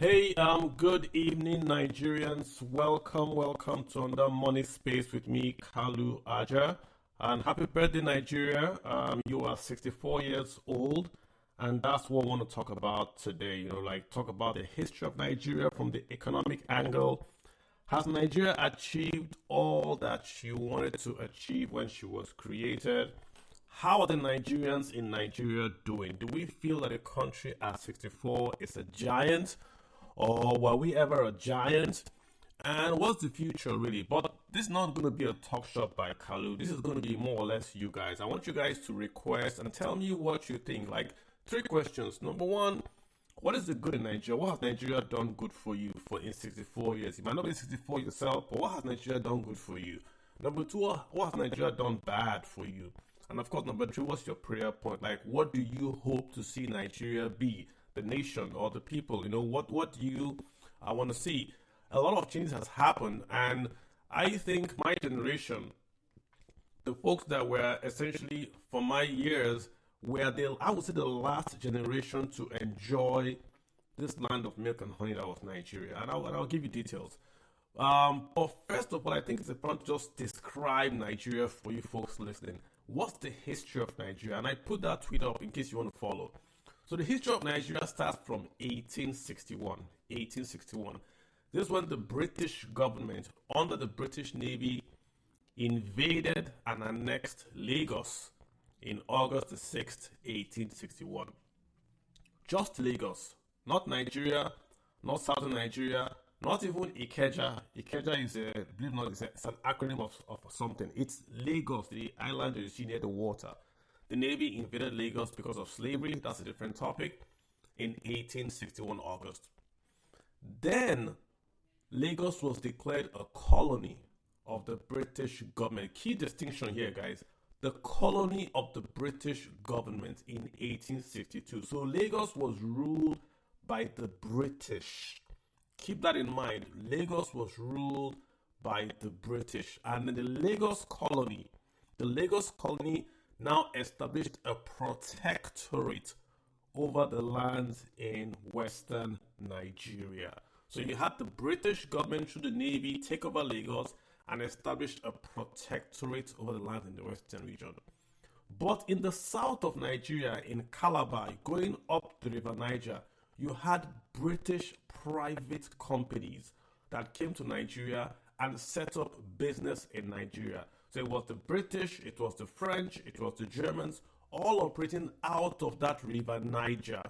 Hey, good evening, Nigerians. Welcome to another Money Space with me, Kalu Aja. And happy birthday, Nigeria. You are 64 years old, and that's what I want to talk about today. Talk about the history of Nigeria from the economic angle. Has Nigeria achieved all that she wanted to achieve when she was created? How are the Nigerians in Nigeria doing? Do we feel that a country at 64 is a giant? Or were we ever a giant? And what's the future really? But this is not going to be a talk shop by Kalu. This is going to be more or less you guys. I want you guys to request and tell me what you think. Like three questions. Number one, what is the good in Nigeria? What has Nigeria done good for you for in 64 years? You might not be 64 yourself, but what has Nigeria done good for you? Number two, what has Nigeria done bad for you? And of course, number three, what's your prayer point? Like, what do you hope to see Nigeria be? The nation or the people? What do you want to see? A lot of change has happened, and I think my generation, the folks that were essentially for my years, were I would say the last generation to enjoy this land of milk and honey that was Nigeria. And I'll give you details. But first of all, I think it's important to just describe Nigeria for you folks listening. What's the history of Nigeria? And I put that tweet up in case you want to follow. So the history of Nigeria starts from 1861. 1861. This is when the British government, under the British Navy, invaded and annexed Lagos in August the 6th, 1861. Just Lagos, not Nigeria, not southern Nigeria, not even Ikeja. Ikeja is believe it or not, it's an acronym of something. It's Lagos, the island that you see near the water. The Navy invaded Lagos because of slavery. That's a different topic. In 1861 August. Then Lagos was declared a colony of the British government. Key distinction here, guys. The colony of the British government in 1862. So Lagos was ruled by the British. Keep that in mind. Lagos was ruled by the British. And in the Lagos colony now established a protectorate over the lands in western Nigeria. So you had the British government through the Navy take over Lagos and establish a protectorate over the land in the western region. But in the south of Nigeria, in Calabar, going up the River Niger, you had British private companies that came to Nigeria and set up business in Nigeria. So it was the British, it was the French, it was the Germans, all operating out of that River Niger.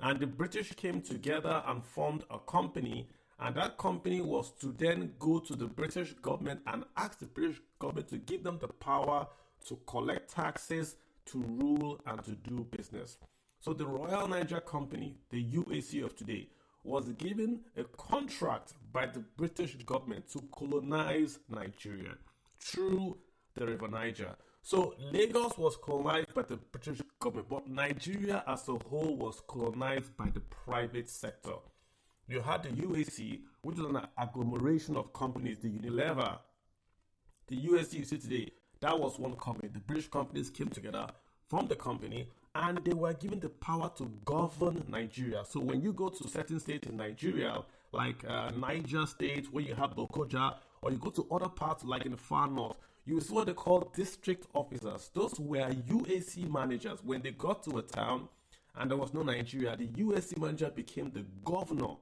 And the British came together and formed a company, and that company was to then go to the British government and ask the British government to give them the power to collect taxes, to rule, and to do business. So the Royal Niger Company, the UAC of today, was given a contract by the British government to colonize Nigeria through the River Niger. So Lagos was colonized by the British government, but Nigeria as a whole was colonized by the private sector. You had the UAC, which is an agglomeration of companies, the Unilever. The UAC you see today, that was one company. The British companies came together, formed the company, and they were given the power to govern Nigeria. So when you go to certain states in Nigeria, like Niger State, where you have Lokoja, or you go to other parts like in the far north, you see what they call district officers. Those were UAC managers. When they got to a town and there was no Nigeria, the UAC manager became the governor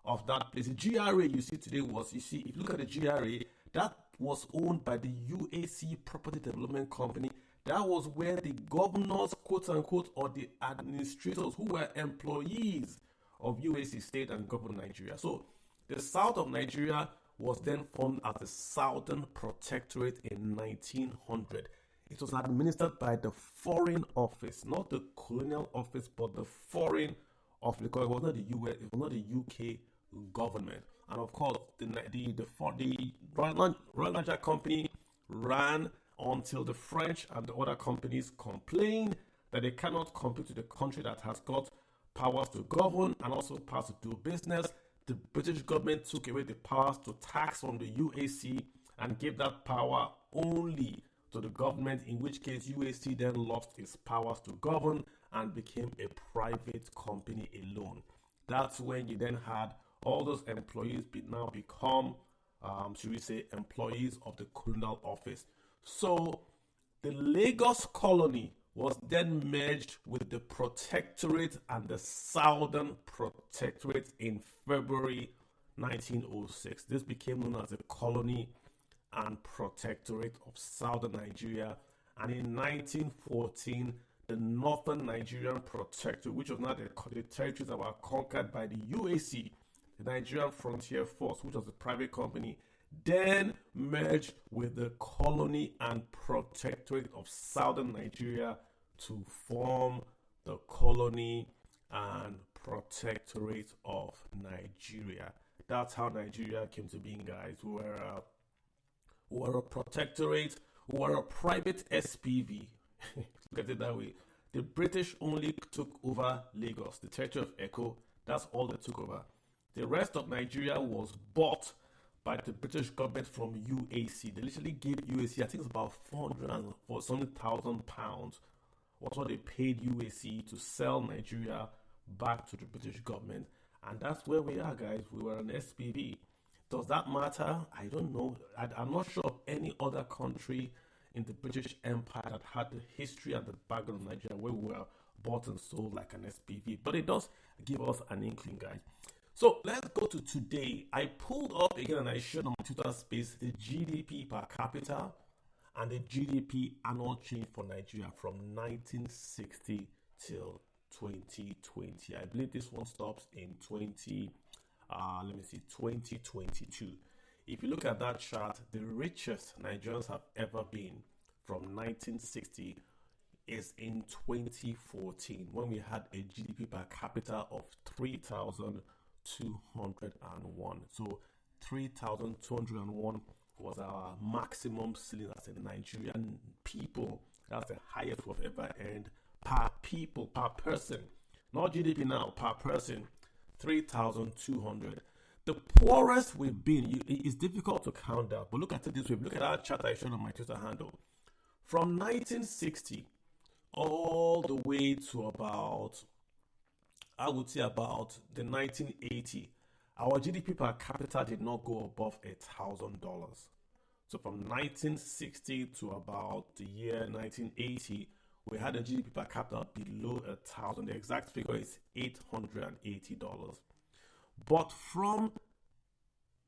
of that place. The GRA you see today if you look at the GRA, that was owned by the UAC Property Development Company. That was where the governors, quote unquote, or the administrators who were employees of UAC stayed and governed Nigeria. So the south of Nigeria was then formed as the Southern Protectorate in 1900. It was administered by the Foreign Office, not the Colonial Office, but the Foreign Office, because it was not the US, it was not the UK government. And of course, the Royal Niger Company ran until the French and the other companies complained that they cannot compete with a country that has got powers to govern and also powers to do business. The British government took away the powers to tax from the UAC and gave that power only to the government, in which case UAC then lost its powers to govern and became a private company alone. That's when you then had all those employees now become, should we say, employees of the colonial office. So the Lagos colony was then merged with the Protectorate and the Southern Protectorate in February 1906. This became known as the Colony and Protectorate of Southern Nigeria. And in 1914, the Northern Nigerian Protectorate, which was now the territories that were conquered by the UAC, the Nigerian Frontier Force, which was a private company, then merged with the Colony and Protectorate of Southern Nigeria to form the Colony and Protectorate of Nigeria. That's how Nigeria came to being, guys. We were a protectorate, we were a private SPV. Look at it that way. The British only took over Lagos, the territory of Echo. That's all they took over. The rest of Nigeria was bought by the British government from UAC. They literally gave UAC, I think it's about 400,000 pounds, was what they paid UAC to sell Nigeria back to the British government. And that's where we are, guys. We were an SPV. Does that matter? I don't know. I'm not sure of any other country in the British Empire that had the history and the background of Nigeria where we were bought and sold like an SPV. But it does give us an inkling, guys. So let's go to today. I pulled up again and I showed on my Twitter space the GDP per capita and the GDP annual change for Nigeria from 1960 till 2020. I believe this one stops in 2022. If you look at that chart, the richest Nigerians have ever been from 1960 is in 2014 when we had a GDP per capita of 3,201. So 3,201 was our maximum ceiling as a Nigerian people. That's the highest we've ever earned per people, per person. Not GDP now, per person, 3,200. The poorest we've been, it's difficult to count that, but look at it this way. Look at that chart I showed on my Twitter handle. From 1960 all the way to about, I would say about the 1980, our GDP per capita did not go above $1,000. So from 1960 to about the year 1980, we had a GDP per capita below $1,000. The exact figure is $880. But from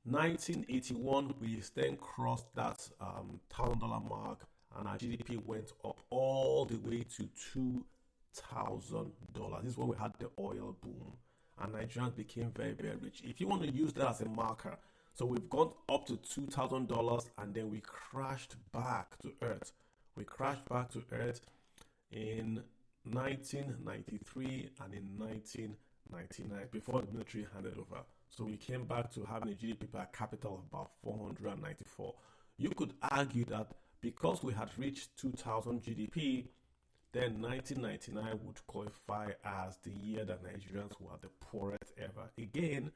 1981, we then crossed that $1,000 mark, and our GDP went up all the way to $2,000. This is when we had the oil boom, and Nigerians became very, very rich. If you want to use that as a marker, so we've gone up to $2,000, and then we crashed back to earth. We crashed back to earth in 1993 and in 1999 before the military handed over. So we came back to having a GDP per capita of about 494. You could argue that because we had reached 2000 GDP, then 1999 would qualify as the year that Nigerians were the poorest ever. Again,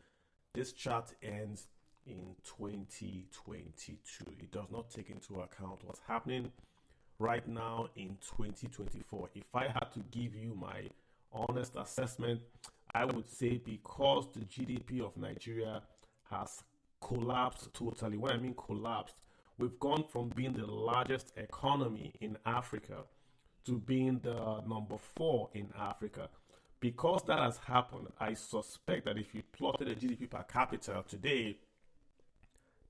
this chart ends in 2022. It does not take into account what's happening right now in 2024. If I had to give you my honest assessment, I would say because the GDP of Nigeria has collapsed totally. When I mean collapsed, we've gone from being the largest economy in Africa to being the number 4 in Africa. Because that has happened, I suspect that if you plotted a GDP per capita today,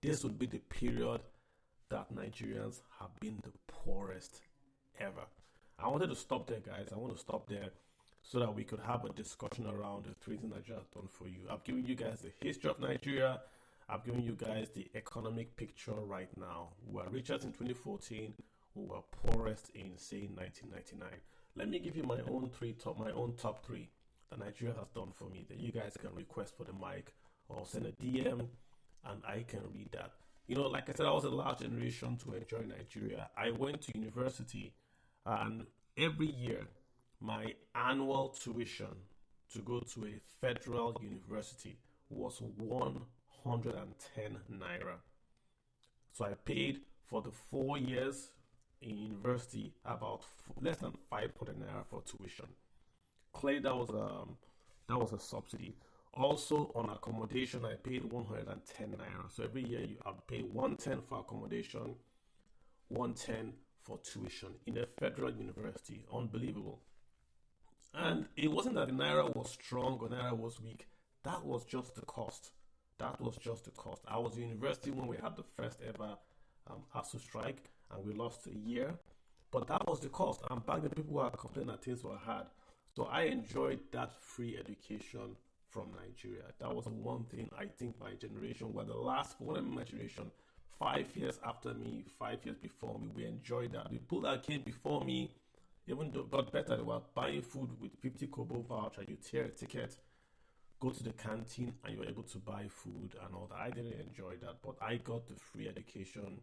this would be the period that Nigerians have been the poorest ever. I wanted to stop there, guys. I want to stop there so that we could have a discussion around the three things Nigeria has done for you. I've given you guys the history of Nigeria. I've given you guys the economic picture right now. We were richest in 2014. We were poorest in, say, 1999. Let me give you my own top three that Nigeria has done for me that you guys can request for the mic or send a DM and I can read that. You know, like I said, I was a last generation to enjoy Nigeria. I went to university, and every year my annual tuition to go to a federal university was 110 naira. So I paid for the 4 years in university about less than 500 naira for tuition. Clearly, that was a subsidy. Also on accommodation, I paid 110 naira. So every year I pay 110 for accommodation, 110 for tuition in a federal university. Unbelievable. And it wasn't that the naira was strong or naira was weak. That was just the cost. That was just the cost. I was in university when we had the first ever ASU strike, and we lost a year. But that was the cost. And back then, people were complaining that things were hard. So I enjoyed that free education from Nigeria. That was one thing I think my generation were the last, one of my generation, 5 years after me, 5 years before me, we enjoyed that. The people that came before me, even though got better, they were buying food with 50 kobo voucher. You tear a ticket, go to the canteen, and you're able to buy food and all that. I didn't enjoy that, but I got the free education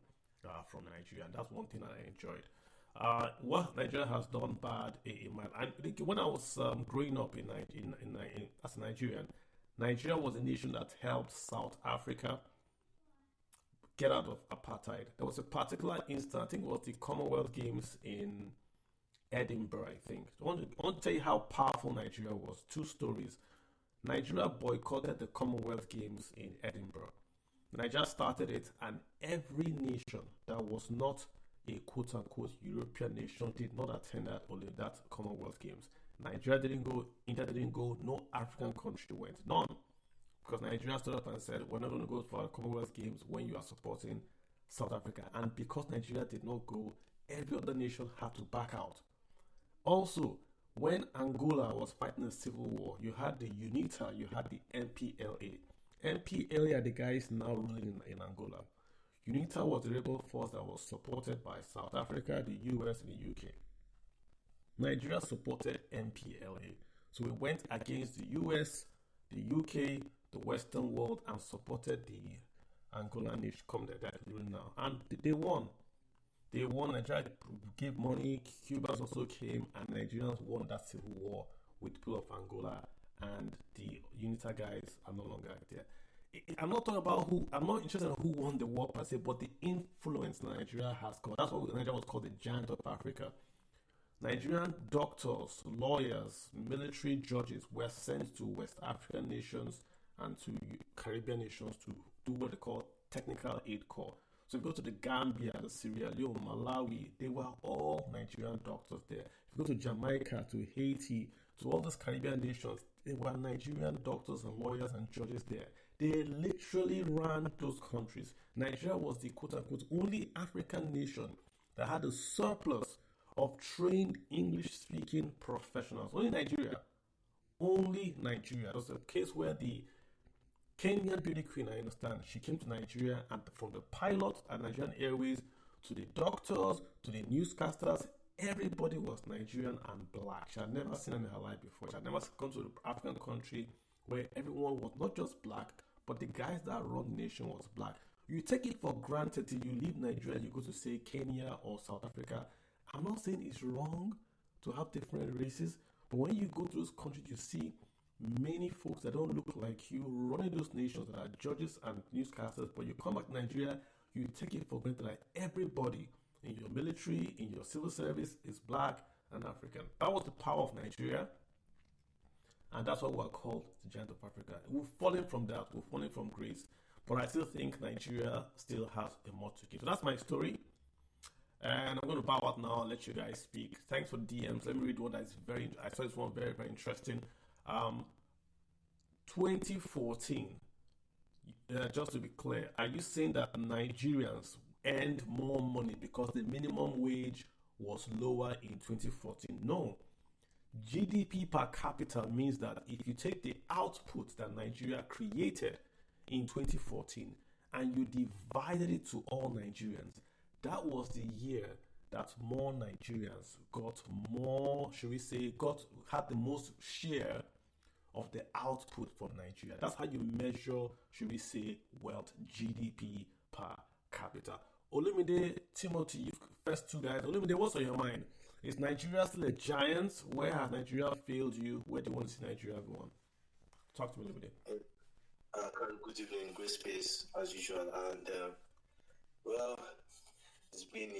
from Nigeria, and that's one thing I enjoyed. What Nigeria has done bad in my and when I was growing up as a Nigerian, Nigeria was a nation that helped South Africa get out of apartheid. There was a particular instance, I think it was the Commonwealth Games in Edinburgh, I think. I want to tell you how powerful Nigeria was. Two stories. Nigeria boycotted the Commonwealth Games in Edinburgh. Nigeria started it, and every nation that was not a quote-unquote European nation did not attend that Commonwealth Games. Nigeria didn't go, India didn't go, no African country went. None. Because Nigeria stood up and said, we're not going to go for the Commonwealth Games when you are supporting South Africa. And because Nigeria did not go, every other nation had to back out. Also, when Angola was fighting a civil war, you had the UNITA, you had the MPLA. MPLA are the guys now ruling in Angola. UNITA was the rebel force that was supported by South Africa, the US, and the UK. Nigeria supported MPLA. So we went against the US, the UK, the Western world, and supported the Angolan nation come that ruling now. And they won. They won. Nigeria gave money. Cubans also came, and Nigerians won that civil war with the people of Angola. And the UNITA guys are no longer there. I'm not talking about who. I'm not interested in who won the war per se, but the influence Nigeria has got. That's what Nigeria was called the giant of Africa. Nigerian doctors, lawyers, military judges were sent to West African nations and to Caribbean nations to do what they call technical aid corps. So if you go to the Gambia, the Sierra Leone, Malawi, they were all Nigerian doctors there. If you go to Jamaica, to Haiti, to all those Caribbean nations, there were Nigerian doctors and lawyers and judges there. They literally ran those countries. Nigeria was the quote-unquote only African nation that had a surplus of trained English-speaking professionals. Only Nigeria. Only Nigeria. There was a case where the Kenyan beauty queen, I understand, she came to Nigeria, and from the pilot at Nigerian Airways to the doctors to the newscasters, everybody was Nigerian and black. She had never seen them in her life before. She had never gone to an African country where everyone was not just black, but the guys that run the nation was black. You take it for granted till you leave Nigeria, you go to say Kenya or South Africa. I'm not saying it's wrong to have different races, but when you go to those countries, you see many folks that don't look like you running those nations that are judges and newscasters, but you come back to Nigeria, you take it for granted that everybody in your military, in your civil service is black and African. That was the power of Nigeria. And that's what we're called the giant of Africa. We've fallen from that, we've fallen from grace. But I still think Nigeria still has a more to give. So that's my story. And I'm going to bow out now and let you guys speak. Thanks for DMs. Let me read one that's I saw this one very, very interesting. 2014, just to be clear, are you saying that Nigerians earned more money because the minimum wage was lower in 2014? No. GDP per capita means that if you take the output that Nigeria created in 2014 and you divided it to all Nigerians, that was the year that more Nigerians got more, should we say, had the most share of the output for Nigeria. That's how you measure, should we say, wealth, GDP per capita. Olumide, Timothy, you first two guys. Olumide, what's on your mind? Is Nigeria still a giant? Where has Nigeria failed you? Where do you want to see Nigeria go on? Talk to me, Olumide. Good evening, great space as usual. And well, it's been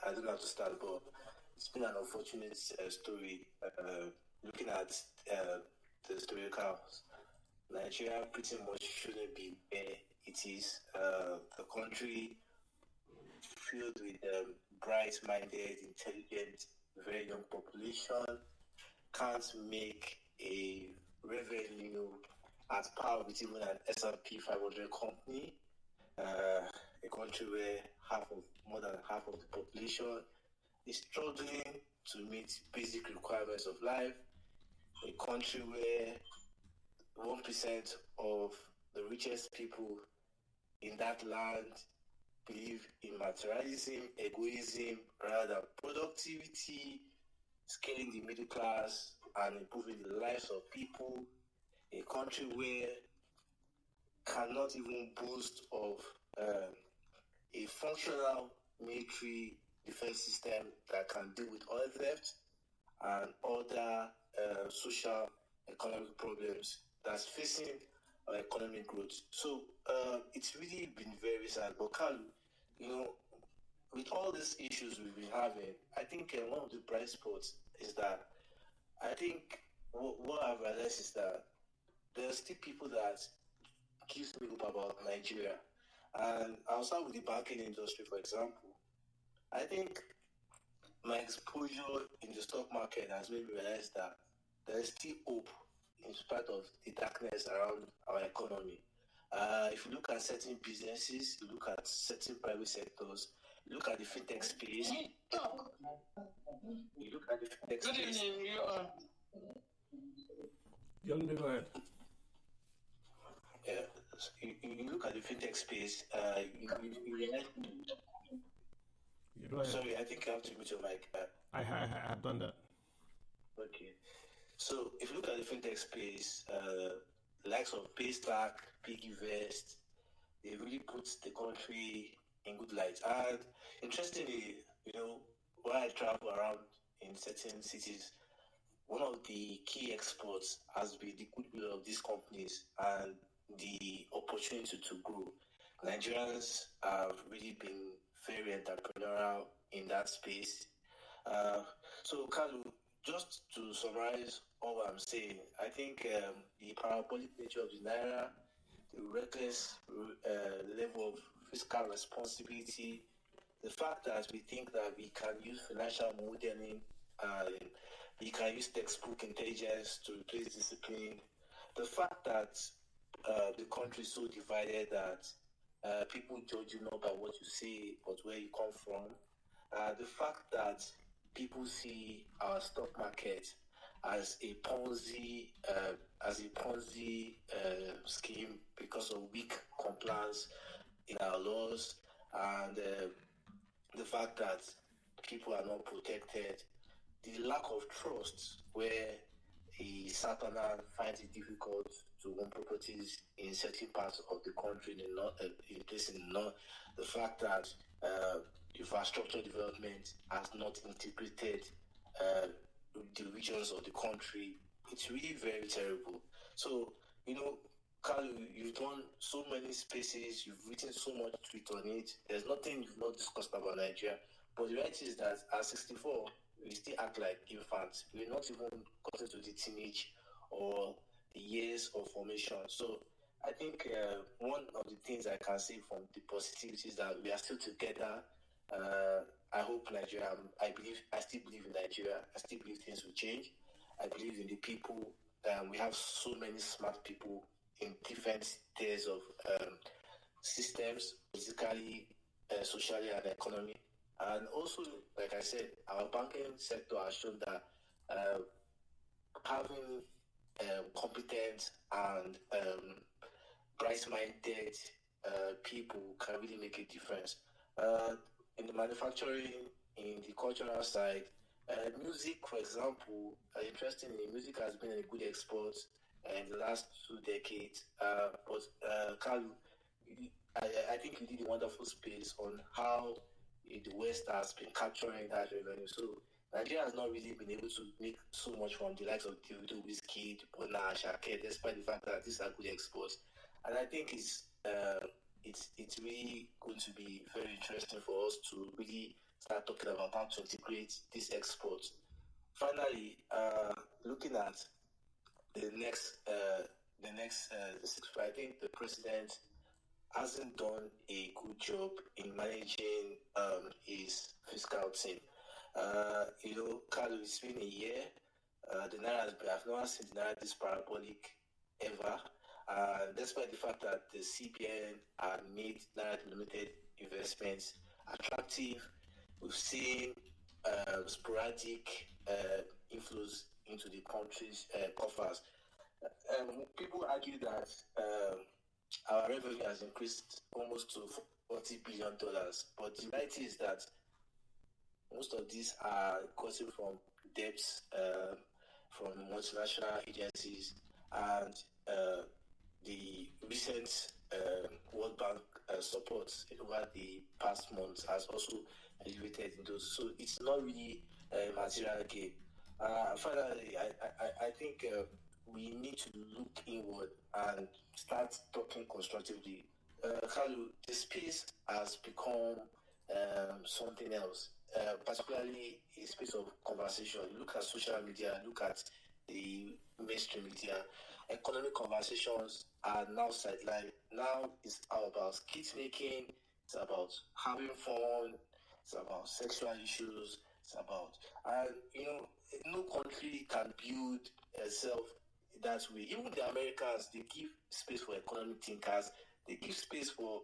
I don't know how to start, but it's been an unfortunate story looking at the historical, Nigeria pretty much shouldn't be where it is. The country filled with bright-minded, intelligent, very young population can't make a revenue at par with even an S&P 500 company. A country where more than half of the population is struggling to meet basic requirements of life. A country where 1% of the richest people in that land believe in materialism, egoism, rather than productivity, scaling the middle class, and improving the lives of people. A country where cannot even boast of a functional military defense system that can deal with oil theft and other social economic problems that's facing our economic growth. So it's really been very sad. But Carl, you know, with all these issues we've been having, I think one of the bright spots is that I think what I've realized is that there are still people that gives me hope about Nigeria. And I'll start with the banking industry, for example. I think my exposure in the stock market has made me realize that there is still hope in spite of the darkness around our economy. If you look at certain businesses, you look at certain private sectors, you look at the fintech space, you look at the fintech Good space. evening, Young me, go ahead. You look at the fintech space, you realize. You go ahead. Sorry, I think I have to mute your mic. I have done that. Okay. So if you look at the fintech space, the likes of Paystack, PiggyVest, they really put the country in good light. And interestingly, when I travel around in certain cities, one of the key exports has been the goodwill of these companies and the opportunity to grow. Nigerians have really been very entrepreneurial in that space. So, Kalu, just to summarize all I'm saying, I think the parabolic nature of the naira, the reckless level of fiscal responsibility, the fact that we think that we can use financial modeling, we can use textbook intelligence to replace discipline, the fact that the country is so divided that people judge you not by what you say but where you come from, the fact that people see our stock market as a Ponzi scheme because of weak compliance in our laws, and the fact that people are not protected, the lack of trust where a Southerner finds it difficult to own properties in certain parts of the country, in places in the north, the fact that infrastructure development has not integrated the regions of the country, it's really very terrible. So, Carl, you've done so many spaces, you've written so much tweet on it. There's nothing you've not discussed about Nigeria. But the reality is that at 64, we still act like infants. We're not even gotten to the teenage or the years of formation. So I think one of the things I can say from the positivity is that we are still together. I hope Nigeria, I still believe in Nigeria. I still believe things will change. I believe in the people. We have so many smart people in different tiers of systems, physically, socially, and economy. And also, like I said, our banking sector has shown that having competent and bright-minded people can really make a difference. In the manufacturing, in the cultural side, music, for example, interestingly, music has been a good export in the last 2 decades. But Carl, I think you did a wonderful space on how the West has been capturing that revenue. So Nigeria has not really been able to make so much from the likes of Davido, Wizkid, Bona, Shake, despite the fact that these are good exports. And I think it's really going to be very interesting for us to really start talking about how to integrate these exports. Finally, looking at the next 6 I think the president hasn't done a good job in managing his fiscal team. Carlo, it's been a year. The Naira, I've never seen the Naira this parabolic ever. Despite the fact that the CBN had made Naira-denominated investments attractive, we've seen sporadic inflows into the country's coffers. People argue that our revenue has increased almost to $40 billion, but the reality is that most of these are causing from debts from multinational agencies, and the recent World Bank support over the past months has also elevated in those. So it's not really a material gain. Finally, I think we need to look inward and start talking constructively. Carlo, the space has become something else, particularly a space of conversation. Look at social media, look at the mainstream media. Economic conversations are now sidelined. Now it's all about skit making, it's about having fun, it's about sexual issues, it's about, and no country can build itself that way. Even the Americans, they give space for economic thinkers, they give space for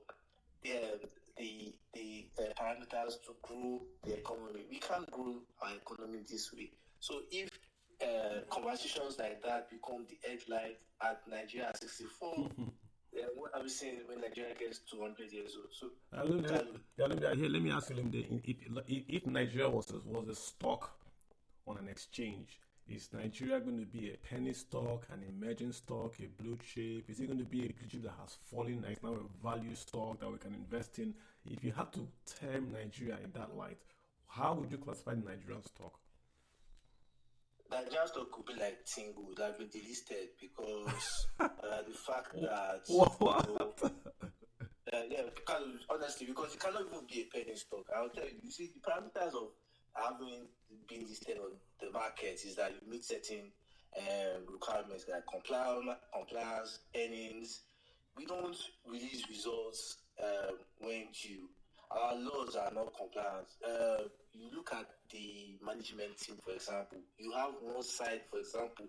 the parameters to grow the economy. We can't grow our economy this way. So if conversations like that become the headline at Nigeria at 64, what are we saying when Nigeria gets 200 years old? So let me ask you, if Nigeria was a stock on an exchange, is Nigeria going to be a penny stock, an emerging stock, a blue chip? Is it going to be a blue chip that has fallen, it's now a value stock that we can invest in? If you had to term Nigeria in that light, how would you classify the Nigerian stock? Nigerian stock could be like Tingo, that have been delisted because the fact that because honestly, because it cannot even be a penny stock. I'll tell you. You see, the parameters of having been listed on the market is that you meet certain requirements like compliance, earnings. We don't release results when due. Our laws are not compliant. You look at the management team, for example. You have one side, for example.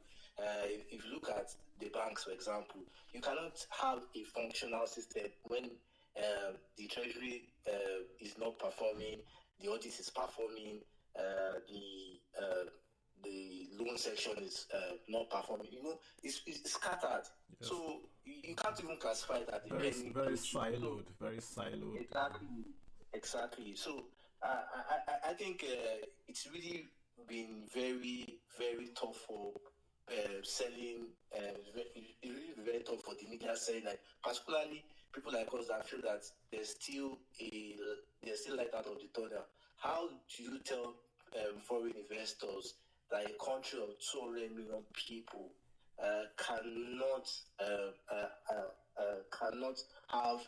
If you look at the banks, for example, you cannot have a functional system when the treasury is not performing, the audit is performing, the loan section is not performing. It's scattered. Yes. So you can't even classify that. Very siloed. Very siloed. Exactly. So I think it's really been very, very tough for selling. It's really very tough for the media selling, like particularly people like us that feel that there's still light out of the tunnel. How do you tell foreign investors that a country of 200 million people cannot have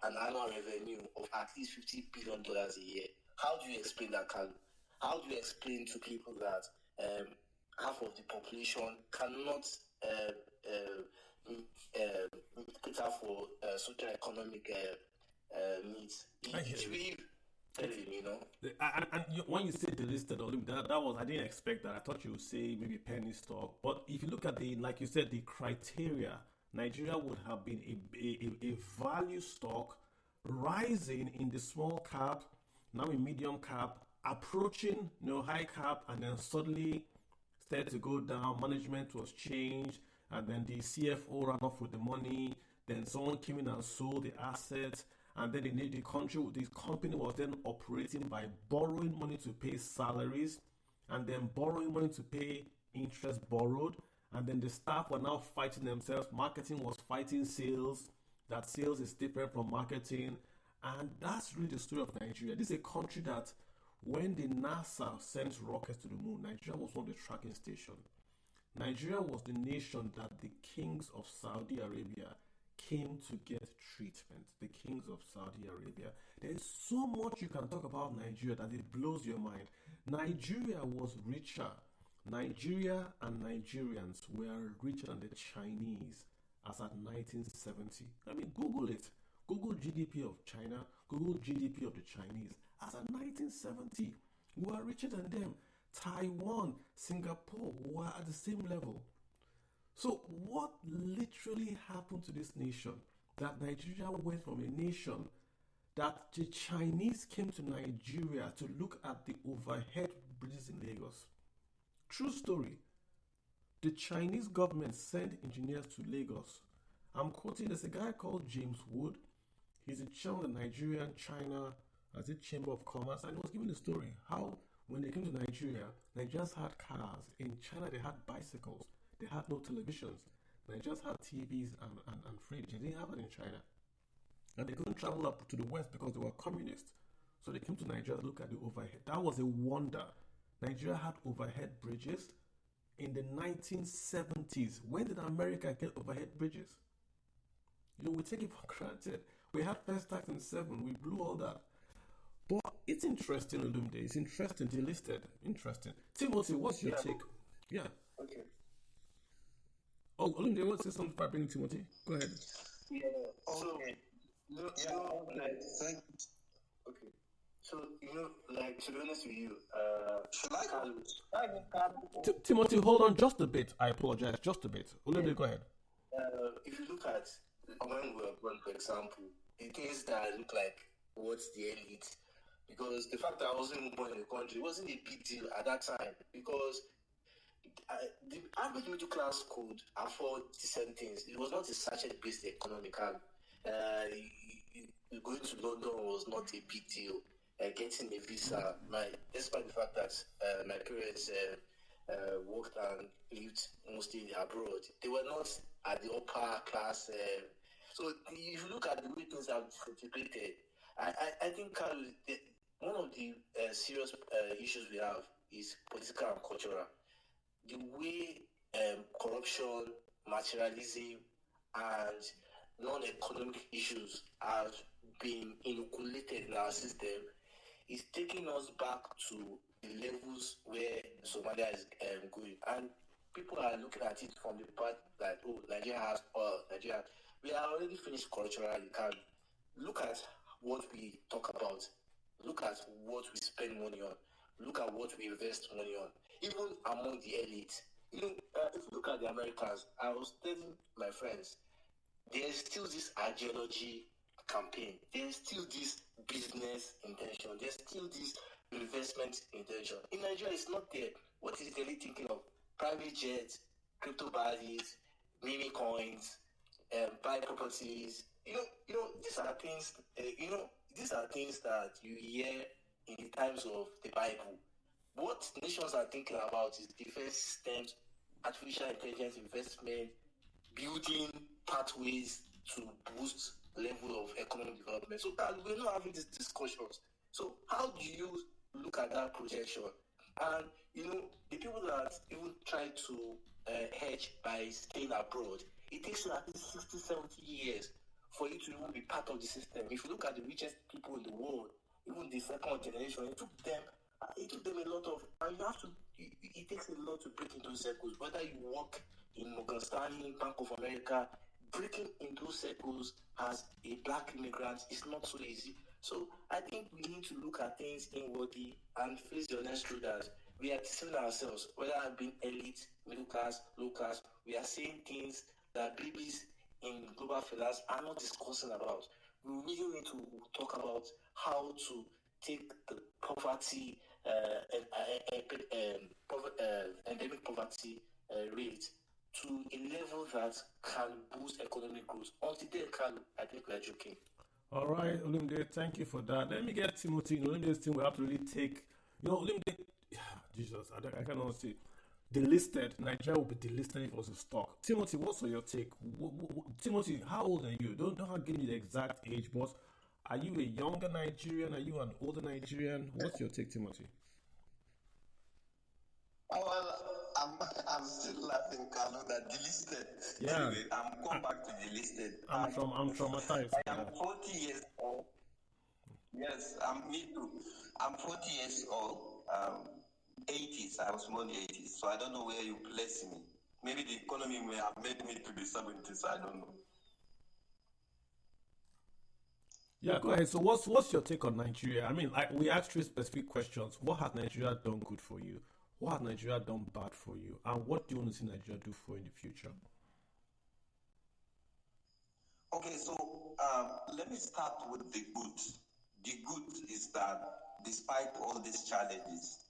an annual revenue of at least $50 billion a year? How do you explain that, Carl? How do you explain to people that half of the population cannot cater for social economic needs? It's really And when you say delisted, that was, I didn't expect that. I thought you would say maybe penny stock. But if you look at like you said, the criteria, Nigeria would have been a value stock, rising in the small cap, now in medium cap, approaching high cap, and then suddenly started to go down. Management was changed, and then the CFO ran off with the money. Then someone came in and sold the assets. And then the company was then operating by borrowing money to pay salaries, and then borrowing money to pay interest borrowed. And then the staff were now fighting themselves. Marketing was fighting sales. That sales is different from marketing. And that's really the story of Nigeria. This is a country that when the NASA sent rockets to the moon, Nigeria was one of the tracking stations. Nigeria was the nation that the kings of Saudi Arabia came to get treatment. The kings of Saudi Arabia. There is so much you can talk about Nigeria that it blows your mind. Nigeria was richer. Nigeria and Nigerians were richer than the Chinese as at 1970. I mean, Google it. Google GDP of China, Google GDP of the Chinese. As at 1970, we were richer than them. Taiwan, Singapore were at the same level. So, what literally happened to this nation? That Nigeria went from a nation that the Chinese came to Nigeria to look at the overhead bridges in Lagos. True story. The Chinese government sent engineers to Lagos. I'm quoting, there's a guy called James Wood. He's a chairman of the Nigerian China as a Chamber of Commerce, and he was giving the story how when they came to Nigeria, Nigerians had cars. In China, they had bicycles. They had no televisions. Nigerians had TVs and fridge. They didn't have it in China. And they couldn't travel up to the west because they were communists. So they came to Nigeria to look at the overhead. That was a wonder. Nigeria had overhead bridges in the 1970s. When did America get overhead bridges? We take it for granted. We had first tax in 7. We blew all that. But it's interesting, Olumide. It's interesting. Delisted. Interesting. Timothy, what's your take? Yeah. Okay. Oh, Olumide, you want to say something before I bring Timothy? Go ahead. Yeah. Okay. Okay. So, to be honest with you, Timothy, hold on just a bit. I apologize. Just a bit. Olumide, go ahead. If you look at when we were born, for example, the things that look like what's the elite, because the fact that I wasn't even born in the country wasn't a big deal at that time, because the average middle class could afford certain things. It was not a sachet-based economical. Going to London was not a big deal. Getting a visa, despite the fact that my parents worked and lived mostly abroad, they were not at the upper class. So if you look at the way things have disintegrated, I think one of the serious issues we have is political and cultural. The way corruption, materialism, and non-economic issues have been inoculated in our system is taking us back to the levels where Somalia is going. And people are looking at it from the part that, Nigeria has oil, Nigeria. We are already finished culturally. You can look at what we talk about, look at what we spend money on, look at what we invest money on, even among the elite. If you look at the Americans, I was telling my friends, there's still this ideology campaign. There's still this business intention. There's still this investment intention. In Nigeria, it's not there. What is the elite thinking of? Private jets, crypto bodies, meme coins, buy properties. These are things. These are things that you hear in the times of the Bible. What nations are thinking about is defense systems, artificial intelligence investment, building pathways to boost level of economic development. So we're not having these discussions. So how do you look at that projection? And the people that even try to hedge by staying abroad, it takes you at least 60, 70 years for you to even be part of the system. If you look at the richest people in the world, even the second generation, it took them a lot of, and you have to. It takes a lot to break into circles. Whether you work in Morgan Stanley, Bank of America, breaking into circles as a black immigrant is not so easy. So I think we need to look at things inwardly and face the honest truth that we are deceiving ourselves. Whether I've been elite, middle class, low class, we are saying things that babies in global finance are not discussing about. We really need to talk about how to take the poverty, endemic poverty rate to a level that can boost economic growth. Until then, I think we are joking. All right, Olumide, thank you for that. Let me get Timothy. Olumide's team, we have to really take, Olumide, Jesus, I cannot say. Delisted, Nigeria will be delisted if it was a stock. Timothy, what's your take? Timothy, how old are you? Don't give me the exact age, but are you a younger Nigerian? Are you an older Nigerian? What's your take, Timothy? Well, I'm still laughing, Carlo, that delisted. Yeah. Anyway, I'm going back to delisted. I'm traumatized. I am 40 years old. Yes, me too. I'm 40 years old. 80s. I was born in the 80s, so I don't know where you place me. Maybe the economy may have made me to the 70s. I don't know. Yeah, go ahead. So what's your take on Nigeria? I mean, like we asked three specific questions. What has Nigeria done good for you? What has Nigeria done bad for you? And what do you want to see Nigeria do for in the future? Okay, so let me start with the good. The good is that despite all these challenges,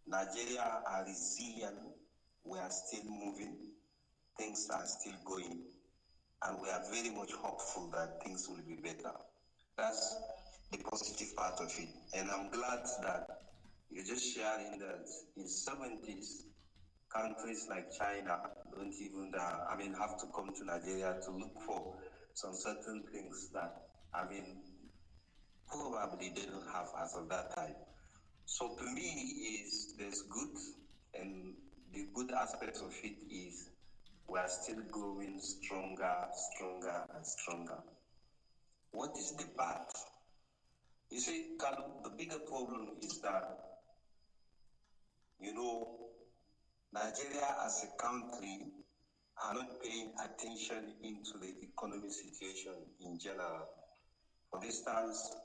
Nigeria are resilient. We are still moving. Things are still going. And we are very much hopeful that things will be better. That's the positive part of it. And I'm glad that you're just sharing that in 70s, countries like China don't even, have to come to Nigeria to look for some certain things that, probably they don't have as of that time. So to me, is there's good, and the good aspect of it is we are still growing stronger, stronger, and stronger. What is the bad? You see, Carlo, the bigger problem is that, Nigeria as a country are not paying attention into the economic situation in general. For instance,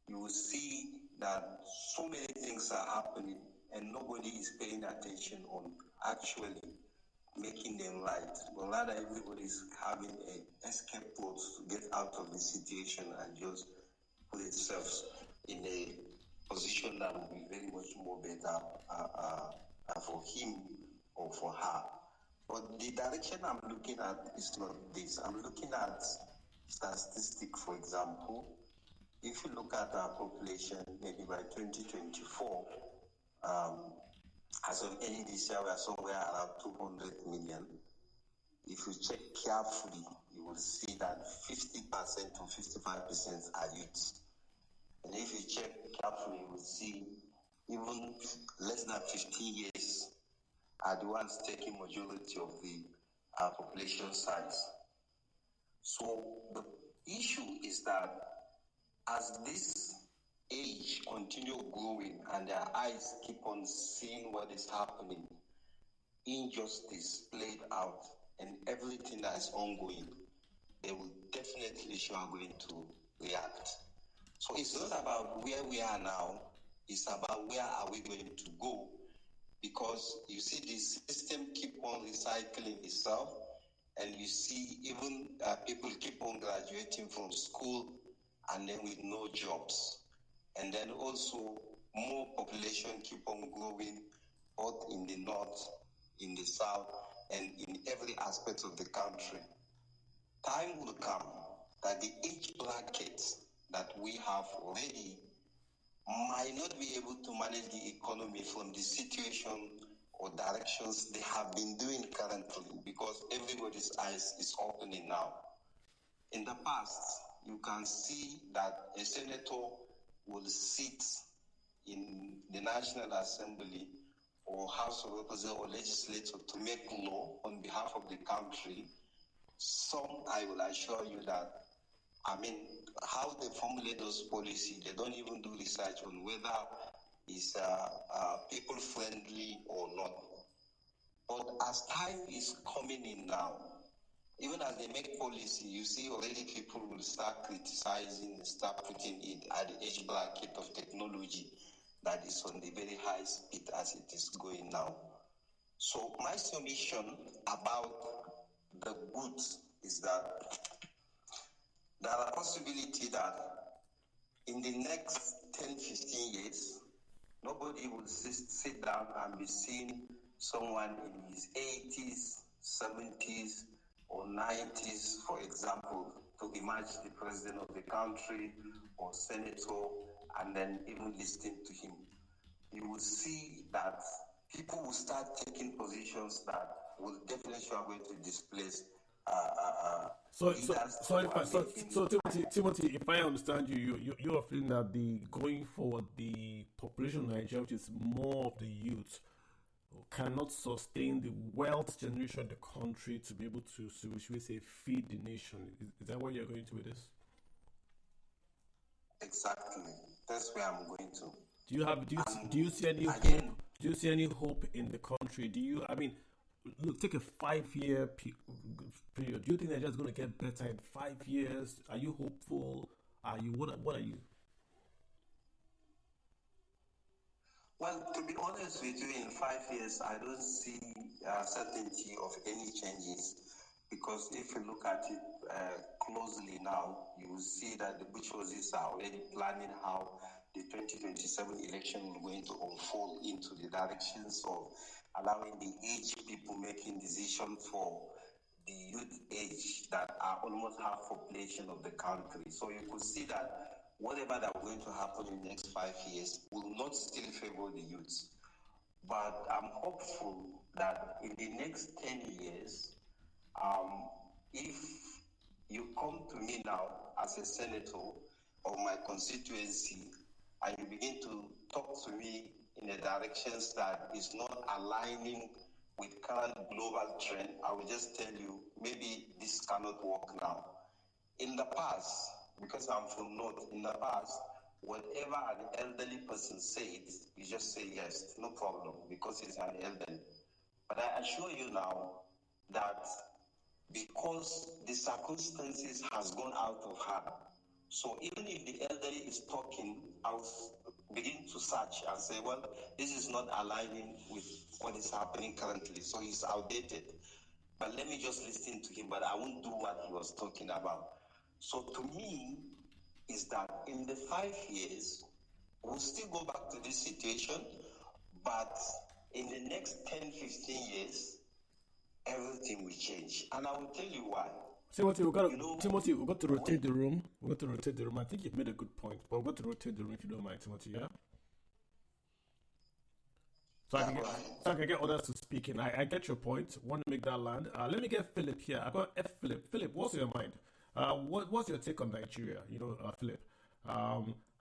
you will see that so many things are happening and nobody is paying attention on actually making them right. But rather everybody is having an escape route to get out of the situation and just put itself in a position that will be very much more better for him or for her. But the direction I'm looking at is not this. I'm looking at statistic, for example. If you look at our population, maybe by 2024, as of ending this year, we are somewhere around 200 million. If you check carefully, you will see that 50% to 55% are youths. And if you check carefully, you will see even less than 15 years are the ones taking majority of the population size. So the issue is that as this age continue growing and their eyes keep on seeing what is happening, injustice played out and everything that is ongoing, they will definitely are going to react. So it's not about where we are now, it's about where are we going to go, because you see the system keep on recycling itself, and you see even people keep on graduating from school and then with no jobs. And then also more population keep on growing both in the north, in the south, and in every aspect of the country. Time will come that the age brackets that we have already might not be able to manage the economy from the situation or directions they have been doing currently, because everybody's eyes is opening now. In the past, you can see that a senator will sit in the National Assembly or House of Representatives or legislature to make law on behalf of the country. Some, I will assure you that, how they formulate those policies, they don't even do research on whether it's people friendly or not. But as time is coming in now, even as they make policy, you see already people will start criticizing and start putting it at the age bracket of technology that is on the very high speed as it is going now. So my submission about the good is that there are a possibility that in the next 10, 15 years, nobody will sit down and be seeing someone in his 80s, 70s, or 90s, for example, to emerge the president of the country or senator, and then even listening to him. You will see that people will start taking positions that will definitely are going to displace Timothy, if I understand you are feeling that the going forward, the population of Nigeria, which is more of the youth, cannot sustain the wealth generation in the country to be able to, so should we say, feed the nation. Is that where you're going to with this? Exactly. That's where I'm going to. Do you see any hope? Again, Do you see any hope in the country? Look, take a 5 year period. Do you think Nigeria is going to get better in 5 years? Are you hopeful? Are you what are you? well, to be honest with you, in 5 years, I don't see certainty of any changes because if you look at it closely now, you will see that the bourgeoisies are already planning how the 2027 election is going to unfold into the directions of allowing the aged people making decisions for the youth age that are almost half population of the country. So you could see that whatever that going to happen in the next 5 years will not still favor the youth. But I'm hopeful that in the next 10 years, if you come to me now as a senator of my constituency and you begin to talk to me in the directions that is not aligning with current global trend, I will just tell you maybe this cannot work now. In the past, because I'm from North, in the past, whatever an elderly person says, you just say yes, no problem, because it's an elderly. But I assure you now that because the circumstances has gone out of hand, so even if the elderly is talking, I'll begin to search and say, well, this is not aligning with what is happening currently, so he's outdated. But let me just listen to him, but I won't do what he was talking about. So to me, is that in the 5 years, we'll still go back to this situation, but in the next 10, 15 years, everything will change. And I will tell you why. Timothy, we've got to rotate the room. We've got to rotate the room. I think you've made a good point, but we've got to rotate the room if you don't mind, Timothy, yeah? So I can get others to speak in. I get your point. Want to make that land. Let me get Philip here. I got F. Philip. Philip, what's your mind? What's your take on Nigeria? Philip.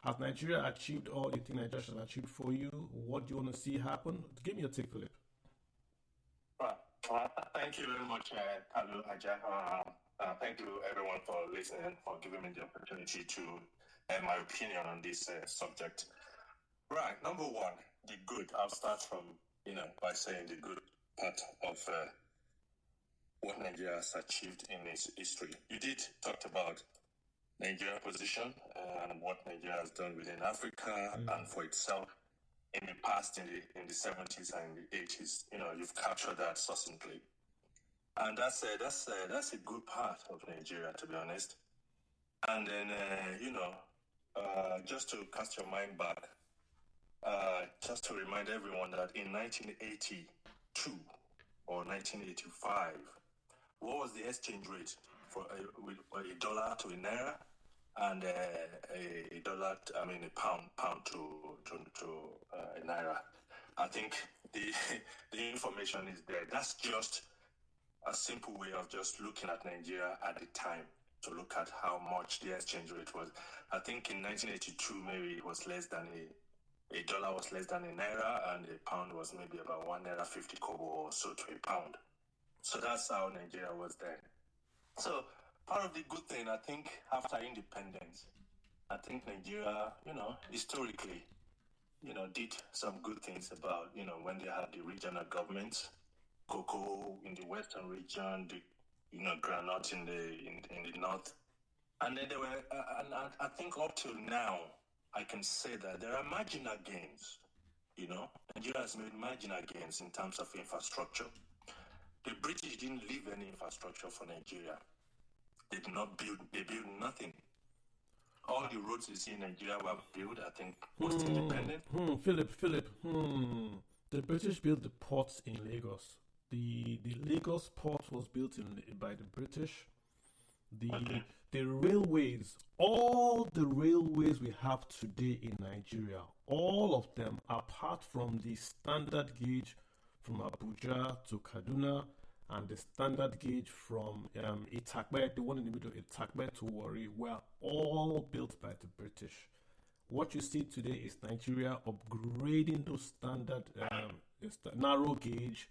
Has Nigeria achieved all you think Nigeria should achieve for you? What do you want to see happen? Give me your take, Philip. Right. Thank you very much, Kalu Aja. Thank you, everyone, for listening, for giving me the opportunity to my opinion on this subject. Right. Number one, the good. I'll start from, by saying the good part of what Nigeria has achieved in its history. You did talk about Nigeria's position and what Nigeria has done within Africa and for itself in the past, in the 70s and the 80s. You've captured that succinctly. And that's a good part of Nigeria, to be honest. And then, just to cast your mind back, just to remind everyone that in 1982 or 1985, what was the exchange rate for a dollar to a naira and a pound to a naira? I think the information is there. That's just a simple way of just looking at Nigeria at the time to look at how much the exchange rate was. I think in 1982, maybe it was less than a dollar was less than a naira, and a pound was maybe about 1 naira 50 kobo or so to a pound. So that's how Nigeria was then. So part of the good thing, I think, after independence, I think Nigeria, historically, did some good things about, when they had the regional governments, cocoa in the western region, the granite in the north, and then there were, and I think up till now, I can say that there are marginal gains. Nigeria has made marginal gains in terms of infrastructure. The British didn't leave any infrastructure for Nigeria. They did not build. They built nothing. All the roads you see in Nigeria were built, I think, post-independent. Philip. The British built the ports in Lagos. The Lagos port was built by the British. The railways, all the railways we have today in Nigeria, all of them, apart from the standard gauge from Abuja to Kaduna and the standard gauge from Itakbe, the one in the middle, Itakbe to Warri, were all built by the British. What you see today is Nigeria upgrading those standard narrow gauge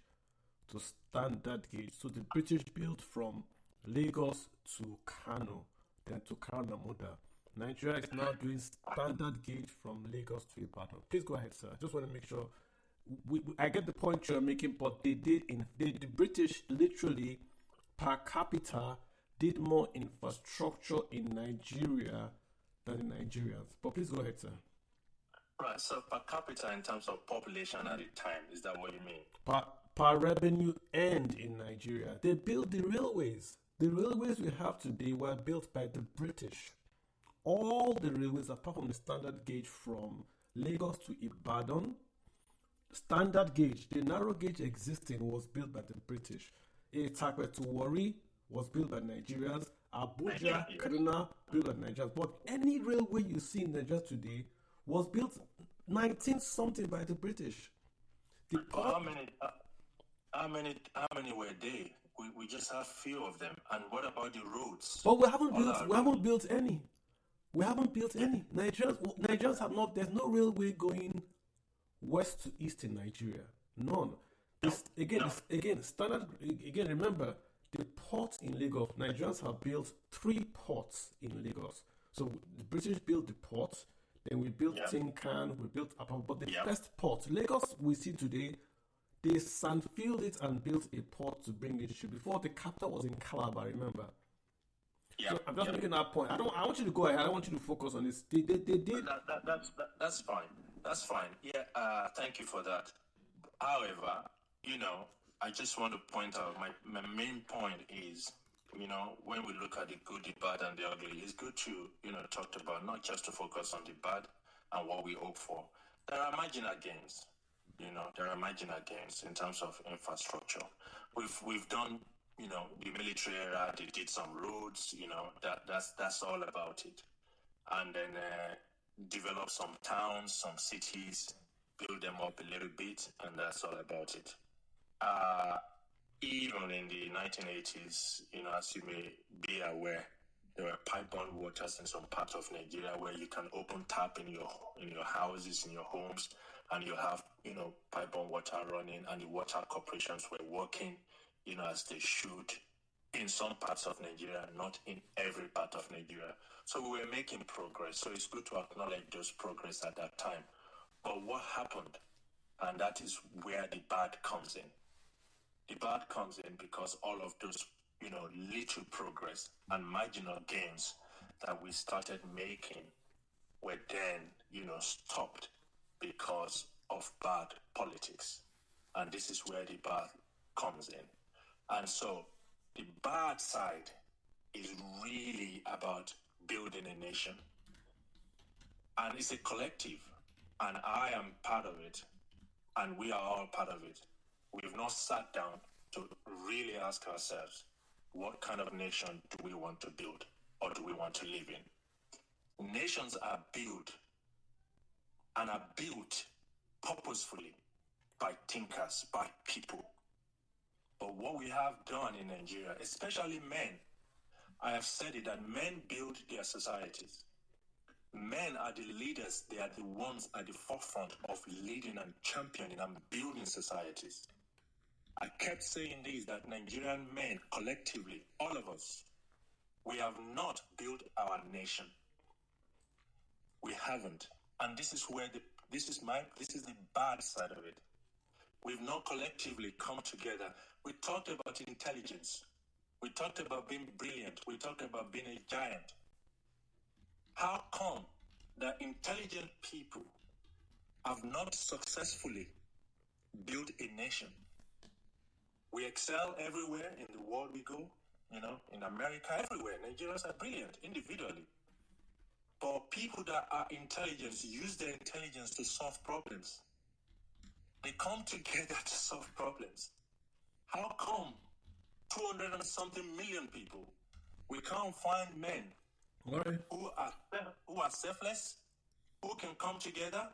to standard gauge. So the British built from Lagos to Kano, then to Kano Muda. Nigeria is now doing standard gauge from Lagos to Ibadan. Please go ahead, sir. I just want to make sure. I get the point you're making, but the British literally per capita did more infrastructure in Nigeria than the Nigerians. But please go ahead, sir. Right, so per capita in terms of population at the time, is that what you mean? Per revenue end in Nigeria. They built the railways. The railways we have today were built by the British. All the railways, apart from the standard gauge from Lagos to Ibadan, standard gauge, the narrow gauge existing, was built by the British. Itakwe to Warri was built by Nigerians. Abuja, Kaduna, built by Nigerians. But any railway you see in Nigeria today was built 19-something by the British. How many were they? We just have few of them. And what about the roads? But we haven't built any. We haven't built any. Nigerians have not. There's no railway going west to east in Nigeria. None. Standard. Again, remember the port in Lagos. Nigerians have built 3 ports in Lagos. So the British built the port. Then we built Tinkan. We built Apapa. But the first port, Lagos, we see today, they sandfilled it and built a port to bring it to. Before, the capital was in Calabar. Remember. So I'm just making that point. I want you to go ahead. I don't want you to focus on this. They did. That's fine. That's fine. Yeah. Thank you for that. However, I just want to point out my main point is, when we look at the good, the bad, and the ugly, it's good to talk about not just to focus on the bad and what we hope for. There are marginal gains. There are marginal gains in terms of infrastructure. We've done. The military era, they did some roads, that's all about it. And then develop some towns, some cities, build them up a little bit, and that's all about it. Even in the 1980s, as you may be aware, there were pipe-borne waters in some parts of Nigeria where you can open tap in your houses, in your homes, and you have, pipe-borne water running, and the water corporations were working as they should in some parts of Nigeria, not in every part of Nigeria. So we were making progress. So it's good to acknowledge those progress at that time. But what happened? And that is where the bad comes in. The bad comes in because all of those, little progress and marginal gains that we started making were then, stopped because of bad politics. And this is where the bad comes in. And so the bad side is really about building a nation. And it's a collective. And I am part of it. And we are all part of it. We've not sat down to really ask ourselves, what kind of nation do we want to build or do we want to live in? Nations are built and are built purposefully by thinkers, by people. But what we have done in Nigeria, especially men, I have said it, that men build their societies. Men are the leaders. They are the ones at the forefront of leading and championing and building societies. I kept saying this, that Nigerian men, collectively, all of us, we have not built our nation. We haven't. And this is where this is the bad side of it. We've not collectively come together. We talked about intelligence. We talked about being brilliant. We talked about being a giant. How come that intelligent people have not successfully built a nation? We excel everywhere in the world we go, in America, everywhere. Nigerians are brilliant individually. But people that are intelligent use their intelligence to solve problems. They come together to solve problems. How come 200 and something million people, we can't find men who are selfless, who can come together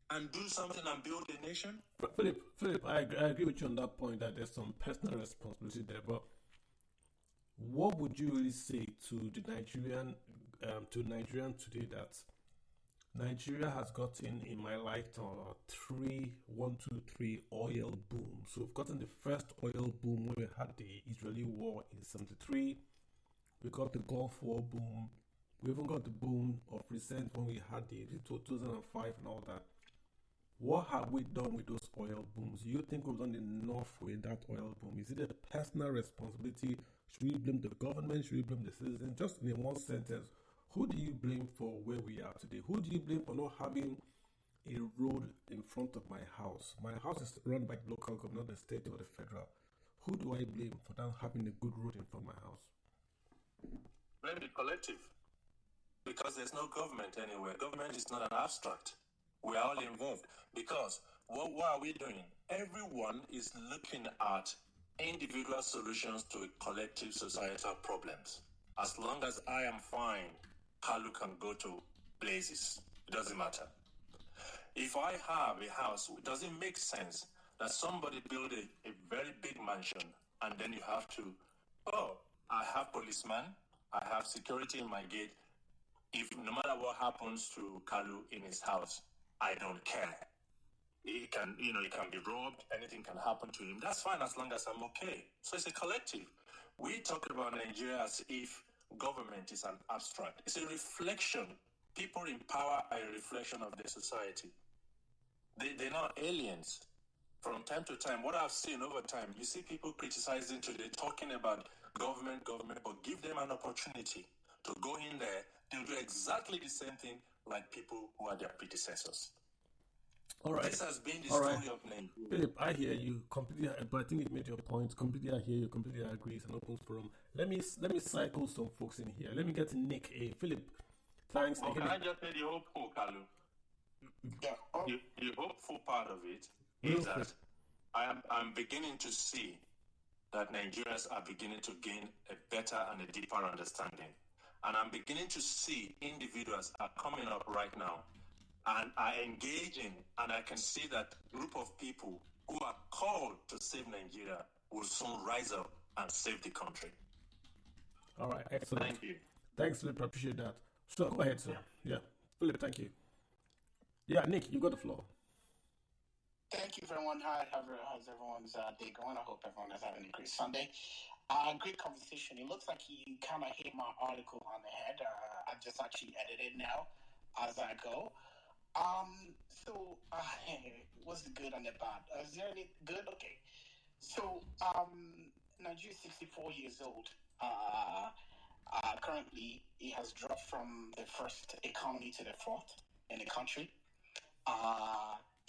and do something and build a nation? Philip, I agree with you on that point that there's some personal responsibility there. But what would you really say to the Nigerian today that Nigeria has gotten in my lifetime 3 oil boom. So we've gotten the first oil boom when we had the Israeli war in 1973. We got the Gulf War boom We even got the boom of recent when we had the 2005 and all that. What have we done with those oil booms? Do you think we've done enough with that oil boom? Is it a personal responsibility? Should we blame the government? Should we blame the citizens? Just in one sentence, who do you blame for where we are today? Who do you blame for not having a road in front of my house? My house is run by the local government, not the state or the federal. Who do I blame for not having a good road in front of my house? Blame the collective. Because there's no government anywhere. Government is not an abstract. We're all involved. Because what are we doing? Everyone is looking at individual solutions to collective societal problems. As long as I am fine, Kalu can go to places. It doesn't matter. If I have a house, does it make sense that somebody build a very big mansion and then you have to, I have policeman, I have security in my gate. If no matter what happens to Kalu in his house, I don't care. He can, he can be robbed, anything can happen to him. That's fine as long as I'm okay. So it's a collective. We talk about Nigeria as if government is an abstract. It's a reflection. People in power are a reflection of their society. They're not aliens. From time to time, what I've seen over time, you see people criticizing today, talking about government, but give them an opportunity to go in there. They'll do exactly the same thing like people who are their predecessors. All right. This has been the story of Nigeria. Philip, I hear you completely, but I think you made your point. Completely, I hear you. Completely, I agree. It's an open forum. Let me cycle some folks in here. Let me get Nick. Hey, Philip, thanks. Can I just say the hopeful, Kalu? Yeah. The hopeful part of it is that I'm beginning to see that Nigerians are beginning to gain a better and a deeper understanding. And I'm beginning to see individuals are coming up right now and are engaging, and I can see that group of people who are called to save Nigeria will soon rise up and save the country. All right, excellent. Thank you. Thanks, Philip. I appreciate that. So go ahead, sir. Yeah. Philip, thank you. Yeah, Nick, you got the floor. Thank you, everyone. How's everyone's day going? I hope everyone is having a great Sunday. Great conversation. It looks like you kind of hit my article on the head. I just actually edited now as I go. What's the good and the bad? Is there any good? Okay. So, Nigeria is 64 years old. Currently, it has dropped from the first economy to the fourth in the country.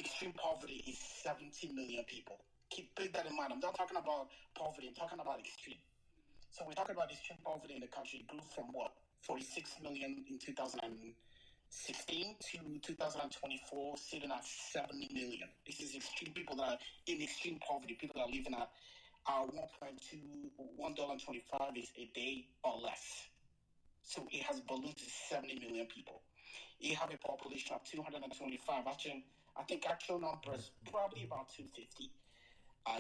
Extreme poverty is 70 million people. Keep that in mind. I'm not talking about poverty. I'm talking about extreme. So we're talking about extreme poverty in the country. It grew from 46 million in 2016 to 2024, sitting at 70 million. This is extreme people that are in extreme poverty. People that are living at $1.25 is a day or less. So it has ballooned to 70 million people. You have a population of 225. Actually, I think actual numbers probably about 250.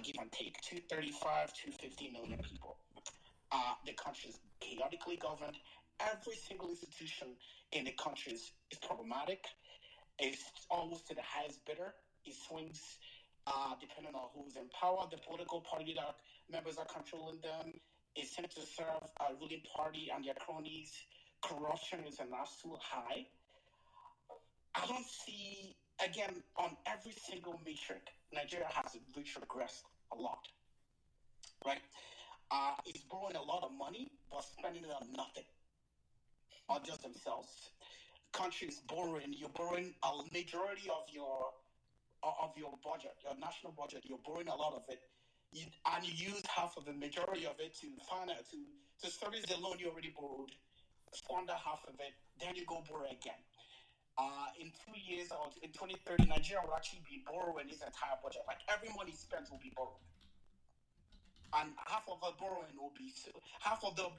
Give and take 235, 250 million people. The country is chaotically governed. Every single institution in the country is problematic. It's almost to the highest bidder. It swings depending on who's in power. The political party that members are controlling them is sent to serve a ruling party and their cronies. Corruption is an absolute high. I don't see, again, on every single metric, Nigeria has regressed a lot, right? It's borrowing a lot of money, but spending it on nothing, on just themselves. Country is borrowing. You're borrowing a majority of your budget, your national budget. You're borrowing a lot of it, and you use half of the majority of it to finance to service the loan you already borrowed. Squander half of it, then you go borrow again. In 2 years or in 2030, Nigeria will actually be borrowing its entire budget. Like every money spent will be borrowed, and half of the borrowing will be half of the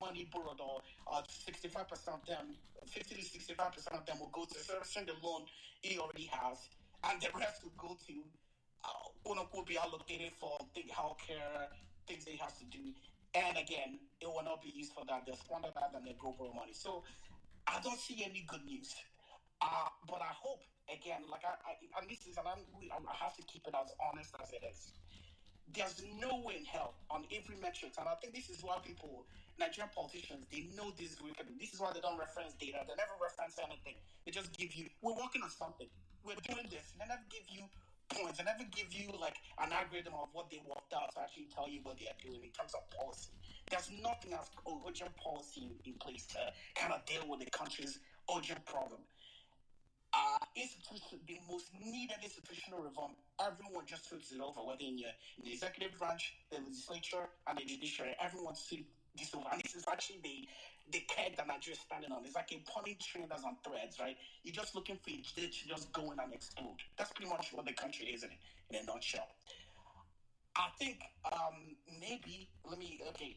money borrowed, or 65% of them, 50 to 65% of them will go to servicing the loan he already has, and the rest will go to will be allocated for healthcare, things they have to do. And again, it will not be used for that. They'll squander that and they'll go borrow money. So I don't see any good news. But I hope, again, like I have to keep it as honest as it is. There's no way in hell on every metric, and I think this is why people, Nigerian politicians, they know this is wicked. This is why they don't reference data. They never reference anything. They just give you, we're working on something. We're doing this. They never give you points. They never give you like an algorithm of what they worked out to actually tell you what they are doing in terms of policy. There's nothing as urgent policy in place to kind of deal with the country's urgent problem. Institution, the most needed institutional reform, everyone just sweeps it over, whether in the executive branch, the legislature, and the judiciary, everyone sweeps this over. And this is actually the keg that Nigeria is standing on. It's like a pony train that's on threads, right? You're just looking for each ditch to just go in and explode. That's pretty much what the country is in a nutshell. I think maybe,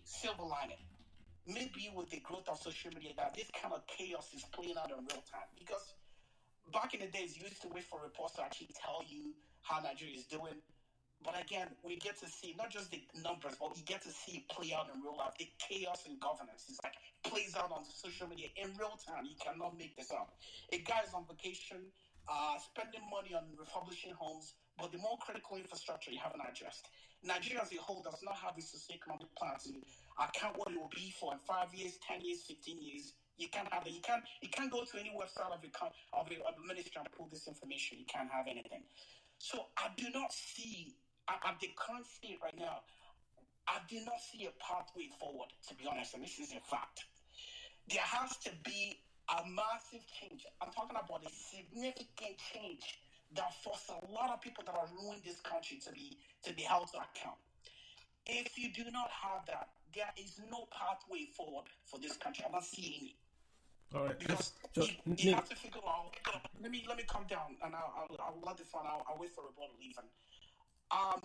silver lining. Maybe with the growth of social media, that this kind of chaos is playing out in real time. Because back in the days, you used to wait for reports to actually tell you how Nigeria is doing. But again, we get to see not just the numbers, but we get to see it play out in real life. The chaos in governance is like plays out on social media in real time. You cannot make this up. A guy is on vacation, spending money on refurbishing homes, but the more critical infrastructure you haven't addressed. Nigeria as a whole does not have a socioeconomic plan to account what it will be for in 5 years, 10 years, 15 years. You can't have it. You can't go to any website of a ministry and pull this information. You can't have anything. So I do not see, at the current state right now, I do not see a pathway forward, to be honest, and this is a fact. There has to be a massive change. I'm talking about a significant change that forces a lot of people that are ruining this country to be held to account. If you do not have that, there is no pathway forward for this country. I'm not seeing any. All right. Because you have to figure out. Let me calm down, and I'll let the fun. I'll wait for a ball to leave. And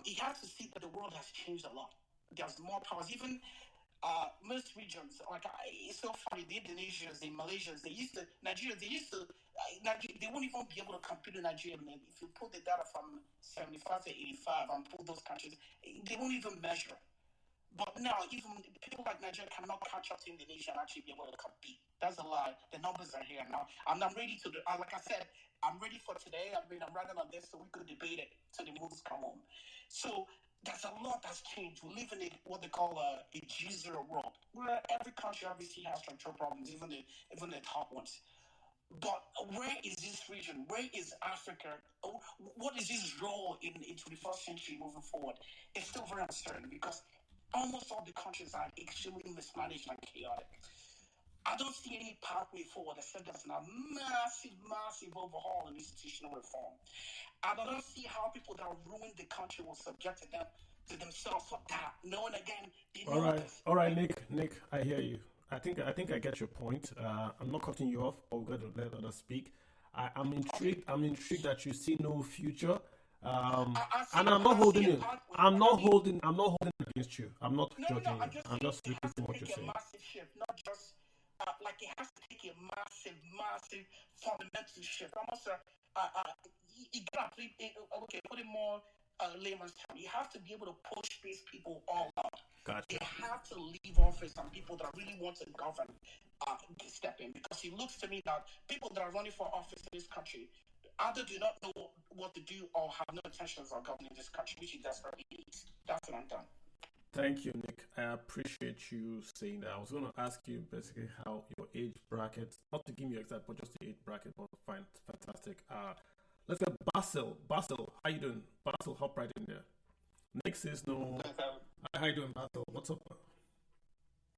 you have to see that the world has changed a lot. There's more powers. Even most regions, it's so funny. The Indonesians, the Malaysians, Nigeria, they won't even be able to compete with Nigeria. If you pull the data from 75 to 85 and pull those countries, they won't even measure. But now, even people like Nigeria cannot catch up to Indonesia and actually be able to compete. That's a lie. The numbers are here now. I'm ready to like I said, I'm ready for today. I'm writing on this so we could debate it till the moves come home. So there's a lot that's changed. We live in what they call a G0 world, where every country obviously has structural problems, even the top ones. But where is this region? Where is Africa? What is its role in 21st century moving forward? It's still very uncertain because almost all the countries are extremely mismanaged and chaotic. I don't see any pathway forward except there's a massive overhaul in institutional reform. I don't see how people that ruined the country will subject them to themselves for that. Knowing again, all right, Nick, I hear you. I think I get your point. I'm not cutting you off, but we're going to let others speak. I'm intrigued. I'm intrigued that you see no future. And I'm not holding it. I'm not holding against you. I'm not judging you. I'm just repeating what you're saying. Massive shift, not just like it has to take a massive fundamental shift. Almost you gotta put it more layman's term. You have to be able to push these people all out. Gotcha. They have to leave office, and people that really want to govern step in, because it looks to me that people that are running for office in this country either do not know what to do or have no intentions of governing this country, which it desperately needs. That's what I'm done. Thank you, Nick. I appreciate you saying that. I was going to ask you basically how your age bracket, not to give me exact, but just the age bracket, but fine, fantastic. Let's get Basil. Basil, how you doing? Basil, hop right in there. Nick says no. How you doing, Basil? What's up?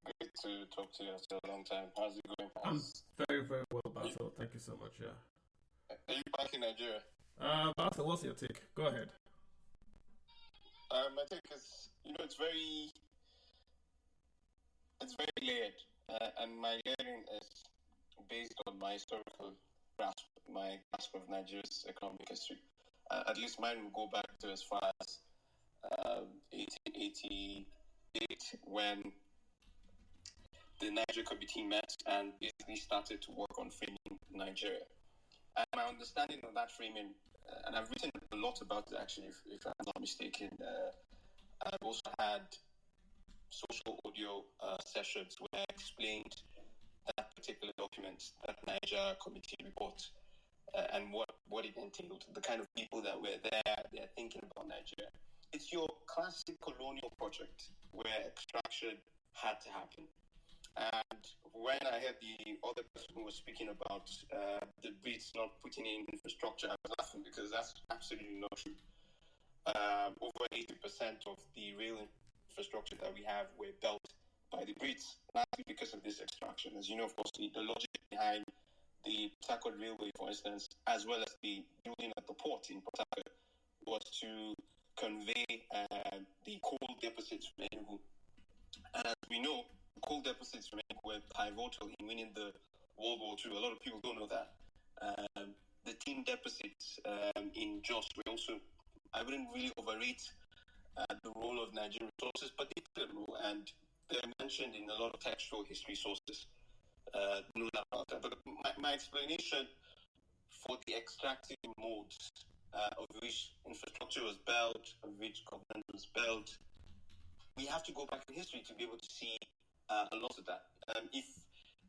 Great to talk to you after a long time. How's it going? I'm very, very well, Basil. Thank you so much, yeah. Are you back in Nigeria? Basil, what's your take? Go ahead. My take is, it's very layered, and my layering is based on my historical grasp, my grasp of Nigeria's economic history. At least mine will go back to as far as 1888, when the Niger Committee met and basically started to work on framing Nigeria. And my understanding of that framing, and I've written a lot about it actually, if I'm not mistaken. I've also had social audio sessions where I explained that particular document, that Niger Committee report, and what it entailed, the kind of people that were there, they're thinking about Nigeria. it's your classic colonial project where extraction had to happen. And when I heard the other person who was speaking about the Brits not putting in infrastructure, I was laughing because that's absolutely not true. Over 80% of the rail infrastructure that we have were built by the Brits, largely because of this extraction. As you know, of course, the logic behind the Port Harcourt Railway, for instance, as well as the building at the port in Port Harcourt, was to convey the coal deposits from Enugu. And as we know, coal deposits from Enugu were pivotal in winning the World War II. A lot of people don't know that. The tin deposits in Jos were also, I wouldn't really overrate the role of Nigerian resources, but they played a role, and they're mentioned in a lot of textual history sources. No doubt about that. But my explanation for the extractive modes of which infrastructure was built, of which government was built, we have to go back in history to be able to see a lot of that.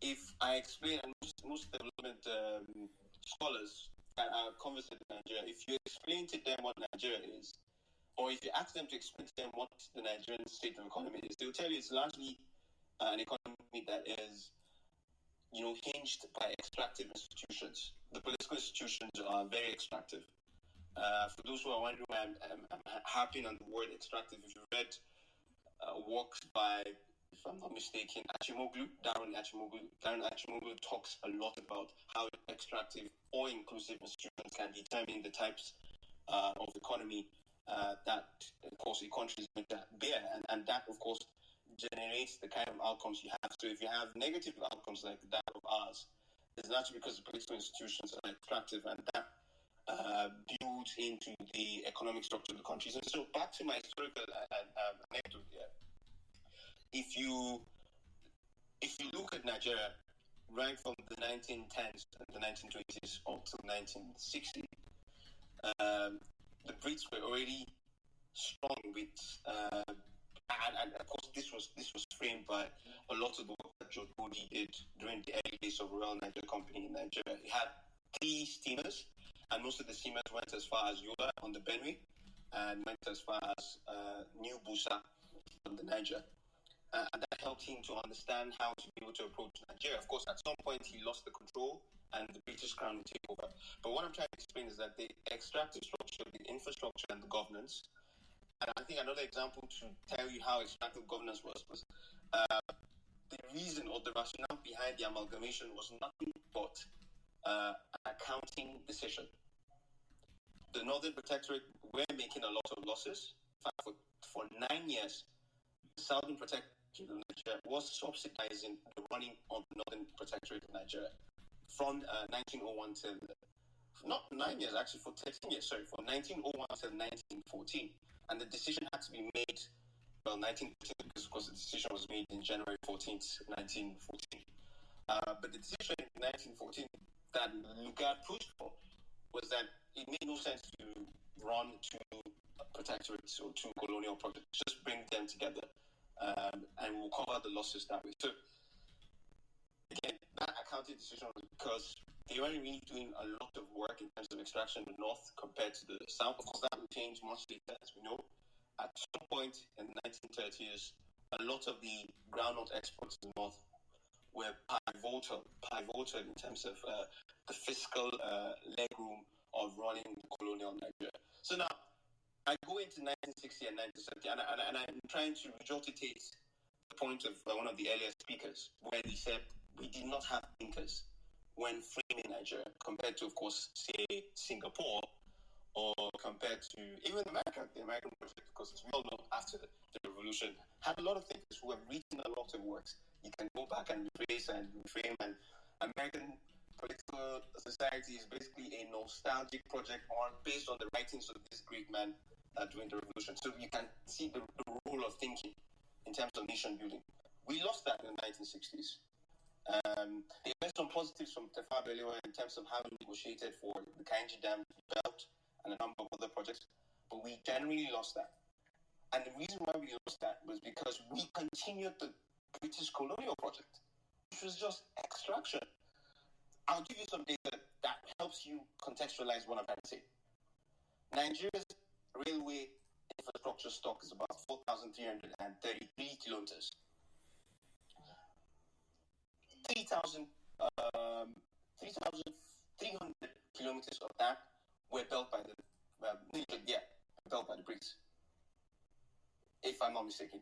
If I explain, and most development scholars that are conversant in Nigeria, if you explain to them what Nigeria is, or if you ask them to explain to them what the Nigerian state of economy is, they will tell you it's largely an economy that is, hinged by extractive institutions. The political institutions are very extractive. For those who are wondering why I'm harping on the word extractive, if you read works by, if I'm not mistaken, Darren Achimoglu talks a lot about how extractive or inclusive institutions can determine the types of economy that, of course, a country is going to bear. And that, of course, generates the kind of outcomes you have. So if you have negative outcomes like that of ours, it's naturally because the political institutions are extractive, and that builds into the economic structure of the countries. And so back to my historical anecdote here. If you look at Nigeria right from the 1910s and the 1920s up to 1960, the Brits were already strong with, and of course this was framed by a lot of the work that George Modi did during the early days of Royal Nigeria Company in Nigeria. He had 3 steamers, and most of the steamers went as far as Yola on the Benue and went as far as New Busa on the Niger. And that helped him to understand how to be able to approach Nigeria. Of course, at some point he lost the control and the British Crown would take over. But what I'm trying to explain is that the extractive structure, the infrastructure and the governance, and I think another example to tell you how extractive governance was the reason or the rationale behind the amalgamation was nothing but an accounting decision. The Northern Protectorate were making a lot of losses. In fact, for 9 years, the Southern Protectorate of Nigeria was subsidizing the running of the Northern Protectorate of Nigeria from 1901 till, not 9 years, actually for 13 years, sorry, from 1901 till 1914. And the decision had to be made, 1914, because of course the decision was made in January 14th, 1914. But the decision in 1914 that Lugard pushed for was that it made no sense to run 2 protectorates or 2 colonial projects. Just bring them together, and we'll cover the losses that way. So, again, that accounting decision was because they weren't really doing a lot of work in terms of extraction in the north compared to the south. Of course, that will change much later, as we know. At some point in the 1930s, a lot of the groundnut exports to the north were pivotal in terms of the fiscal legroom of running the colonial Nigeria. So now, I go into 1960 and 1970, and I'm trying to regurgitate the point of one of the earlier speakers, where he said we did not have thinkers when framing Nigeria, compared to, of course, say, Singapore, or compared to even America. The American project, because as we all know, after the revolution, had a lot of thinkers who have written a lot of works. You can go back and retrace and reframe, and American political society is basically a nostalgic project based on the writings of this great man during the revolution. So you can see the role of thinking in terms of nation building. We lost that in the 1960s. There were some positives from Tafawa Balewa in terms of how we negotiated for the Kainji Dam to be built and a number of other projects, but we generally lost that. And the reason why we lost that was because we continued the British colonial project, which was just extraction. I'll give you some data that helps you contextualize what I'm trying to say. Nigeria's railway infrastructure stock is about 4,333 kilometers. 3,300 kilometers of that were built by the built by the Brits, if I'm not mistaken.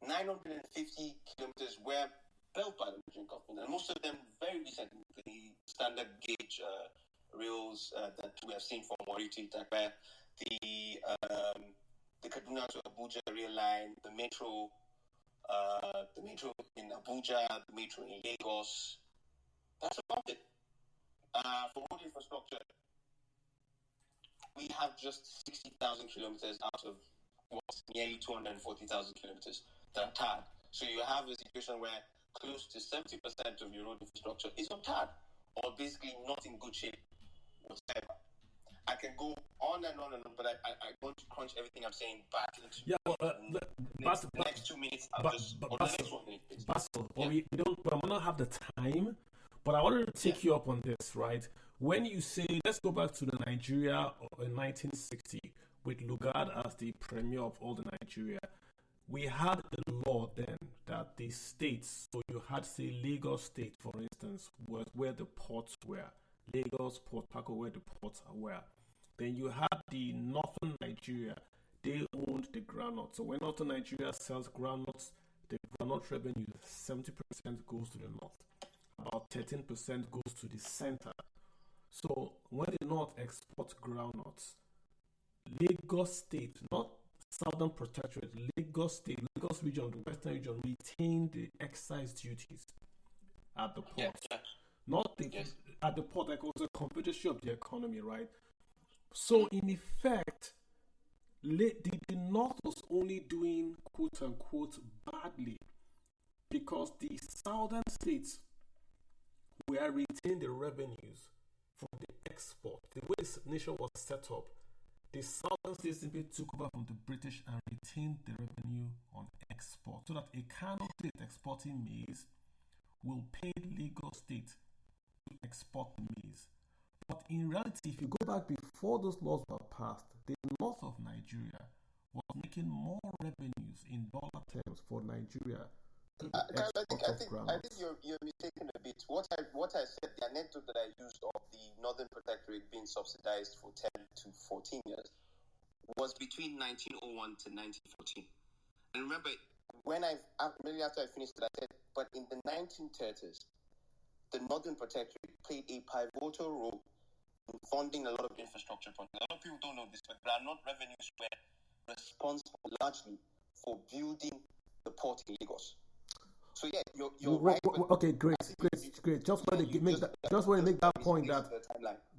950 kilometers were built by the Nigerian government, and most of them very recent. The standard gauge rails that we have seen from Warri to Itakpe, the Kaduna to Abuja rail line, the metro in Abuja, the metro in Lagos. That's about it. For road infrastructure, we have just 60,000 kilometers out of what's nearly 240,000 kilometers that are tarred. So you have a situation where close to 70% of your road infrastructure is untarred, or basically not in good shape whatsoever. I can go on and on and on, but I want to crunch everything I'm saying back into the next 2 minutes. The next 1 minute, please. Basil, we might not have the time, but I wanted to take you up on this, right? When you say, let's go back to the Nigeria in 1960 with Lugard as the premier of all the Nigeria, we had a law then that the states, so you had, say, Lagos State, for instance, was where the ports were. Lagos, Port Harcourt, where the ports were. Then you had the northern Nigeria. They owned the groundnut. So when northern Nigeria sells groundnuts, the groundnut revenue, 70% goes to the north. About 13% goes to the center. So when the north exports groundnuts, Lagos State, not Southern Protectorate, Lagos State, Lagos region, the western region, retain the excise duties at the port. Not the, at the port, like also a competition of the economy, right? So in effect, the North was only doing quote unquote badly because the southern states were retaining the revenues from the export. The way this nation was set up, the southern states simply took over from the British and retained the revenue on export, so that a Kano state exporting maize will pay Lagos State to export the maize. But in reality, if you go back before those laws were passed, the north of Nigeria was making more revenues in dollar terms for Nigeria. I think you're mistaken a bit. What I said, the anecdote that I used of the Northern Protectorate being subsidized for 10 to 14 years was between 1901 to 1914. And remember, immediately after I finished it, I said, but in the 1930s, the Northern Protectorate played a pivotal role in funding a lot of infrastructure projects. A lot of people don't know this, but groundnut revenues were responsible largely for building the port in Lagos. So yeah, you're right. Okay, great. Just want to make that point that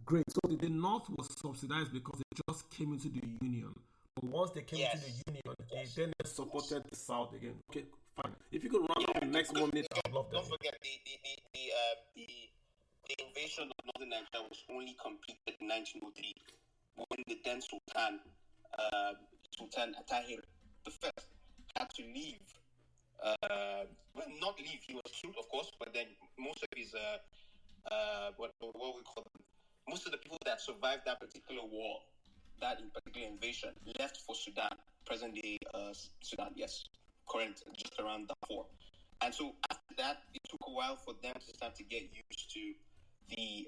great. So the North was subsidized because it just came into the Union. But once they came into the Union, they then supported the South again. Okay, fine. If you could run on the next 1 minute, I'd love that. Don't forget the invasion of Northern Nigeria was only completed in 1903 when the then Sultan Tahir the First had to leave. Not leave. He was killed, of course, but then most of his what we call them, most of the people that survived that particular war, that in particular invasion, left for Sudan, present day Sudan, yes, current, just around Darfur. And so after that, it took a while for them to start to get used to the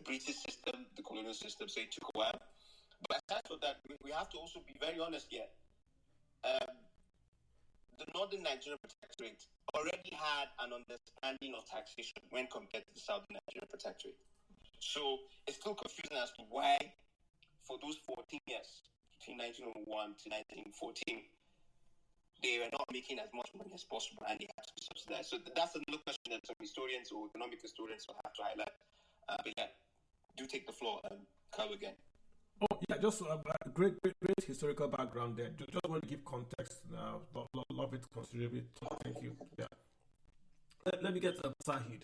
British system, the colonial system. So it took a while. But aside from that, we have to also be very honest here. The Northern Nigerian Protectorate already had an understanding of taxation when compared to the Southern Nigerian Protectorate. So it's still confusing as to why, for those 14 years, between 1901 to 1914, they were not making as much money as possible and they had to be subsidized. So that's another question that some historians or economic historians will have to highlight. But yeah, do take the floor, Carl, again. Oh, yeah, just great historical background there. Just want to give context. Love it considerably. Thank you. Yeah. Let me get Sahid.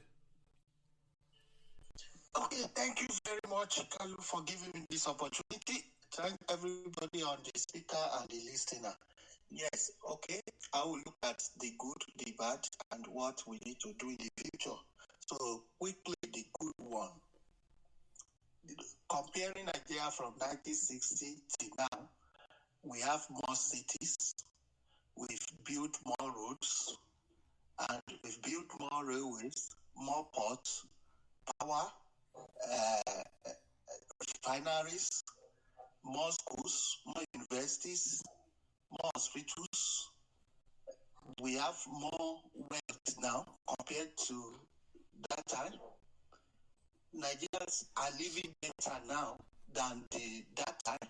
Okay, thank you very much, Kalu, for giving me this opportunity. Thank everybody on the speaker and the listener. Yes, okay, I will look at the good, the bad, and what we need to do in the future. So, quickly, the good one. Comparing Nigeria from 1960 to now, we have more cities, we've built more roads, and we've built more railways, more ports, power, refineries, more schools, more universities, more hospitals. We have more wealth now compared to that time. Nigerians are living better now than that time.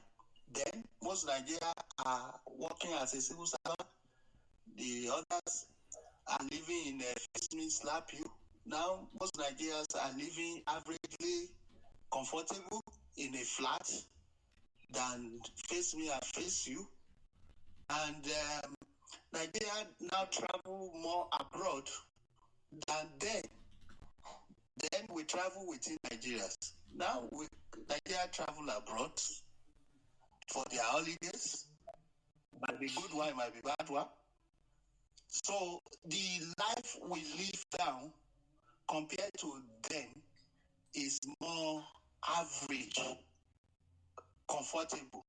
Then most Nigerians are working as a civil servant. The others are living in a face me slap you. Now most Nigerians are living averagely comfortable in a flat than face me and face you. And Nigeria now travel more abroad than then. Then we travel within Nigeria. Now Nigeria travel abroad for their holidays. Might be good one, might be bad one. So the life we live now compared to then is more average, comfortable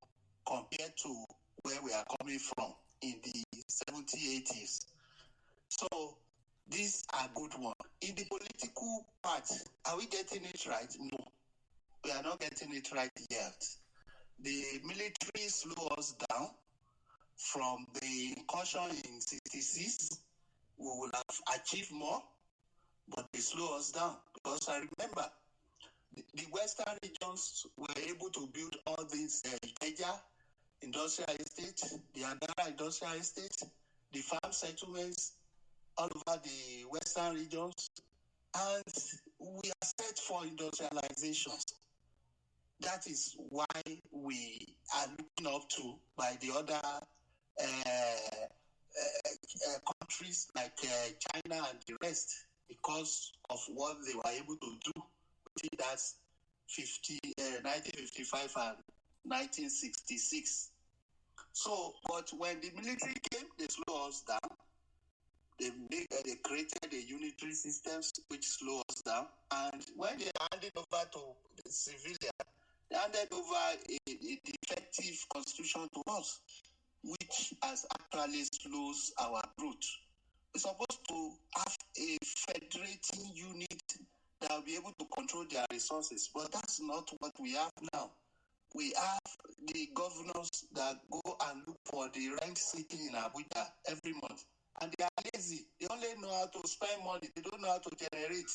compared to where we are coming from in the 70s, 80s. So these are good ones. In the political part, are we getting it right? No, we are not getting it right yet. The military slow us down. From the incursion in 66, we will have achieved more, but they slow us down. Because I remember the Western regions were able to build all these Ikeja industrial estate, the Agara industrial estate, the farm settlements all over the Western regions, and we are set for industrializations. That is why we are looking up to by the other countries like China and the rest because of what they were able to do between that 1955 and 1966. So, but when the military came, they slowed us down. They created the unitary systems which slowed us down. And when they handed over to the civilian, they handed over a defective constitution to us, which has actually slows our growth. We're supposed to have a federating unit that will be able to control their resources, but that's not what we have now. We have the governors that go and look for the rent seeking in Abuja every month, and they are lazy. They only know how to spend money. They don't know how to generate.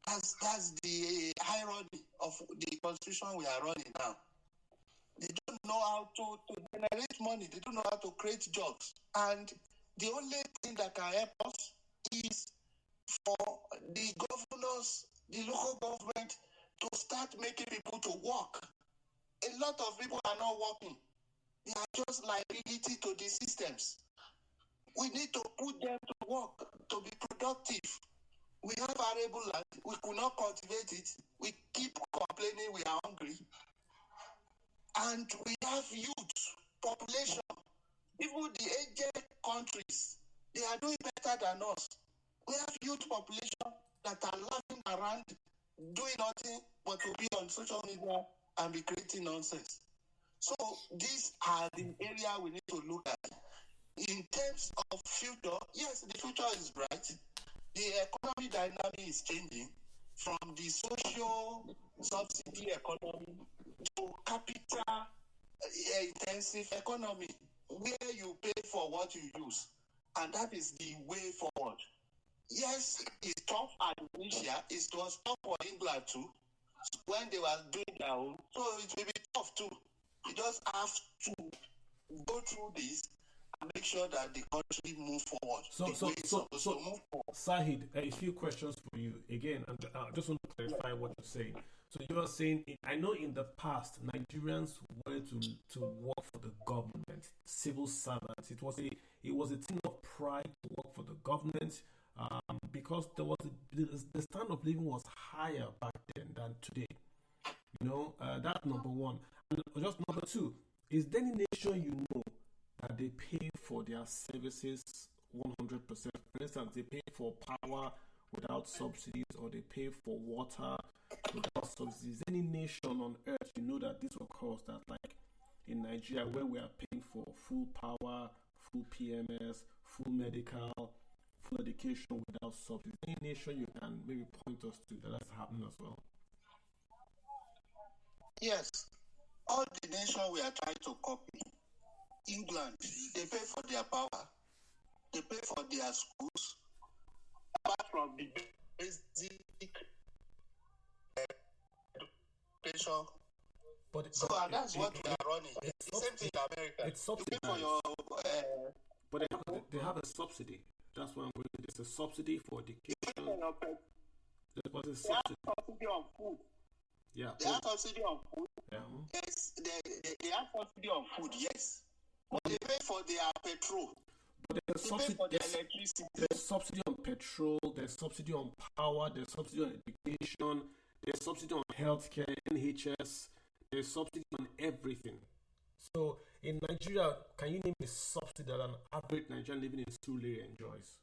That's the irony of the constitution we are running now. They don't know how to generate money. They don't know how to create jobs. And the only thing that can help us is for the governors, the local government, to start making people to work. A lot of people are not working. They are just liability to the systems. We need to put them to work, to be productive. We have arable land. We could not cultivate it. We keep complaining we are hungry. And we have youth population. Even the aged countries, they are doing better than us. We have youth population that are laughing around, doing nothing but to be on social media and be creating nonsense. So these are the area we need to look at. In terms of future, yes, the future is bright. The economic dynamic is changing from the social subsidy economy to capital intensive economy where you pay for what you use, and that is the way forward. Yes, it's tough at Indonesia. It was tough for England too when they were doing their own. So it will be tough too. You just have to go through this and make sure that the country move forward. So move forward. Sahid, a few questions for you again, and I just want to clarify what you're saying. So you are saying, I know in the past Nigerians wanted to work for the government, civil servants. It was a thing of pride to work for the government, because there was the standard of living was higher back then than today. That's number one. And just number two, is there any nation you know that they pay for their services 100%? For instance, they pay for power without subsidies, or they pay for water without subsidies. Any nation on earth you know that this will cause that, like, in Nigeria where we are paying for full power, full PMS, full medical, full education without subsidies? Any nation you can maybe point us to that has happened as well? Yes. All the nations we are trying to copy, England, they pay for their power, they pay for their schools, apart from the basic education. And that's what we are running. It's the same thing in America. It's subsidized. You pay for your, but they have a subsidy. That's what I'm going to. It's a subsidy for education. But it's subsidy on food. Yeah. They have subsidy on food. Yeah. Yes, they have subsidy on food, yes. But they pay for their petrol. But there's subsidy for their electricity. There's subsidy on petrol, there's subsidy on power, there's subsidy on education, there's subsidy on healthcare, NHS, there's subsidy on everything. So in Nigeria, can you name a subsidy that an average Nigerian living in Surulere enjoys?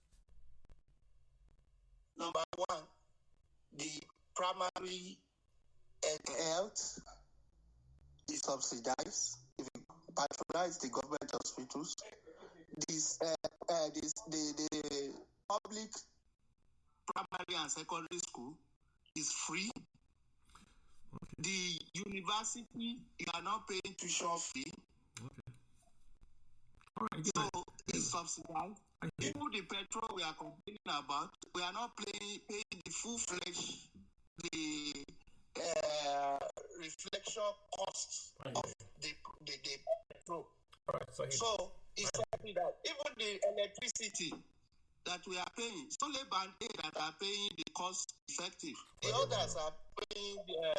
Number one, the primary health is subsidized. If you patronize the government hospitals, the public primary and secondary school is free. Okay. The university, you are not paying tuition fee. Okay. All right, so it's subsidized. Even the petrol we are complaining about, we are not paying the full-fledged reflection costs of the petrol. All right, so it's something that even the electricity that we are paying, it's only Band A that are paying the cost effective. The others are paying the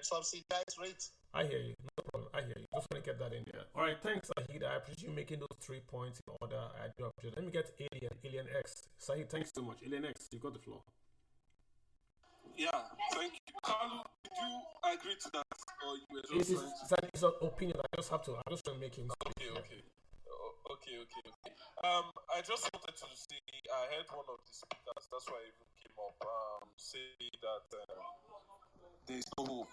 subsidized rates. I hear you. No problem. I hear you. Just want to get that in there. All right, thanks, Sahid. I appreciate you making those 3 points in order. I do appreciate it. Let me get Alien X. Sahid, thanks so much. Alien X, you got the floor. Yeah, thank you. Carlo, did you agree to that? Or you were just it's an opinion. I just want to make him speak. Okay. I just wanted to say, I heard one of the speakers, that's why I even came up, say that there's no hope.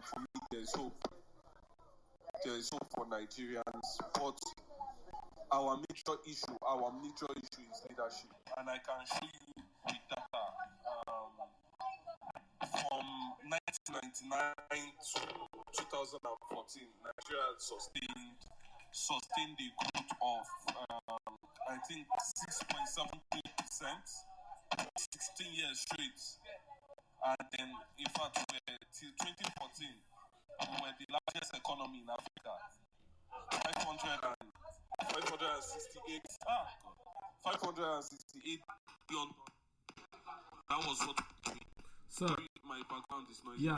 For me, there's hope. There's hope for Nigerians, but our major issue is leadership. And I can show you the data. From 1999 to 2014, Nigeria sustained the growth of, I think, 6.73%, 16 years straight. And then, in fact, till 2014, we were the largest economy in Africa. 568 billion. That was what. Sir, my background is noisy. Yeah,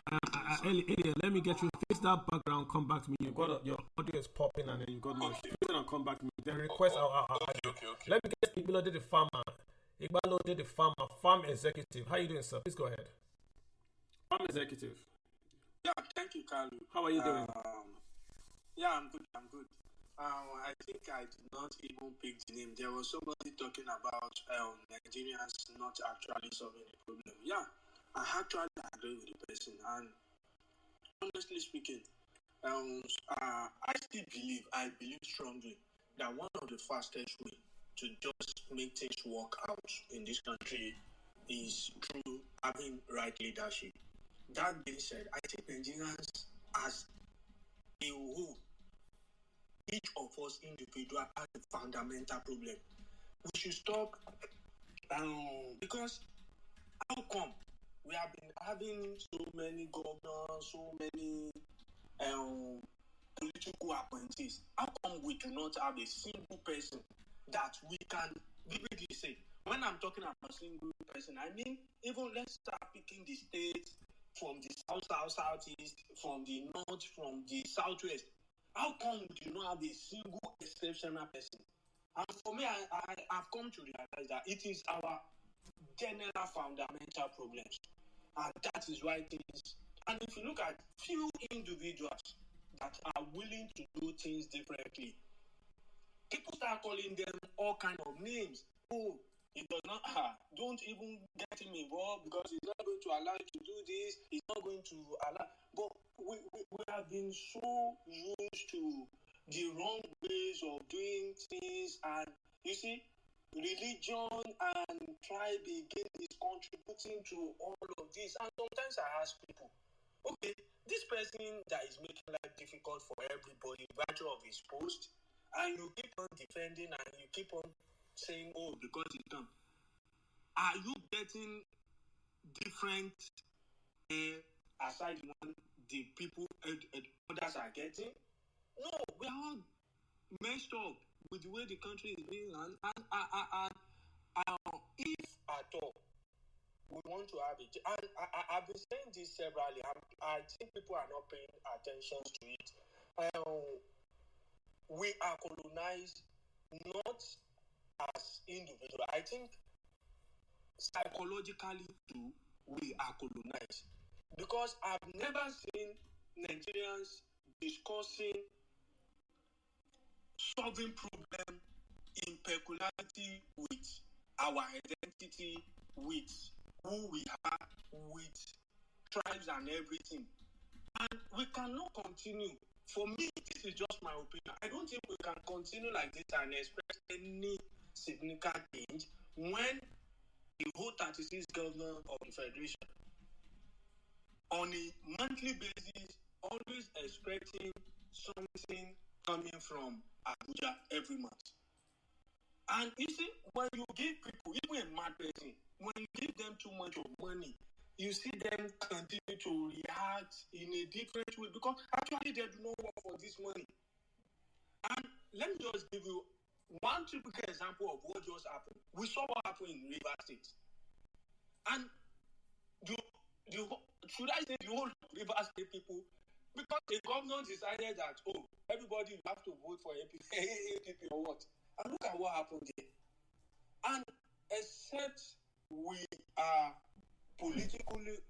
Elia, let me get you. Fix that background. Come back to me. Your audio is popping, and then you got noise. Fix it and come back to me. Then request. Okay. Let me get Igbalo did the farmer. Igbalo did the farm executive. How you doing, sir? Please go ahead. Farm executive. Yeah, thank you, Carlo. How are you doing? Yeah, I'm good. I think I did not even pick the name. There was somebody talking about Nigerians not actually solving the problem. Yeah, I actually agree with the person. And honestly speaking, I believe strongly that one of the fastest way to just make things work out in this country is through having right leadership. That being said, I think Nigerians as a whole, each of us individual has a fundamental problem. We should stop because how come we have been having so many governors, so many political appointees? How come we do not have a single person that we can vividly say? When I'm talking about a single person, I mean even let's start picking the states from the southeast, from the north, from the southwest. How come we do not have a single exceptional person? And for me, I've come to realize that it is our general fundamental problems. And that is why things... And if you look at few individuals that are willing to do things differently, people start calling them all kind of names. Oh, he does not... don't even get him involved because he's not going to allow you to do this. He's not going to allow... But we have been so used to the wrong ways of doing things, and you see, religion and tribe again is contributing to all of this. And sometimes I ask people, okay, this person that is making life difficult for everybody, virtue of his post, and you keep on defending and you keep on saying, oh, because it's done. Are you getting different aside one the people others are getting? No, we are all messed up with the way the country is being run. And if at all we want to have it, and I've been saying this severally, I think people are not paying attention to it. We are colonized not as individuals. I think psychologically too, we are colonized. Because I've never seen Nigerians discussing solving problem in peculiarity with our identity, with who we are, with tribes and everything. And we cannot continue. For me, this is just my opinion. I don't think we can continue like this and expect any significant change when the whole 36 governor of the Federation on a monthly basis always expecting something coming from Abuja every month. And you see, when you give people, even a mad person, when you give them too much of money, you see them continue to react in a different way because actually they do not work for this money. And let me just give you one typical example of what just happened. We saw what happened in Rivers State. And should I say the whole Rivers State people, because the governor decided that, oh, everybody have to vote for APP or what? And look at what happened there. And except we are politically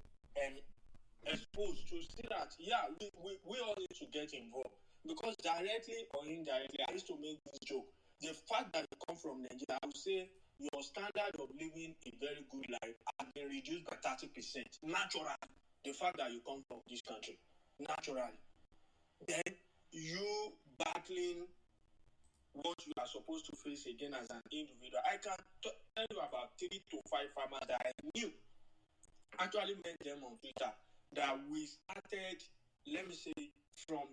exposed to see that, yeah, we all need to get involved. Because directly or indirectly, I used to make this joke. The fact that you come from Nigeria, I would say your standard of living a very good life has been reduced by 30%. Naturally, the fact that you come from this country, naturally. Then you battling what you are supposed to face again as an individual. I can tell you about 3 to 5 farmers that I knew, actually met them on Twitter, that we started, let me say, from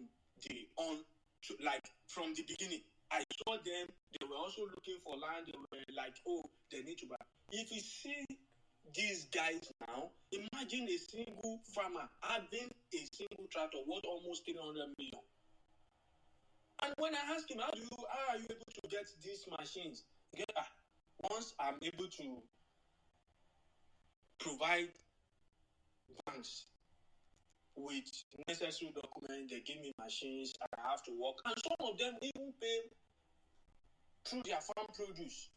the beginning. I saw them, they were also looking for land, they were like, oh, they need to buy. If you see these guys now, imagine a single farmer having a single tractor worth almost 300 million. And when I asked him, how are you able to get these machines? Once I'm able to provide banks with necessary documents, they give me machines, I have to work. And some of them even pay through their farm produce.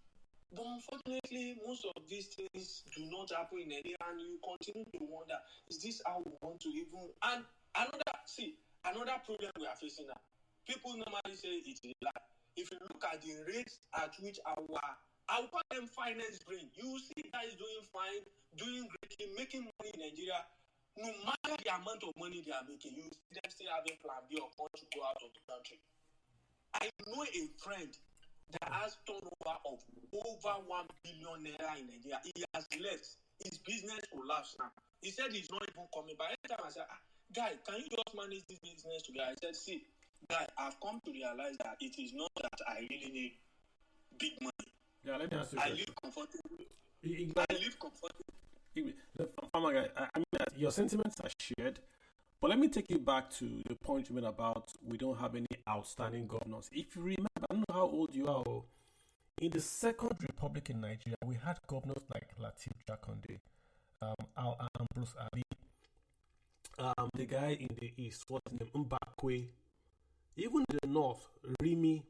But unfortunately, most of these things do not happen in Nigeria, and you continue to wonder, is this how we want to even... And another problem we are facing now. People normally say it's a lie. If you look at the rates at which I'll call them finance brain. You see guys doing fine, doing great, making money in Nigeria. No matter the amount of money they are making, you see them still having plan B or want to go out of the country. I know a friend that has turnover of over 1 billion naira in Nigeria. He has left. His business collapsed now. He said he's not even coming. But every time I said, guy, can you just manage this business together? I said, see, guy, I've come to realize that it is not that I really need big money. Yeah, let me ask you. I live comfortably. The farmer guy, I mean, your sentiments are shared, but let me take you back to the point you made about we don't have any outstanding governors. If you remember, I don't know how old you are, in the Second Republic in Nigeria, we had governors like Lateef Jakonde, Ambrose Ali, the guy in the east, what's his name, Mbakwe, even in the north, Rimi.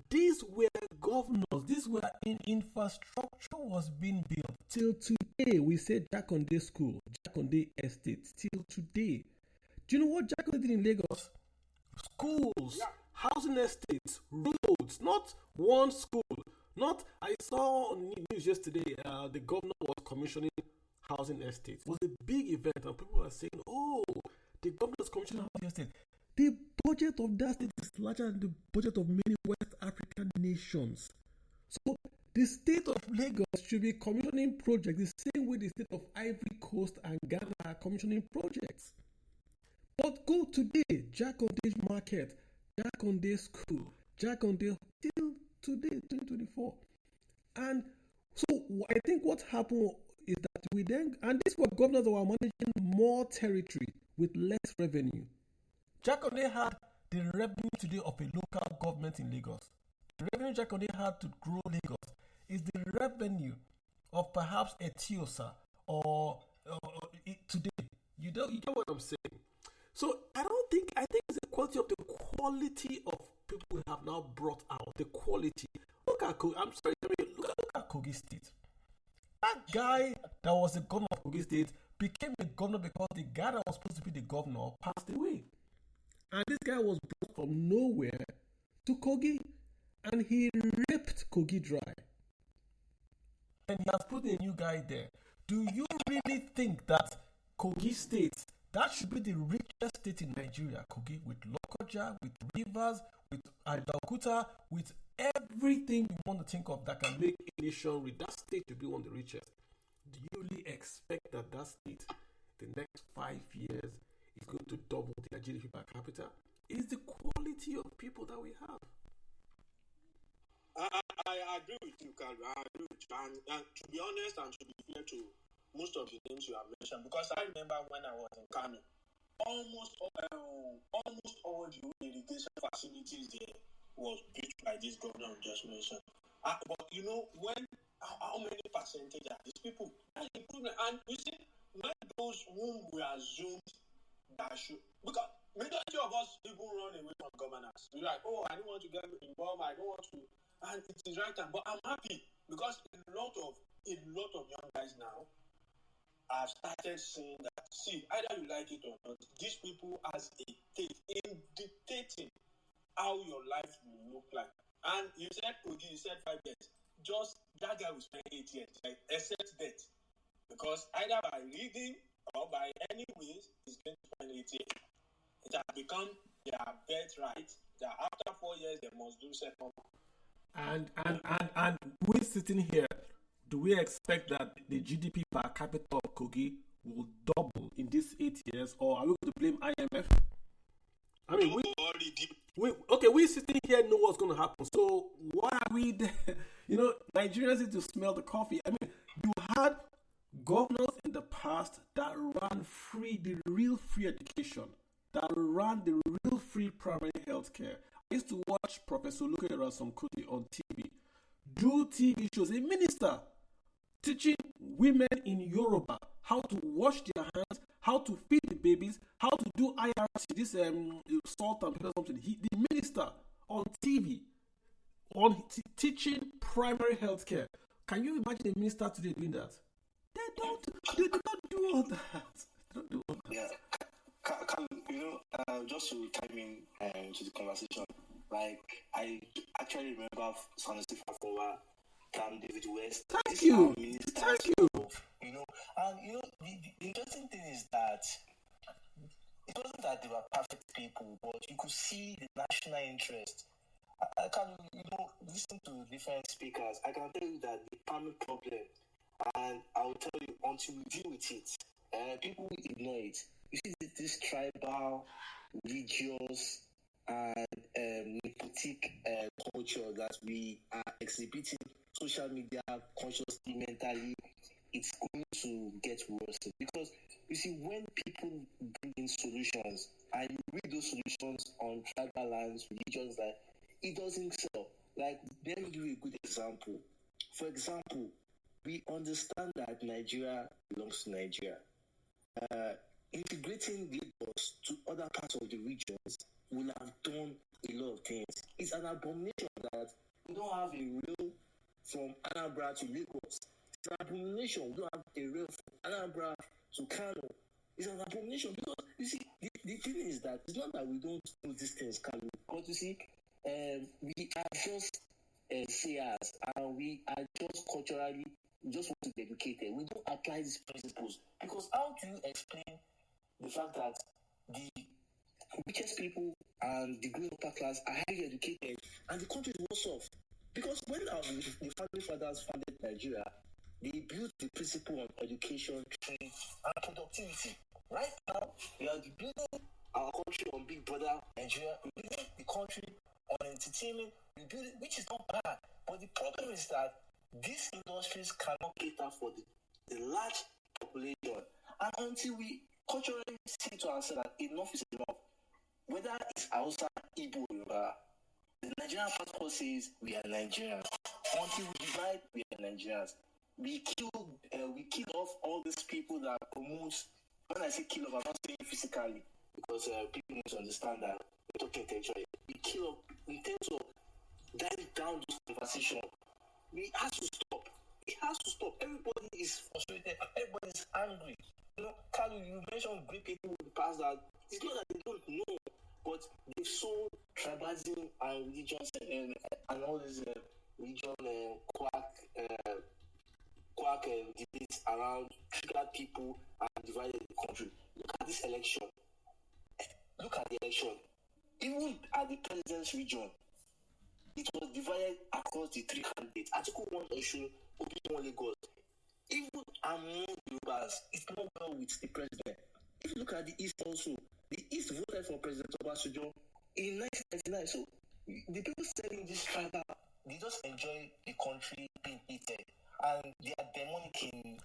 These were governors, these were infrastructure was being built. Till today, we say Jakonde School, Jakonde Estate, till today. Do you know what Jakonde did in Lagos? Schools, housing estates, roads, not one school. I saw news yesterday, the governor was commissioning housing estates. It was a big event, and people were saying, oh, the governor's commissioner of the state. The budget of that state is larger than the budget of many West African nations. So the state of Lagos should be commissioning projects the same way the state of Ivory Coast and Ghana are commissioning projects. But go today, Jakonde's market, Jakonde's school, Jakonde till today, 2024. And so I think what happened is that we then, and these were governors that were managing more territory with less revenue. Jakonde had the revenue today of a local government in Lagos. The revenue Jakonde had to grow Lagos is the revenue of perhaps a Tiosa or today. You get what I'm saying? So I think it's the quality of people we have now brought out. The quality. Look at Kogi State. That guy that was the governor of Kogi State became the governor because the guy that was supposed to be the governor passed away. And this guy was brought from nowhere to Kogi, and he ripped Kogi dry. And he has put a new guy there. Do you really think that Kogi State, that should be the richest state in Nigeria, Kogi, with Lokoja, with rivers, with Ajaokuta, with everything you want to think of that can make a nation rich? That state should be one of the richest. Do you really expect that state, the next 5 years, is going to double their GDP per capita? It's the quality of people that we have. I agree with you, Carl. I agree with you. And to be honest and to be fair to most of the names you have mentioned, because I remember when I was in Kano, almost all the irrigation facilities there was built by this governor we just mentioned. But you know, how many percentage are these people? And you see, when those whom we assumed that should, because majority of us people run away from governance. We're like, oh, I don't want to get involved, I don't want to, and it is right time. But I'm happy because a lot of young guys now have started saying that, see, either you like it or not, these people as a take in dictating how your life will look like. And you said Kogi, you said 5 years. Just that guy will spend 8 years, like except death. Because either by reading or by any means, he's going to spend 8 years. It has become their birthright that after 4 years they must do second. And we're sitting here, do we expect that the GDP per capita of Kogi will double in these 8 years, or are we going to blame IMF? I mean, we're sitting here know what's going to happen. So why are we there? You know, Nigerians need to smell the coffee. I mean, you had governors in the past that ran the real free education, that ran the real free primary health care. I used to watch Professor Luke Ransome-Kuti on TV, do TV shows, a minister teaching women in Yoruba how to wash their hands, how to feed the babies, how to do IRC, this salt and pepper something. The minister on TV, teaching primary health care. Can you imagine a minister today doing that? They don't do all that. They don't do all that. Yeah. Just to time in to the conversation, like I actually remember Sanusi Fafowa, David West. Thank you. And the interesting thing is that it wasn't that they were perfect people, but you could see the national interest. I can, listen to different speakers. I can tell you that the primary problem, and I will tell you until we deal with it, people will ignore it. You see this tribal, religious, and nepotic culture that we are exhibiting, social media, consciously, mentally, it's going to get worse. Because you see, when people bring in solutions and you read those solutions on tribal lands, religions, that it doesn't sell. Like, let me give you a good example. For example, we understand that Nigeria belongs to Nigeria. Integrating Lagos to other parts of the regions will have done a lot of things. It's an abomination that we don't have a rail from Anambra to Lagos. It's an abomination we don't have a rail from Anambra to Kano. It's an abomination because, you see, the thing is that it's not that we don't do these things, Kano, but you see, we are just sayers, and we are just culturally, we just want to be educated. We don't apply these principles because how do you explain the fact that the richest people and the growing upper class are highly educated, and the country is worse off. Because when the founding fathers founded Nigeria, they built the principle on education, trade, and productivity. Right now, we are building our country on Big Brother Nigeria. We're building the country on entertainment. We build it, which is not bad. But the problem is that these industries cannot cater for the large population. And until we culturally say to ourselves that enough is enough, whether it's Hausa, Igbo, Yoruba, the Nigerian passport says we are Nigerians. Until we divide, we are Nigerians. We kill off all these people that promote. When I say kill off, I'm not saying physically, because people need to understand that we're talking intentionally. We kill off in terms of dive down this conversation. It has to stop. It has to stop. Everybody is frustrated. Everybody is angry. You know, Carlo, you mentioned great people in the past that it's not that they don't know, but they've sold tribalism and religion and all these religion quack debates around triggered people and divided the country. Look at this election. Look at the election. Even at the president's region, it was divided across the three candidates. Article 1 Osun, Obi 1 Lagos. Even among Yorubas, it's not well with the president. If you look at the East also, the East voted for President Obasanjo in 1999. So the people selling this tribal, they just enjoy the country being eaten. And they are demonic in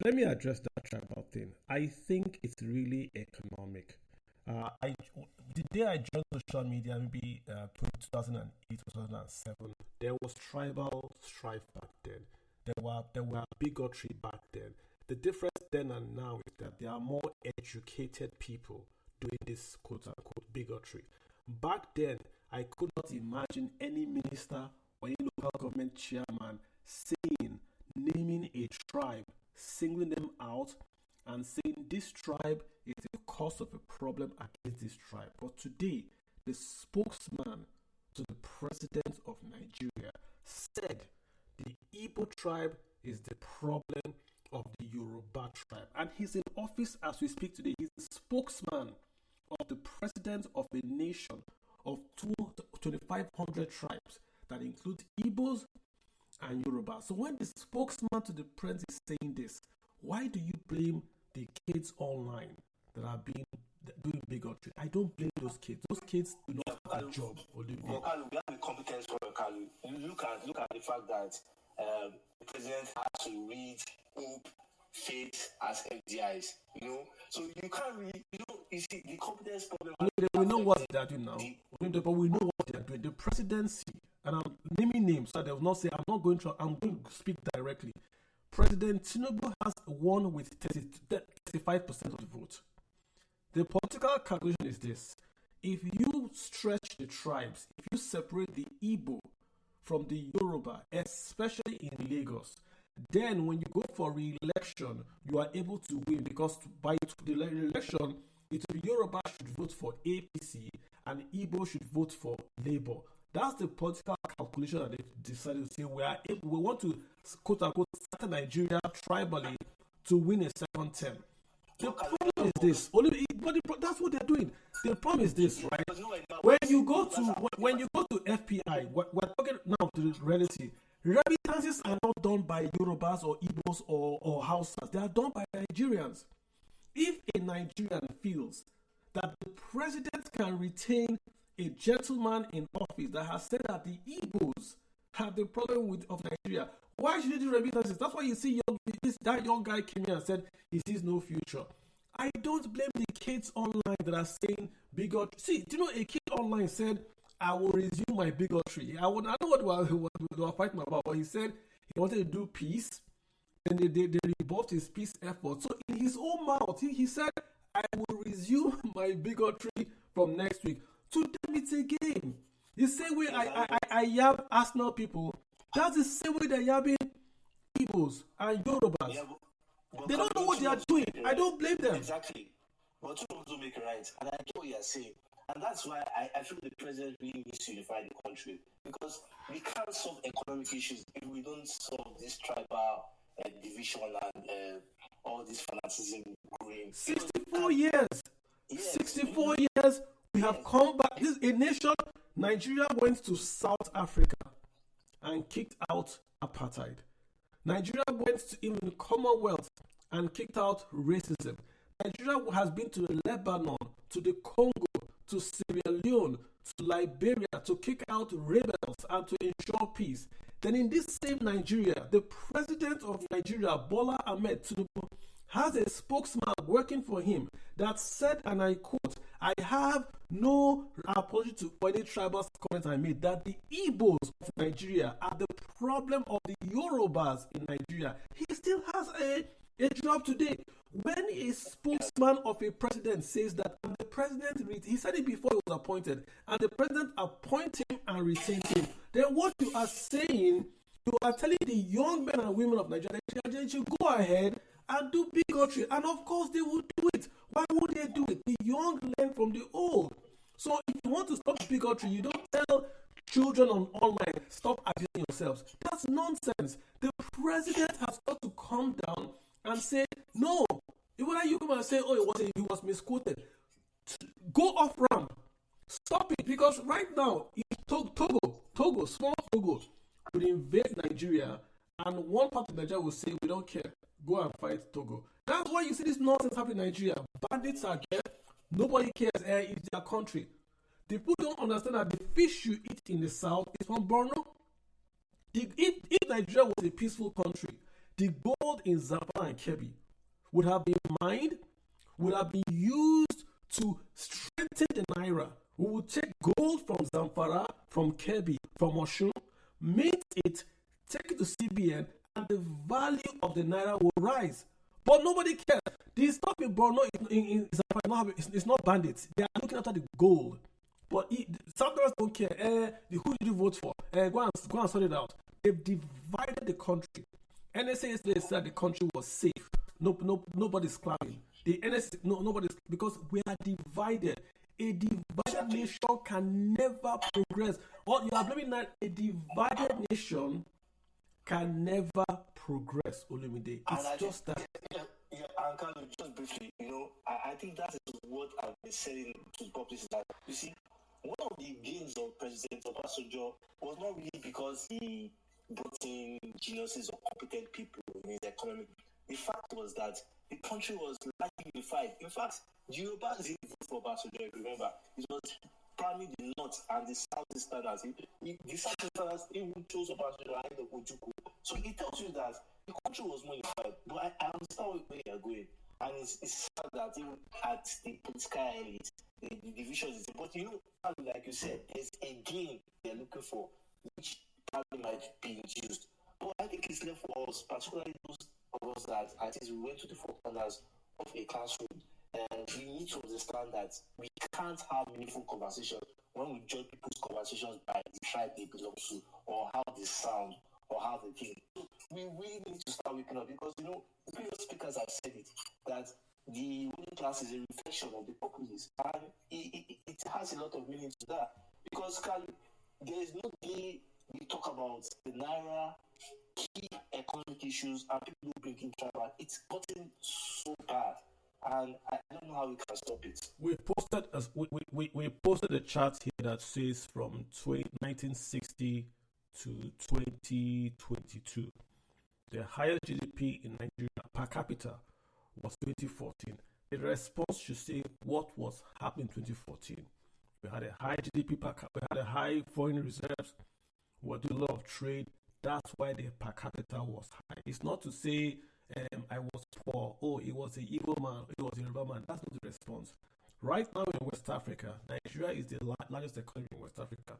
let me address that tribal thing. I think it's really economic. The day I joined social media, maybe 2008, 2007, there was tribal strife back then. There were bigotry back then. The difference then and now is that there are more educated people doing this quote-unquote bigotry. Back then, I could not imagine any minister or any local government chairman naming a tribe, singling them out, and saying this tribe is the cause of a problem against this tribe. But today, the spokesman to the president of Nigeria said the Igbo tribe is the problem of the Yoruba tribe. And he's in office as we speak today. He's the spokesman of the president of a nation of 2,500 tribes that includes Igbos and Yoruba. So when the spokesman to the president is saying this, why do you blame the kids online that are doing bigotry? I don't blame those kids. Those kids do not have a job. We have the competence for Kalu. Look at the fact that the president has to read hope, faith as FDIs. You know, so you can't really, you see the competence problem. We know what they are doing now, but we know what they are doing. The presidency, and I'm naming names so they will not say I'm going to speak directly. President Tinubu has won with 35% of the vote. The political calculation is this: if you stretch the tribes, if you separate the Igbo from the Yoruba, especially in Lagos, then when you go for re-election, you are able to win, because by the election, it will be Yoruba should vote for APC and Igbo should vote for Labour. That's the political calculation that they decided to say we want to quote unquote start Nigeria tribally to win a second term. The problem is this. That's what they're doing. The problem is this, right? When you go to FPI, we're talking now to the reality. Remittances are not done by Yorubas or Igbos or Hausas. They are done by Nigerians. If a Nigerian feels that the president can retain a gentleman in office that has said that the Igbos have the problem of Nigeria, why should he do remittances? That's why you see that young guy came here and said he sees no future. I don't blame the kids online that are saying bigotry. See, do you know a kid online said, I will resume my bigotry. I don't know what they were fighting about, but he said he wanted to do peace, and they rebuffed his peace effort. So in his own mouth, he said, I will resume my bigotry from next week. To them, it's a game. The same way I yab Arsenal people, that's the same way they're yabbing Igbos and Yorubas. Yeah, they don't know what they are doing. I don't blame them. Exactly. But two don't make it right. And I get what you're saying. And that's why I feel the president really needs to unify the country. Because we can't solve economic issues if we don't solve this tribal division and all this fanaticism growing. 65% 64 years. Yes. 64 years, we have come back. This is a nation. Nigeria went to South Africa and kicked out apartheid. Nigeria went to even the Commonwealth and kicked out racism. Nigeria has been to Lebanon, to the Congo, to Sierra Leone, to Liberia to kick out rebels and to ensure peace. Then in this same Nigeria, the president of Nigeria, Bola Ahmed Tinubu, has a spokesman working for him that said, and I quote, "I have no apology for any tribal comments I made, that the Igbos of Nigeria are the problem of the Yorubas in Nigeria." He still has a job today. When a spokesman of a president says that, and the president, he said it before he was appointed, and the president appointed him and retained him, then what you are saying, you are telling the young men and women of Nigeria that they should go ahead and do bigotry. And of course, they will do it. Why would they do it? The young learn from the old. So if you want to stop bigotry, you don't tell children on online, stop abusing yourselves. That's nonsense. The president has got to calm down and say, no. When you come and say, oh, he was misquoted, go off ramp. Stop it. Because right now, Togo, small Togo, would invade Nigeria, and one part of Nigeria will say, we don't care. Go and fight Togo. That's why you see this nonsense happening in Nigeria. Bandits are there. Nobody cares. It's their country. The people don't understand that the fish you eat in the south is from Borno. If Nigeria was a peaceful country, the gold in Zamfara and Kebbi would have been mined, would have been used to strengthen the Naira. We would take gold from Zamfara, from Kebbi, from Osun, mint it, take it to CBN, and the value of the Naira will rise. But nobody cares. The stuff in Borno in Zamfara it's not bandits. They are looking after the gold. But Southerners don't care. Who did you vote for? Go and sort it out. They've divided the country. NSA yesterday said the country was safe. Nobody's clapping. The NSA, nobody's, because we are divided. A divided nation can never progress. Or you are blaming that a divided nation can never progress, Olumide. It's just that. Yeah, and Carlo, just briefly, I think that is what I've been saying to the public, that, you see, one of the gains of President Obasanjo was not really because he brought in geniuses or competent people in his economy. The fact was that the country was largely unified. In fact, the Yorubas didn't vote for Obasanjo, if you remember. It was primarily the North and the Southeasterners. The Southeasterners even chose Obasanjo ahead of Ojukwu. So it tells you that the country was more unified. But I understand where you're going. And it's sad that even at the political elite, the division is. But like you said, there's a gain they're looking for, which probably might be induced. But I think it's left for us, particularly those of us that I think we went to the four corners of a classroom. And we need to understand that we can't have meaningful conversations when we judge people's conversations by the tribe they belong to, or how they sound, or how they think. So we really need to start waking up, because previous speakers have said it, that the ruling class is a reflection of the populace, and it has a lot of meaning to that. Because there is no day we talk about the Naira, key economic issues, and people who bring in tribal. It's gotten so bad, and I don't know how we can stop it. We posted a chart here that says from 1960 to 2022, the highest GDP in Nigeria per capita was 2014. The response should say what was happening in 2014. We had a high GDP per capita, we had a high foreign reserves, we were doing a lot of trade. That's why the per capita was high. It's not to say I was poor, it was an evil man, it was a Yoruba man. That's not the response. Right now in West Africa, Nigeria is the largest economy in West Africa.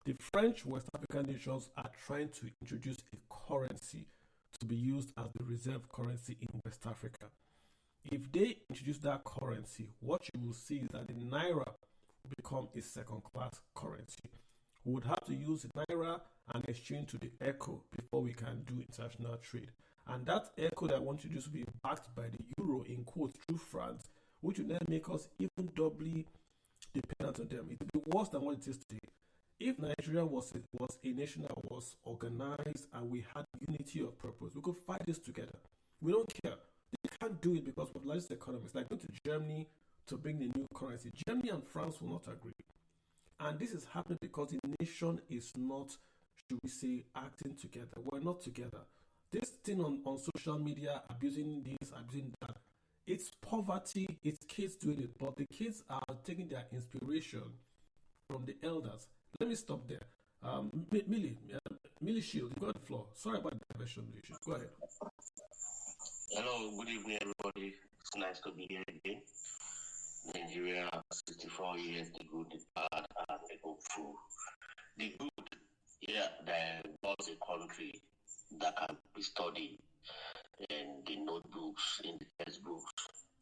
The French West African nations are trying to introduce a currency to be used as the reserve currency in West Africa. If they introduce that currency, what you will see is that the Naira will become a second-class currency. We would have to use the Naira and exchange to the ECO before we can do international trade. And that ECO that I want to do to be backed by the euro, in quotes, through France, which will then make us even doubly dependent on them. It will be worse than what it is today. If Nigeria was a nation that was organized and we had unity of purpose, we could fight this together. We don't care. The can't do it because we've largest economies. Like going to Germany to bring the new currency. Germany and France will not agree. And this is happening because the nation is not, should we say, acting together. We're not together. This thing on social media, abusing this, abusing that, it's poverty, it's kids doing it, but the kids are taking their inspiration from the elders. Let me stop there. Millie Shield, you got the floor. Sorry about the diversion, Millie Shield. Go ahead. Hello, good evening, everybody. It's nice to be here again. Nigeria, 64 years, the good, the bad, and the hopeful. The good, yeah, there was a country that can be studied in the notebooks, in the textbooks.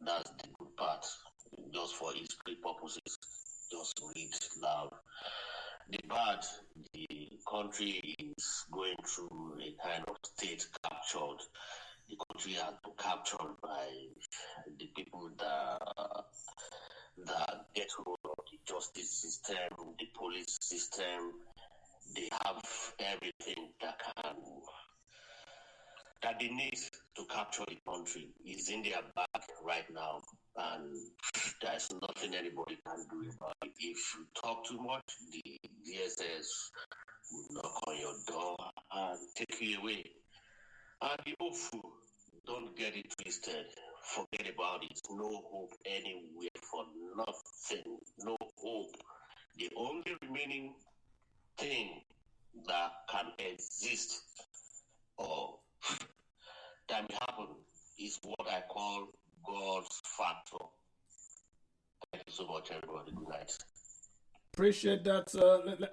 That's the good part, just for history purposes. Just read loud. The bad, the country is going through a kind of state captured. The country has been captured by the people that get hold of the justice system, the police system. They have everything that they need to capture the country. Is in their back right now, and there's nothing anybody can do about it. If you talk too much, the DSS will knock on your door and take you away. And the hopeful, don't get it twisted. Forget about it. No hope anywhere for nothing. No hope. The only remaining thing that can exist or that may happen is what I call God's factor. Thank you so much, everybody. Good night. Appreciate that.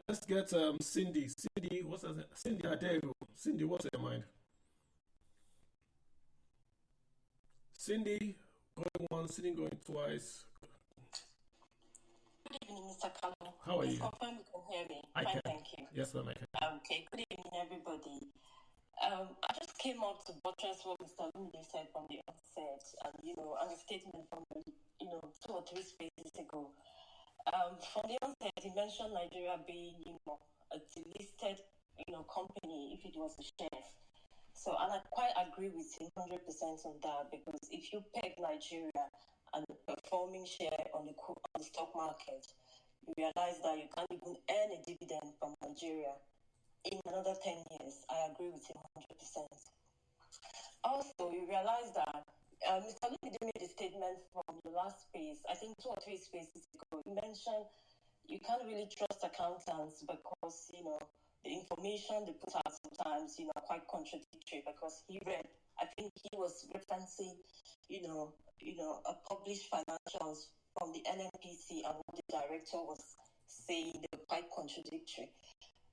Let's get Cindy. Cindy, what's that? Cindy, there you go. Cindy, what's in your mind? Cindy, going once, Cindy going twice. Good evening, Mr. Kalu. How are you? Confirm you can hear me. I can. Thank you. Yes, ma'am, I can. Okay, good evening, everybody. I just came up to buttress what Mr. Lumide said from the outset, and and a statement from 2 or 3 spaces ago. From the onset, he mentioned Nigeria being, a delisted, company if it was a share. So, and I quite agree with him 100% on that, because if you peg Nigeria and the performing share on the stock market, you realize that you can't even earn a dividend from Nigeria in another 10 years. I agree with him 100%. Also, you realize that Mr. Lumide made a statement from the last space, I think 2 or 3 spaces ago. He mentioned you can't really trust accountants because, the information they put out sometimes, are quite contradictory, because I think he was referencing, a published financials from the NNPC, and what the director was saying, they were quite contradictory.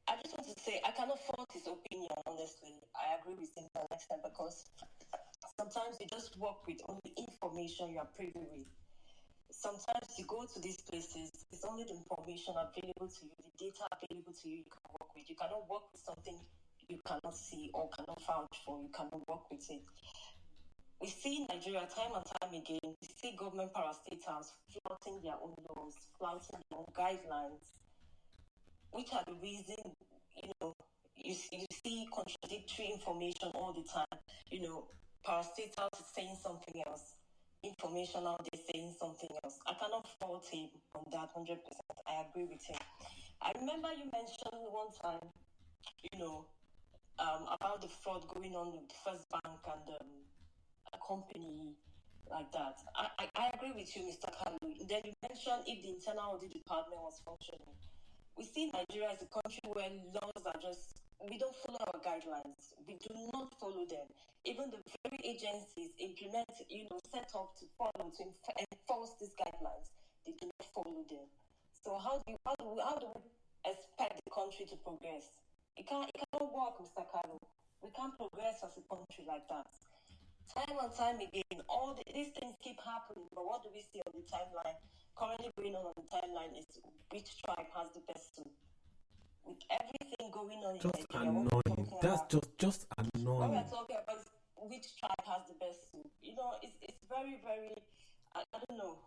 I just want to say, I cannot fault his opinion, honestly. I agree with him to an extent, because sometimes you just work with only information you are privy with. Sometimes you go to these places, it's only the information available to you, the data available to you, you can work with. You cannot work with something you cannot see or cannot vouch for. You cannot work with it. We see Nigeria time and time again, we see government parastatals flouting their own laws, flouting their own guidelines, which are the reason, you see contradictory information all the time. Parastatals is saying something else, information out there saying something else. I cannot fault him on that 100%. I agree with him. I remember you mentioned one time, about the fraud going on with First Bank and a company like that. I agree with you, Mr. Kalu. Then you mentioned if the internal audit department was functioning. We see Nigeria as a country where laws are we don't follow our guidelines. We do not follow them. Even the very agencies implement, set up to follow, to enforce these guidelines, they do not follow them. So how do we expect the country to progress? It cannot work, Mr. Kalu. We can't progress as a country like that. Time and time again, these things keep happening, but what do we see on the timeline? Currently going on the timeline is which tribe has the best suit. With everything going on in Nigeria, annoying. That's just annoying. What we're talking about is which tribe has the best suit. It's very, very, I don't know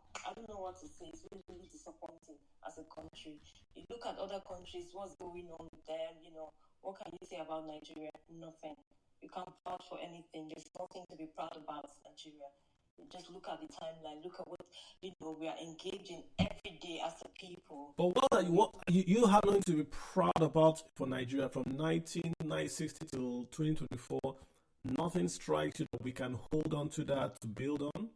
what to say. It's really, really disappointing as a country. You look at other countries, what's going on with them, what can you say about Nigeria? Nothing. You can't vouch for anything. There's nothing to be proud about Nigeria. Just look at the timeline. Look at what we are engaged in every day as a people. But what you have nothing to be proud about for Nigeria from 1960 till 2024? Nothing strikes you that we can hold on to that to build on?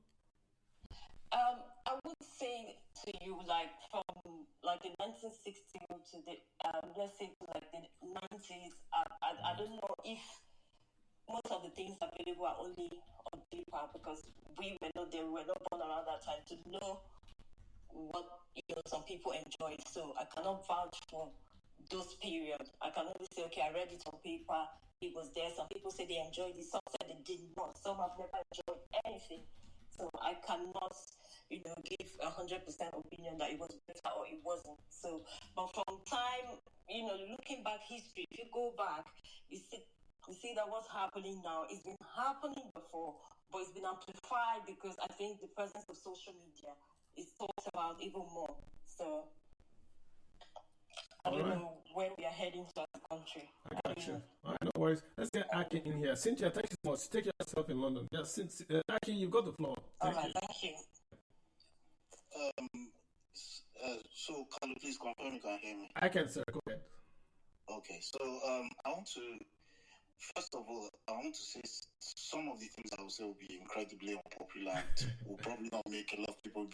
I would say to you, like from like the 1960s to the let's say to like the 90s. I don't know if most of the things available are only on paper because we were not there, we were not born around that time to know what some people enjoyed. So I cannot vouch for those periods. I can only say, okay, I read it on paper, it was there. Some people say they enjoyed it, some said they did not. Some have never enjoyed anything. So I cannot, give 100% opinion that it was better or it wasn't. So, but from time, looking back history, if you go back, you see that what's happening now, it's been happening before, but it's been amplified because I think the presence of social media is talked about even more. So I don't know where we are heading to as a country. I got you. All right, no worries. Let's get Akin in here. Cynthia, thank you so much. Take yourself in London. Yeah, Akin, you've got the floor. Thank you. Thank you. So can you please confirm you can hear me? I can, sir. Go ahead. Okay, so I want to, first of all, I want to say some of the things I will say will be incredibly unpopular and will probably not make a lot of people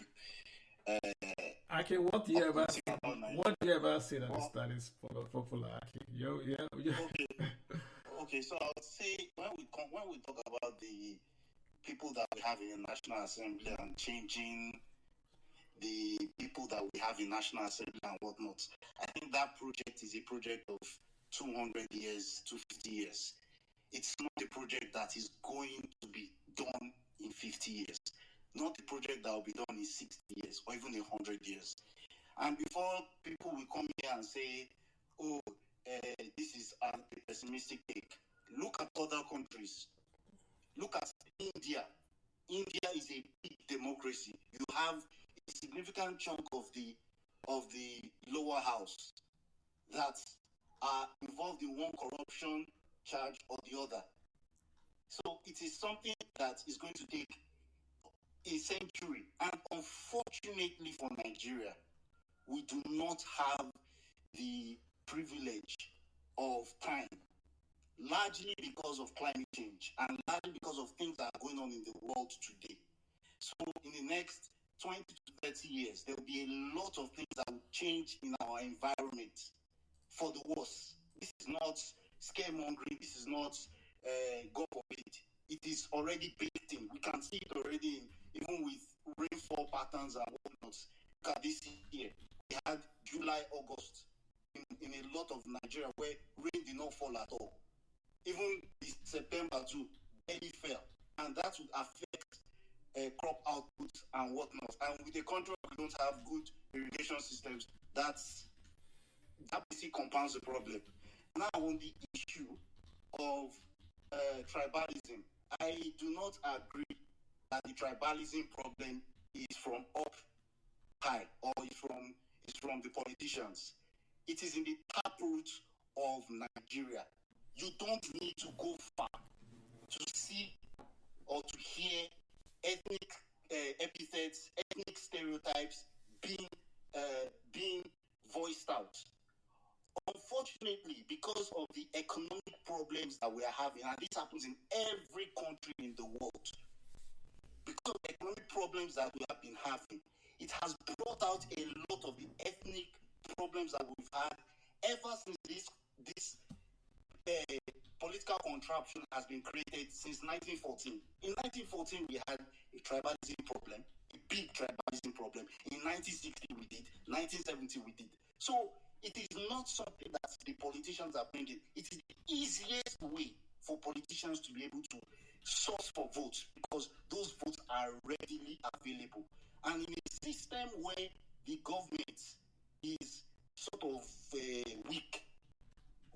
Akin, what do you ever say that is popular, Akin? Okay, so I would say when we talk about the people that we have in the National Assembly and changing the people that we have in National Assembly and whatnot, I think that project is a project of 200 years, 250 years. It's not a project that is going to be done in 50 years. Not a project that will be done in 60 years or even 100 years. And before people will come here and say, this is a pessimistic take, look at other countries. Look at India. India is a big democracy. You have a significant chunk of the lower house that are involved in one corruption charge or the other. So it is something that is going to take a century. And unfortunately for Nigeria, we do not have the privilege of time, largely because of climate change and largely because of things that are going on in the world today. So in the next 20 to 30 years, there will be a lot of things that will change in our environment for the worse. This is not scaremongering. This is not God forbid. It is already baked in. We can see it already even with rainfall patterns and whatnot. Look at this year. We had July, August in a lot of Nigeria where rain did not fall at all. Even September too, barely fell. And that would affect crop output and whatnot. And with a country where we don't have good irrigation systems, that basically compounds the problem. Now, on the issue of tribalism, I do not agree that the tribalism problem is from up high or is from the politicians. It is in the taproot of Nigeria. You don't need to go far to see or to hear ethnic epithets, ethnic stereotypes being voiced out. Unfortunately, because of the economic problems that we are having, and this happens in every country in the world, because of the economic problems that we have been having, it has brought out a lot of the ethnic problems that we've had ever since this political contraption has been created since 1914. In 1914, we had a tribalism problem, a big tribalism problem. In 1960, we did. 1970, we did. So it is not something that the politicians are bringing. It is the easiest way for politicians to be able to source for votes because those votes are readily available. And in a system where the government is sort of weak,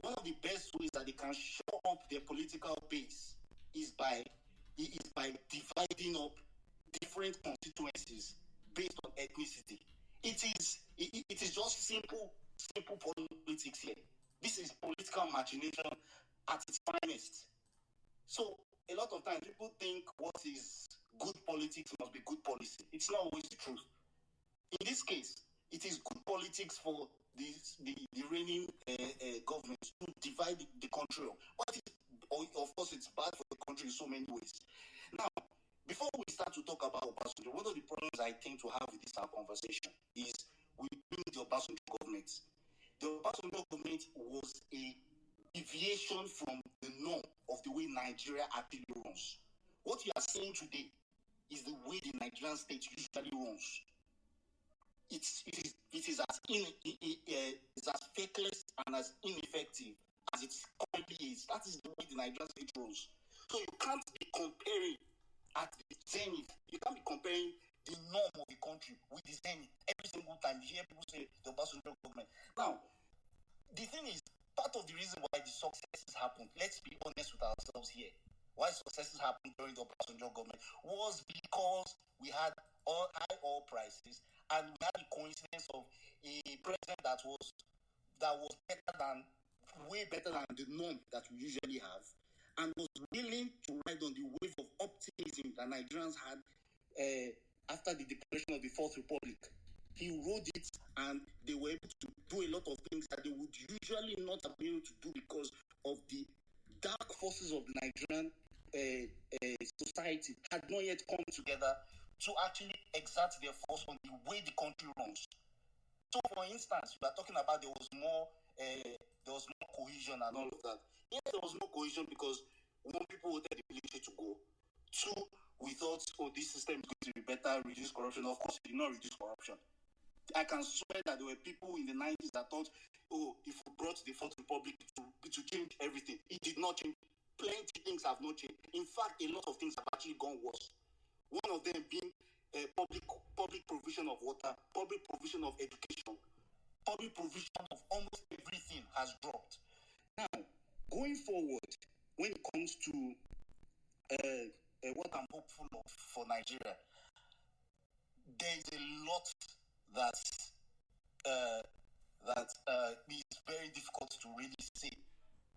one of the best ways that they can show up their political base is by dividing up different constituencies based on ethnicity. It is just simple politics here. This is political machination at its finest. So a lot of times people think what is good politics must be good policy. It's not always the truth. In this case, it is good politics for the reigning government to divide the country up. But of course, it's bad for the country in so many ways. Now, before we start to talk about Obasanjo, one of the problems I think to have with this our conversation is we bring the Obasanjo government. The Obasanjo government was a deviation from the norm of the way Nigeria actually runs. What you are seeing today is the way the Nigerian state usually runs. It is as faithless and as ineffective as it currently is. That is the way the Nigerian state runs. So you can't be comparing at the zenith. You can't be comparing the norm of the country with the zenith every single time you hear people say the Obasanjo government. Now, the thing is, part of the reason why the successes happened, let's be honest with ourselves here, why successes happened during the Obasanjo government was because we had high oil prices and we had the coincidence of a president that was way better than the norm that we usually have, and was willing to ride on the wave of optimism that Nigerians had after the declaration of the Fourth Republic. He rode it, and they were able to do a lot of things that they would usually not have been able to do because of the dark forces of the Nigerian society had not yet come together to actually exert their force on the way the country runs. So, for instance, we are talking about there was more cohesion and all of that. Yes, there was no cohesion because one, people wanted the military to go. Two, we thought, this system is going to be better, reduce corruption. Of course, it did not reduce corruption. I can swear that there were people in the 90s that thought, if we brought the Fourth Republic to change everything. It did not change. Plenty of things have not changed. In fact, a lot of things have actually gone worse. One of them being public provision of water, public provision of education, public provision of almost everything has dropped. Now, going forward, when it comes to what I'm hopeful of for Nigeria, there is a lot that is very difficult to really say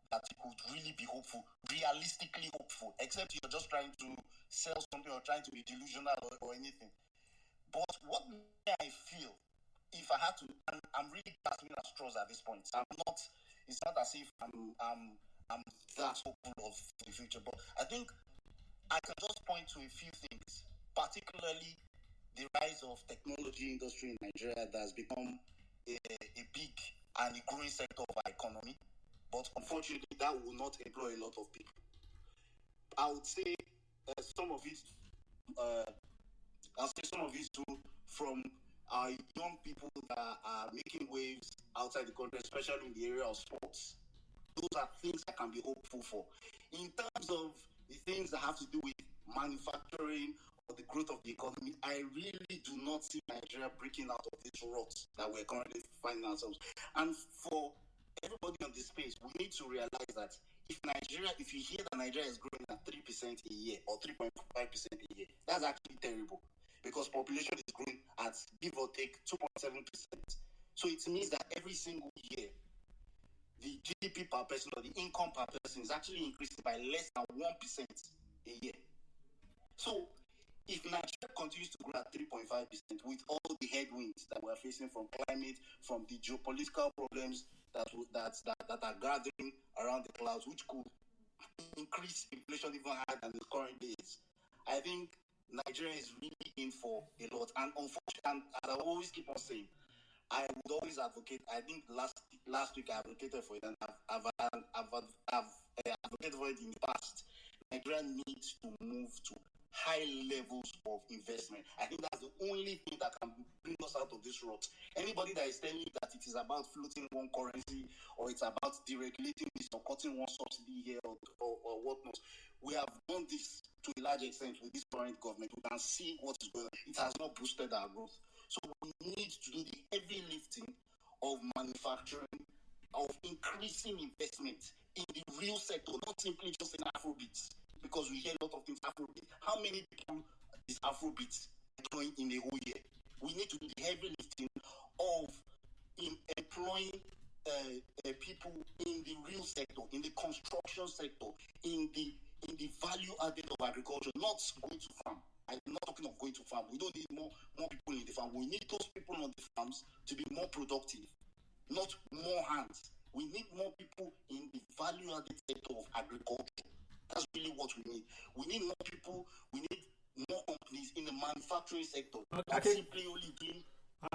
that you could really be hopeful, realistically hopeful, except you're just trying to sell something or trying to be delusional or anything. But what I feel, if I had to, and I'm really grasping at straws at this point. It's not as if I'm that hopeful of the future, but I think I can just point to a few things, particularly the rise of technology industry in Nigeria that has become a big and a growing sector of our economy. But unfortunately, that will not employ a lot of people. I would say some of it too from our young people that are making waves outside the country, especially in the area of sports. Those are things I can be hopeful for. In terms of the things that have to do with manufacturing or the growth of the economy, I really do not see Nigeria breaking out of this rut that we're currently finding ourselves. And for everybody on this space, we need to realize that if you hear that Nigeria is growing at 3% a year or 3.5% a year, that's actually terrible because population is growing at, give or take, 2.7%. So it means that every single year, the GDP per person or the income per person is actually increasing by less than 1% a year. So if Nigeria continues to grow at 3.5% with all the headwinds that we're facing from climate, from the geopolitical problems that are gathering around the clouds, which could increase inflation even higher than the current days, I think Nigeria is really in for a lot. And unfortunately, and I always keep on saying, I would always advocate. I think last week I advocated for it, and I've advocated for it in the past. Nigeria needs to move to high levels of investment. I think that's the only thing that can bring us out of this rut. Anybody that is telling you that it is about floating one currency or it's about deregulating this or cutting one subsidy here or whatnot, we have done this to a large extent with this current government. We can see what is going on. It has not boosted our growth. So we need to do the heavy lifting of manufacturing, of increasing investment in the real sector, not simply just in Afrobeats, because we hear a lot of things Afrobeat. How many people is Afrobeat employing in a whole year? We need to do the heavy lifting of employing people in the real sector, in the construction sector, in the value added of agriculture, not going to farm. I'm not talking of going to farm. We don't need more people in the farm. We need those people on the farms to be more productive, not more hands. We need more people in the value-added sector of agriculture. That's really what we need. We need more people. We need more companies in the manufacturing sector. Not simply only doing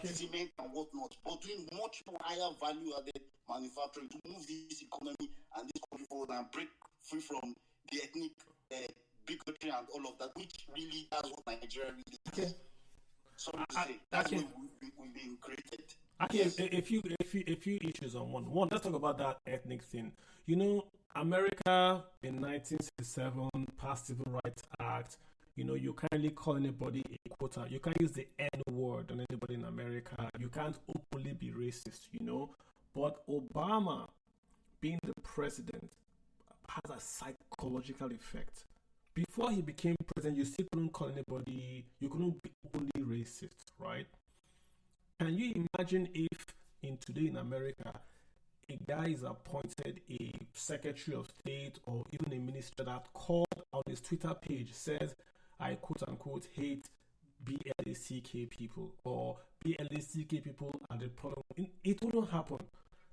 cement and whatnot, but doing much more higher value-added manufacturing to move this economy and this country forward and break free from the ethnic bigotry and all of that, which really that's what Nigeria really is. Sorry to say, that's what we've been created. Yes. A few issues on one. Let's talk about that ethnic thing. You know, America in 1967 passed Civil Rights Act. You know, you can't really call anybody a quota. You can't use the N word on anybody in America. You can't openly be racist, you know. But Obama, being the president, has a psychological effect. Before he became president, you still couldn't call anybody, you couldn't be openly racist, right? Can you imagine if today in America, a guy is appointed a secretary of state or even a minister that called on his Twitter page says, I quote unquote hate BLACK people, or BLACK people are the problem? It wouldn't happen.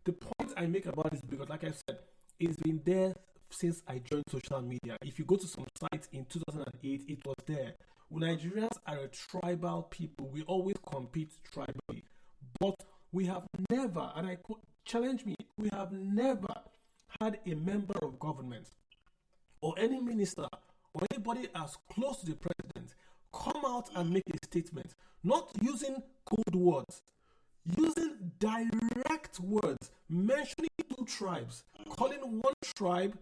The point I make about this, because like I said, it's been there since I joined social media. If you go to some sites in 2008, it was there. Nigerians are a tribal people. We always compete tribally. But we have never, and I could challenge me, we have never had a member of government or any minister or anybody as close to the president come out and make a statement, not using code words, using direct words, mentioning two tribes, calling one tribe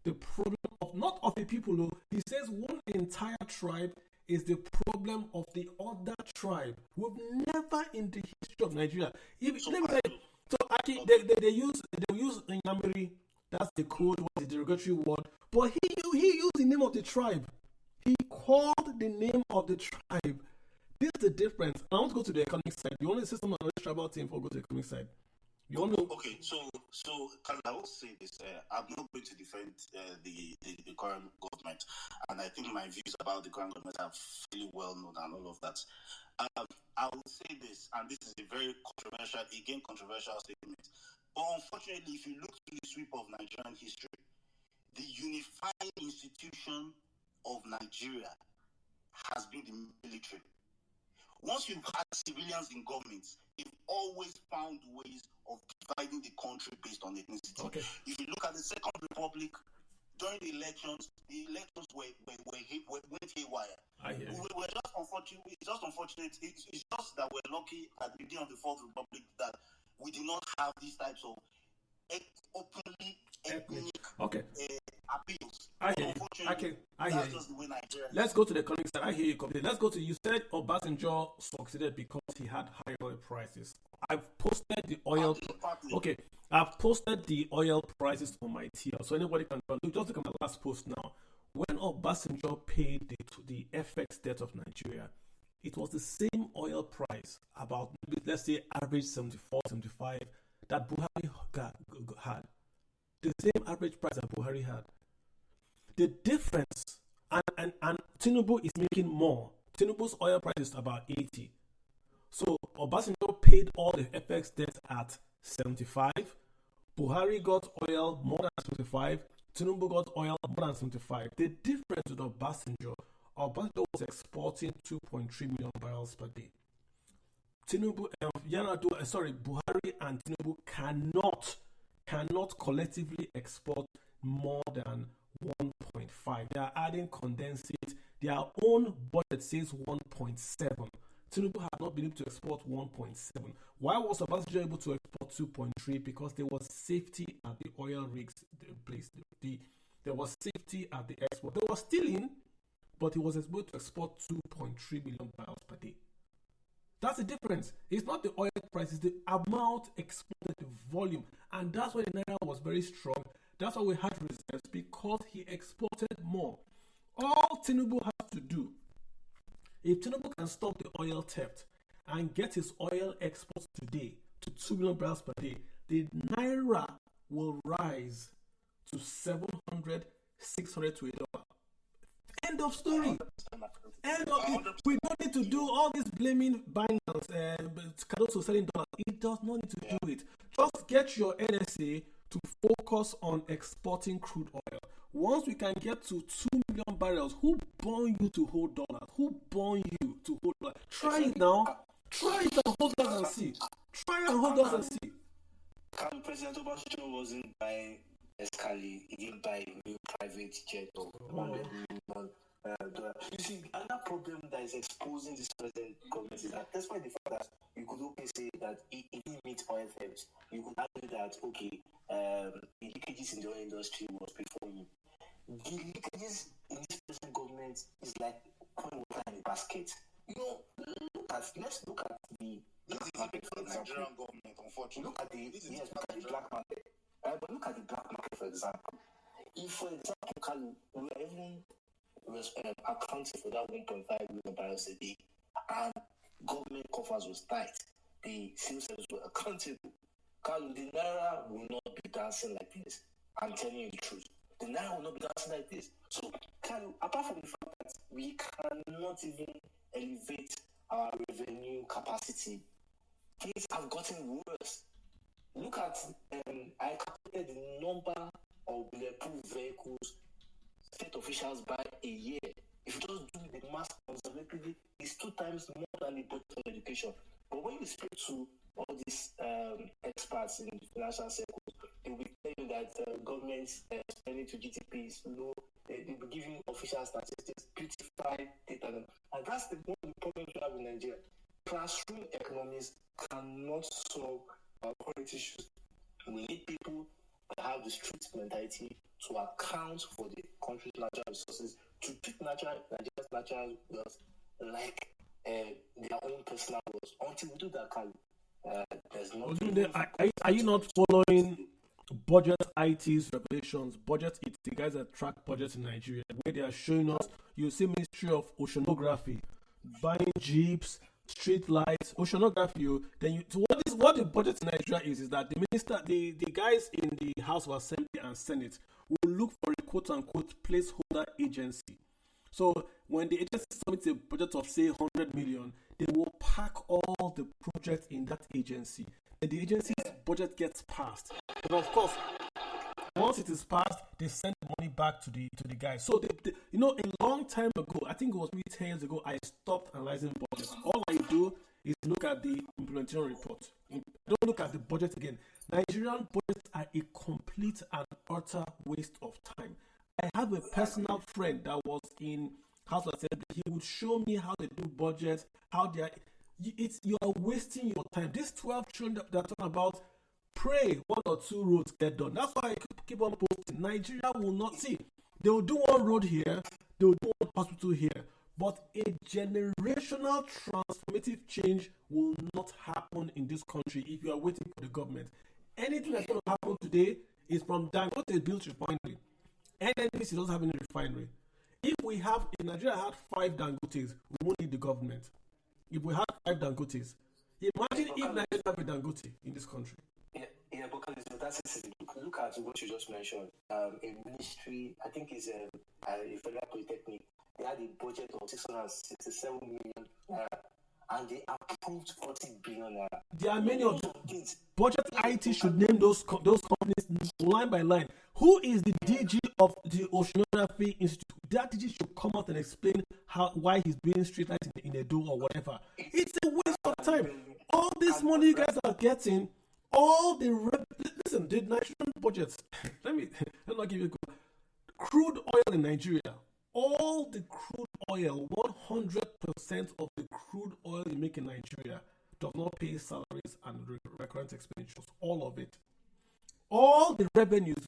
the problem of, not of the people, though. He says one entire tribe is the problem of the other tribe. We've never in the history of Nigeria. They use Nyamiri, that's the code, the derogatory word, but he used the name of the tribe. He called the name of the tribe. This is the difference. I want to go to the economic side. You want to say something on the tribal thing before we go to the economic side? You want to? Okay, so I will say this. I'm not going to defend the current government, and I think my views about the current government are fairly well known and all of that. I will say this, and this is a very controversial statement. But unfortunately, if you look to the sweep of Nigerian history, the unifying institution of Nigeria has been the military. Once you've had civilians in government, they've always found ways of dividing the country based on ethnicity. Okay. If you look at the Second Republic, during the elections went haywire. We're just unfortunate. It's just unfortunate. It's just that we're lucky at the beginning of the Fourth Republic that we do not have these types of openly ethnic appeals. I hear you. Let's go to the economic side. I hear you completely. Let's go to, you said Obasanjo succeeded because he had high oil prices. I've posted the oil. Okay, I've posted the oil prices on my TL, so anybody can just look at my last post now. When Obasanjo paid the FX debt of Nigeria, it was the same oil price, about let's say average 74, 75, that Buhari had. The same average price that Buhari had. The difference, and Tinubu is making more. Tinubu's oil price is about 80. So Obasanjo paid all the FX debt at 75. Buhari got oil more than 75. Tinubu got oil more than 75. The difference with Obasanjo was exporting 2.3 million barrels per day. Buhari and Tinubu cannot collectively export more than 1.5. They are adding condensate. Their own budget says 1.7. Tinubu had not been able to export 1.7. Why was Obasanjo able to export 2.3? Because there was safety at the oil rigs place. There was safety at the export. They were stealing, but he was able to export 2.3 million barrels per day. That's the difference. It's not the oil price, it's the amount exported, the volume. And that's why the Naira was very strong. That's why we had reserves, because he exported more. All Tinubu has to do, if Tinubu can stop the oil theft and get his oil exports today to 2 million barrels per day, the Naira will rise to 700, 600 to $1. End of story. We don't need to do all this blaming Binance, Cardoso selling dollars. It does not need to do it. Just get your NSA to focus on exporting crude oil. Once we can get to 2 million barrels, who born you to hold dollars? Who born you to hold dollars? Try it now. Try it and hold us and see. Try and hold us and see. President Obama wasn't buying Escali. He didn't buy a new private jet of $100 million. You see, another problem that is exposing this present government is that despite the fact that you could openly say that it didn't meet oil theft, you could argue that, okay, the leakages in the oil industry was before you. The leakages in this present government is like pouring water in a basket. You know, let's look at the black market, for example. Nigerian government, unfortunately. Look at the black market. But look at the black market, for example. If, for example, we are even accounting for that 1.5 million barrels a day, and government coffers was tight, the civil service were accountable. Carlo, the Naira will not be dancing like this. I'm telling you the truth. The Naira will not be dancing like this. So, Carlo, apart from the fact that we cannot even elevate our revenue capacity, things have gotten worse. Look at, I calculated the number of bulletproof vehicles state officials buy a year. If you just do the math conservatively, it's 2 times more than the budget of education. But when you speak to all these experts in the financial circles, they will tell you that government spending to GDP is low. They will give you official statistics, beautify data. And that's the one of the problems we have in Nigeria. Classroom economics cannot solve our current issues. We need people that have the street mentality to account for the country's natural resources, to treat Nigeria's natural wealth like their own personal wealth. Until we do that, there's no. Are you not following Budget IT's revelations? Budget IT, the guys that track budgets in Nigeria, where they are showing us, you see Ministry of Oceanography buying jeeps, street lights, oceanography. Then what the budget in Nigeria is that the guys in the House of Assembly and Senate will look for a quote unquote placeholder agency. So when the agency submits a budget of say 100 million, they will pack all the projects in that agency. And the agency's budget gets passed. But of course, once it is passed, they send the money back to the guys. So a long time ago, I think it was 10 years ago, I stopped analyzing budgets. All I do is look at the implementation report. I don't look at the budget again. Nigerian budgets are a complete and utter waste of time. I have a personal friend that was in House of Assembly. He would show me how they do budgets, how they are. You are wasting your time. This 12 trillion that they're talking about, pray 1 or 2 roads get done. That's why I keep on posting. Nigeria will not see. They will do 1 road here, they will do 1 hospital here. But a generational transformative change will not happen in this country if you are waiting for the government. Anything that's going to happen today is from Dangote built refinery. NNPC doesn't have any refinery. If Nigeria had 5 Dangotes, we won't need the government. If we had 5 Dangotes, imagine if Nigeria have a Dangote in this country. Yeah, because that's it. Look at what you just mentioned. A ministry, I think it's a federal polytechnic. They had a budget of 667 million, and they approved 40 billion. There are many of them. Budget IT should name those companies line by line. Who is the DG of the Oceanography Institute? That DG should come out and explain why he's building street lights in a do or whatever. It's a waste of time. All this money you guys are getting, listen, the Nigerian budgets. let me not give you a crude oil in Nigeria. All the crude oil, 100% of the crude oil you make in Nigeria does not pay salaries and recurrent expenditures. All of it. All the revenues,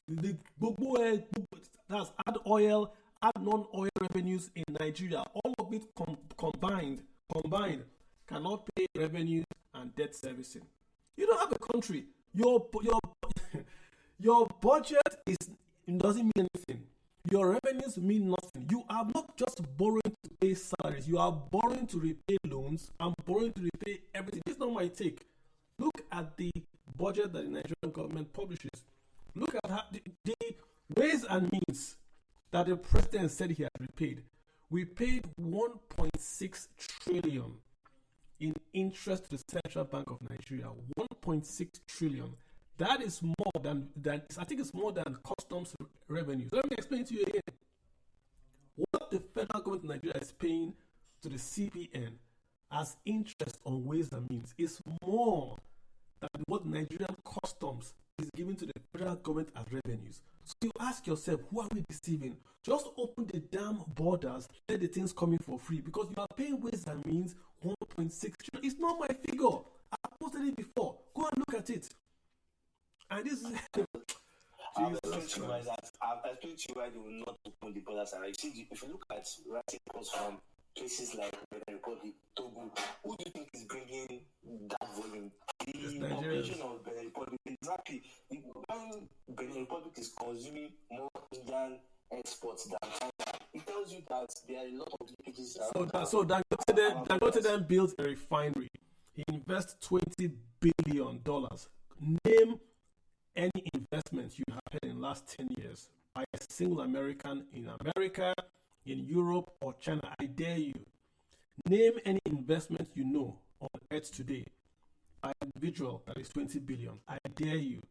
that's add oil, add non-oil revenues in Nigeria, all of it combined cannot pay revenues and debt servicing. You don't have a country. Your budget doesn't mean anything. Your revenues mean nothing. You are not just borrowing to pay salaries. You are borrowing to repay loans and borrowing to repay everything. This is not my take. Look at the budget that the Nigerian government publishes. Look at how the ways and means that the president said he had repaid. We paid 1.6 trillion in interest to the Central Bank of Nigeria. 1.6 trillion. That is more than I think it's more than customs revenues. Let me explain to you again. What the federal government of Nigeria is paying to the CBN as interest on ways and means is more than what Nigerian customs is giving to the federal government as revenues. So you ask yourself, who are we deceiving? Just open the damn borders, let the things come in for free, because you are paying ways and means 1.6 trillion. It's not my figure. I posted it before. Go and look at it. And this is I've explained to you why they will not open the borders. And if you look at writing reports from places like Benin Republic, Togo, who do you think is bringing that volume? The population of Benin Republic, exactly. When Benin Republic is consuming more Indian exports than China, it tells you that there are a lot of leakages. So Dangote then built a refinery. He invests $20 billion. Name any investment you have had in the last 10 years by a single American in America, in Europe, or China. I dare you. Name any investment you know on earth today by an individual that is 20 billion. I dare you.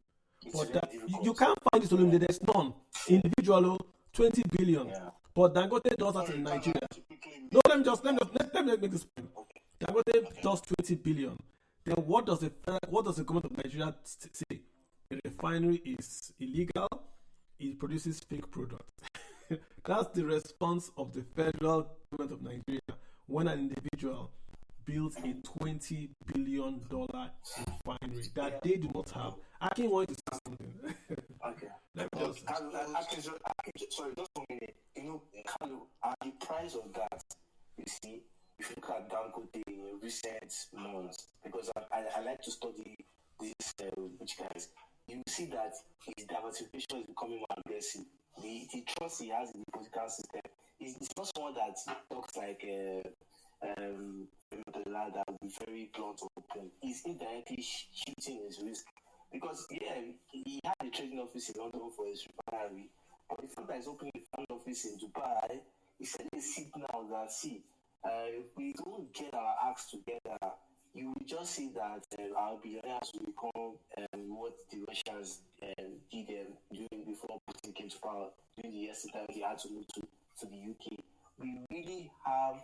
But you can't find it on there's none. Individual 20 billion. Yeah. But Dangote does that in Nigeria. No, let me make this point. Dangote does 20 billion. Then what does the government of Nigeria say? The refinery is illegal, it produces fake products. That's the response of the federal government of Nigeria when an individual builds a $20 billion refinery that they do not have. I can't want to say something. Okay. Let me just... sorry, just for a minute. You know, Carlo, the price of that, you see, if you look at Dangote in recent months, because I like to study these rich guys, you see that his diversification is becoming more aggressive. The trust he has in the political system is not someone that talks like that will be very blunt or open. He's indirectly shifting his risk. Because, he had a trading office in London for his refinery, but the fact that he's opening a trading office in Dubai, he said a signal that, if we don't get our acts together, you will just see that our billionaires will become what the Russians did during before Putin came to power. During the years that he had to move to the UK, we really have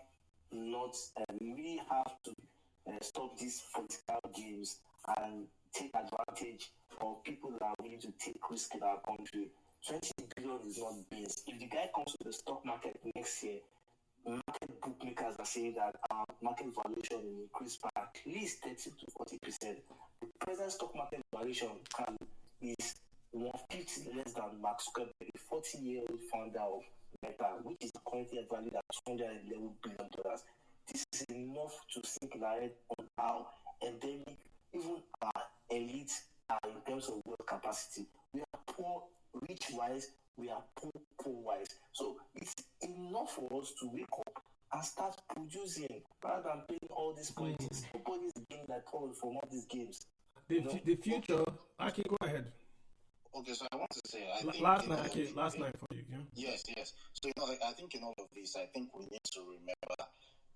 to stop these political games and take advantage of people that are willing to take risk in our country. 20 billion is not beans. If the guy comes to the stock market next year, market bookmakers are saying that our market valuation will increase by at least 30 to 40%. The present stock market valuation is 1/5 less than Mark Zuckerberg, a 40-year-old founder of Meta, which is currently valued at $211 billion. This is enough to sink our head on how endemic even our elite are in terms of wealth capacity. We are poor rich-wise, we are poor-wise. So it's enough for us to wake up and start producing rather than playing all these politics. Nobody's getting that all from all these games. The future, I can go ahead. Okay, so I want to say, last night for you. Yeah? Yes. So, I think in all of this, I think we need to remember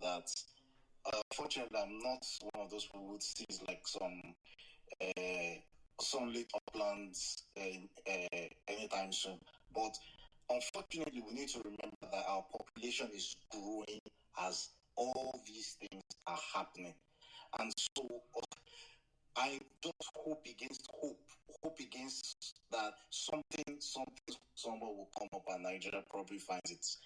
that, fortunately, I'm not one of those people who sees like some sunlit uplands anytime soon. But unfortunately, we need to remember that our population is growing as all these things are happening. And so I just hope against that somewhere will come up and Nigeria probably finds its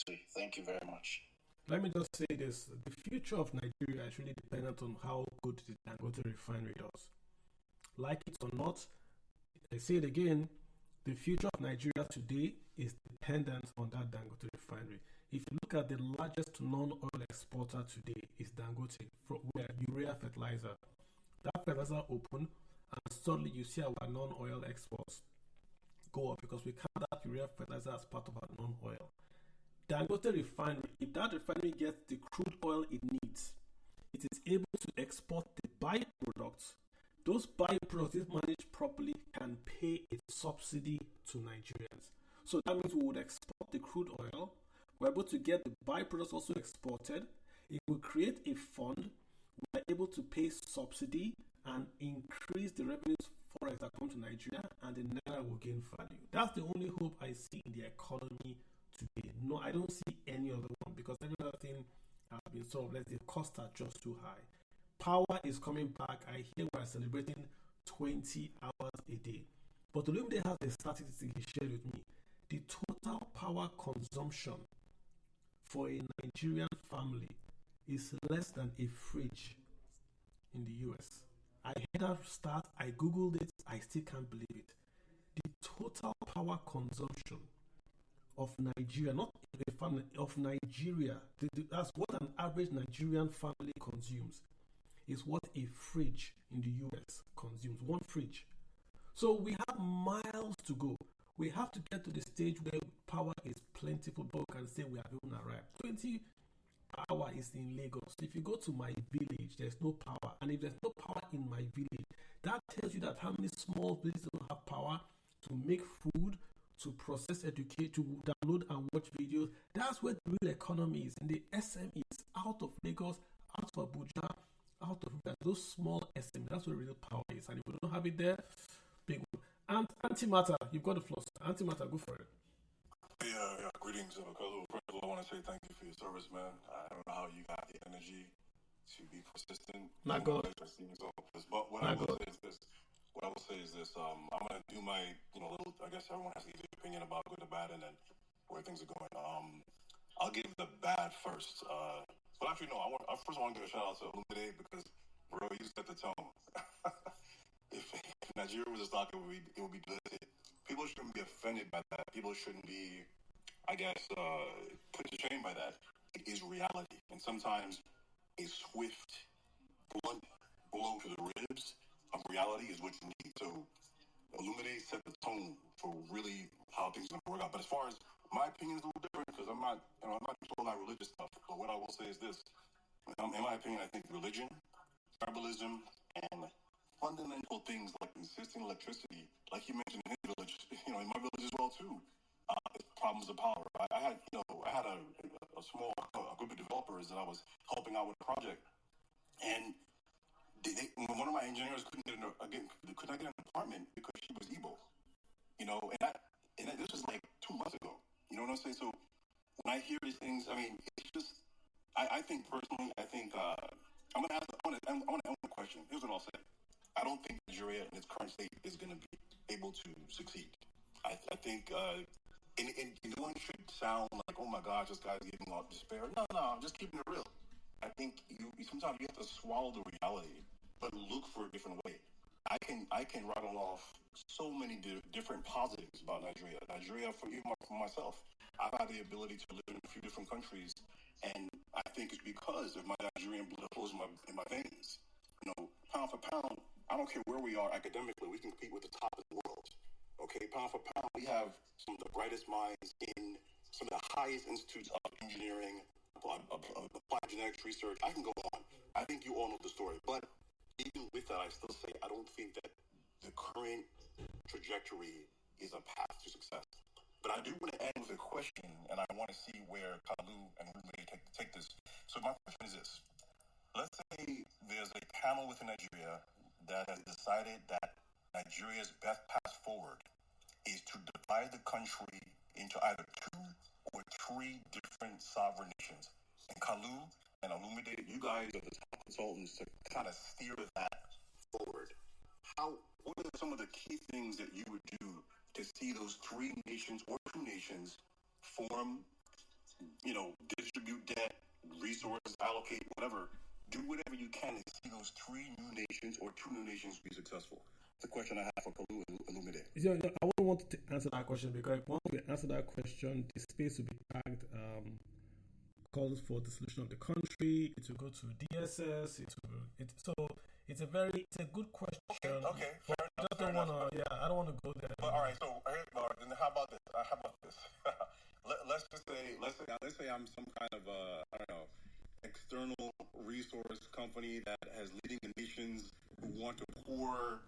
way. Thank you very much. Let me just say this. The future of Nigeria is really dependent on how good the Dangote refinery does. Like it or not, I say it again, the future of Nigeria today is dependent on that Dangote refinery. If you look at the largest non-oil exporter today is Dangote, where urea fertilizer. That fertilizer open, and suddenly you see our non-oil exports go up because we count that urea fertilizer as part of our non-oil. Dangote refinery, if that refinery gets the crude oil it needs, it is able to export the byproducts. Those byproducts, if managed properly, can pay a subsidy to Nigerians. So that means we would export the crude oil, We're able to get the byproducts also exported. It will create a fund. We're able to pay subsidy and increase the revenues forex that come to Nigeria, and the naira will gain value. That's the only hope I see in the economy today. No, I don't see any other one, because every other thing has been solved. The costs are just too high. Power is coming back. I hear we're celebrating 20 hours a day. But Olumide has a statistic he shared with me. The total power consumption for a Nigerian family is less than a fridge in the US. I heard that stat, I googled it, I still can't believe it. The total power consumption of Nigeria, not a family, of Nigeria, that's what an average Nigerian family consumes, is what a fridge in the US consumes. One fridge. So we have miles to go. We have to get to the stage where power is plentiful, but we can say we have even arrived. 20 power is in Lagos. If you go to my village, there's no power. And if there's no power in my village, that tells you that how many small villages don't have power to make food, to process, educate, to download and watch videos. That's where the real economy is. In the SMEs, out of Lagos, out of Abuja, out of those small SMEs. That's where real power is. And if we don't have it there, big one. And antimatter, you've got the floor. Antimatter, go for it. Yeah, greetings, Kalu. First of all, I want to say thank you for your service, man. I don't know how you got the energy to be persistent. Not good. But what I will say is this. I'm gonna do my, little. I guess everyone has to give their opinion about good or bad, and then where things are going. I'll give the bad first. But actually, no. I first want to give a shout out to Olumide, because, bro, you set the tone. If Nigeria was a stock, it would be delisted. People shouldn't be offended by that. People shouldn't be, I guess, put to shame by that. It is reality. And sometimes a swift, blunt blow to the ribs of reality is what you need. So Illuminate set the tone for really how things are going to work out. But as far as my opinion is a little different, because I'm not into all that religious stuff. But what I will say is this. In my opinion, I think religion, tribalism, and fundamental things like consistent electricity, like you mentioned in his village, in my village as well too, problems of power. I had a small group of developers that I was helping out with a project, and one of my engineers could not get an apartment because she was Igbo, and this was like 2 months ago. You know what I'm saying? So when I hear these things, I mean, it's just, I think personally, I'm gonna end with a question. Here's what I'll say. I don't think Nigeria in its current state is going to be able to succeed. I think, and no one should sound like, oh my gosh, this guy's giving off despair. No, I'm just keeping it real. I think sometimes you have to swallow the reality, but look for a different way. I can rattle off so many different positives about Nigeria. Nigeria, for myself, I've had the ability to live in a few different countries, and I think it's because of my Nigerian blood flows in my veins. Pound for pound, I don't care where we are academically, we can compete with the top of the world. Okay, pound for pound, we have some of the brightest minds in some of the highest institutes of engineering, applied genetics research. I can go on. I think you all know the story. But even with that, I still say I don't think that the current trajectory is a path to success. But I do want to end with a question, and I want to see where Kalu and Rumi take this. So my question is this. Let's say there's a panel within Nigeria that has decided that Nigeria's best path forward is to divide the country into either 2 or 3 different sovereign nations. And Kalu and Olumide, you guys are the top consultants to kind of steer that forward. What are some of the key things that you would do to see those 3 nations or 2 nations form, distribute debt, resources, allocate, whatever, do whatever you can to see those 3 new nations or 2 new nations be successful? The question I have for Kalu and Illumide. I wouldn't want to answer that question, because once we answer that question, the space will be tagged calls for the solution of the country. It will go to DSS. It's a good question. Okay. I don't want to go there. But, all right. So, then how about this? Let's say I'm some kind of external resource company that has leading nations who want to pour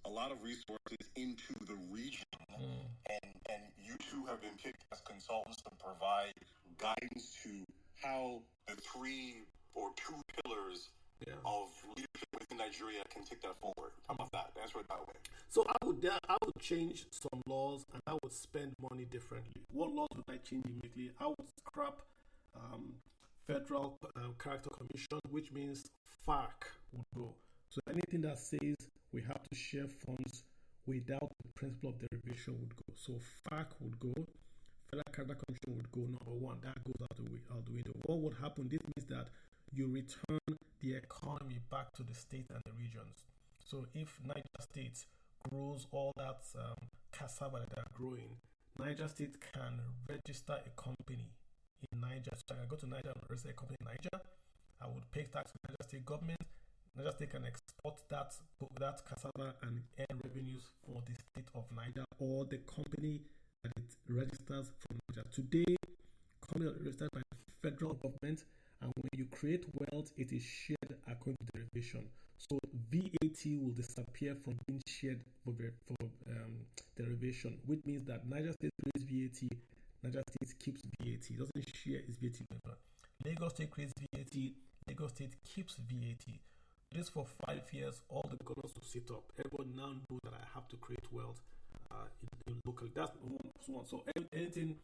a lot of resources into the region, and you two have been picked as consultants to provide guidance to how the three or two pillars of leadership within Nigeria can take that forward? How about that? Answer it that way. So I would change some laws, and I would spend money differently. What laws would I change immediately? I would scrap Federal Character Commission, which means FARC would go. So anything that says we have to share funds without the principle of derivation would go. So FARC would go. Federal Character Commission would go. Number one, that goes out the window. What would happen? This means that you return the economy back to the state and the regions. So if Niger State grows all that cassava that they're growing, Niger State can register a company in Niger. So I can go to Niger and register a company in Niger. I would pay tax to the Niger State government. Niger State can export that cassava and earn revenues for the state of Niger or the company that it registers from Niger. Today, company is registered by the federal government, and when you create wealth, it is shared according to derivation. So VAT will disappear from being shared for derivation, which means that Niger State creates VAT, Niger State keeps VAT. It doesn't share its VAT member. Lagos State creates VAT, Lagos State keeps VAT. This for 5 years, all the governors will sit up. Everyone now knows that I have to create wealth in local. That's one. So anything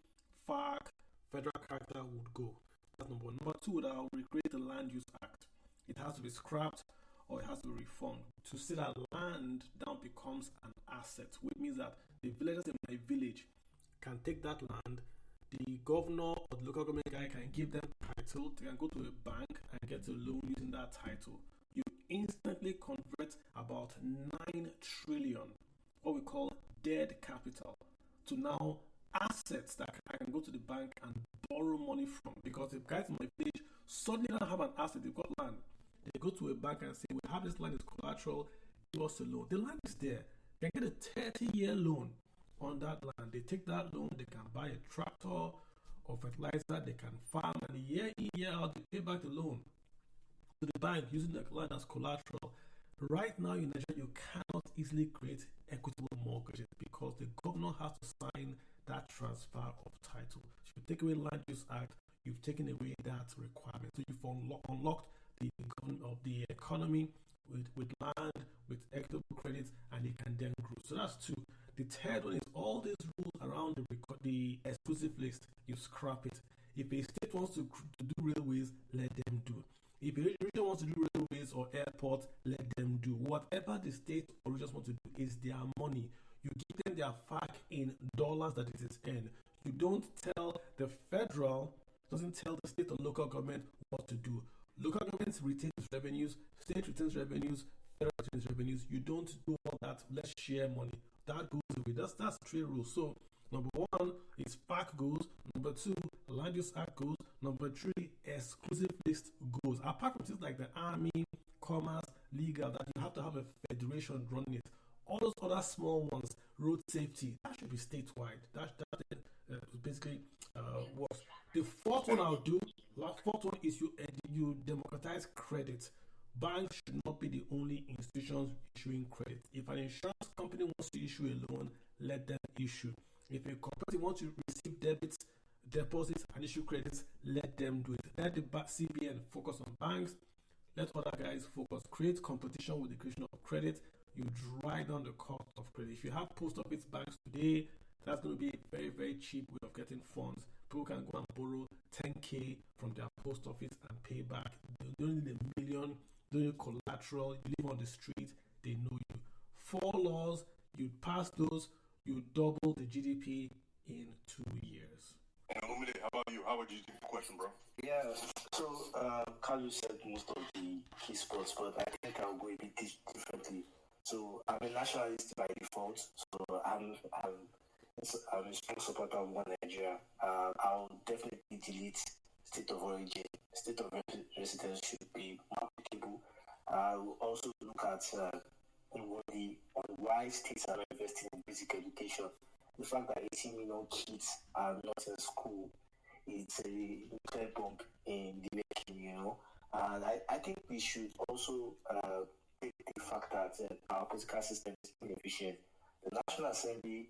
FARC, federal character would go. That's number one. Number two, that I will recreate the Land Use Act. It has to be scrapped or it has to be reformed to see that land now becomes an asset, which means that the villagers in my village can take that land. The governor or the local government guy can give them title. They can go to a bank and get a loan using that title. You instantly convert about 9 trillion, what we call dead capital, to now assets that I can go to the bank and borrow money from. Because the guys in my village suddenly don't have an asset, they've got land. They go to a bank and say, we have this land as collateral, give us a loan. The land is there. They can get a 30-year loan on that land. They take that loan, they can buy a tractor or fertilizer, they can farm, and year in, year out, they pay back the loan to the bank using the land as collateral. Right now in Nigeria, you cannot easily create equitable mortgages because the governor has to sign that transfer of title. If you take away Land Use Act, you've taken away that requirement. So you've unlocked the economy with land, with equitable credits, and it can then grow. So that's two. The third one is all these rules around the exclusive list. You scrap it. If a state wants to do railways, let them do. If a region wants to do railways or airports, let them do. Whatever the state or regions want to do is their money. You give them their FAC in dollars that it is in. You don't tell the federal, doesn't tell the state or local government what to do. Local governments retain revenues, state retains revenues, federal retains revenues. You don't do all that. Let's share money. That goes away. That's three rules. So number one is FAC goes. Number two, Land Use Act goes. Number three, exclusive list goes. Apart from things like the army, commerce, legal, that you have to have a federation running it. All those other small ones, road safety, that should be statewide. That basically works. The fourth one I'll do, fourth one is you democratize credit. Banks should not be the only institutions issuing credit. If an insurance company wants to issue a loan, let them issue. If a cooperative wants to receive deposits and issue credits, let them do it. Let the CBN focus on banks. Let other guys focus. Create competition with the creation of credit. You drive down the cost of credit. If you have post office banks today, that's going to be a very, very cheap way of getting funds. People can go and borrow 10K from their post office and pay back. You don't need $1 million, don't need collateral. You live on the street, they know you. 4 laws, you pass those, you double the GDP in 2 years. And Olumide, how about you? How would you take the question, bro? Yeah, so Carlos said most of the key spots, but I think I'll go a bit differently. So I'm a nationalist by default, so I'm a strong supporter of One Nigeria. I'll definitely delete state of origin. State of residence should be more applicable. I will also look at why states are investing in basic education. The fact that 18 million kids are not in school, it's a clear bump in the making, And I think we should also take the fact that our political system is inefficient. The National Assembly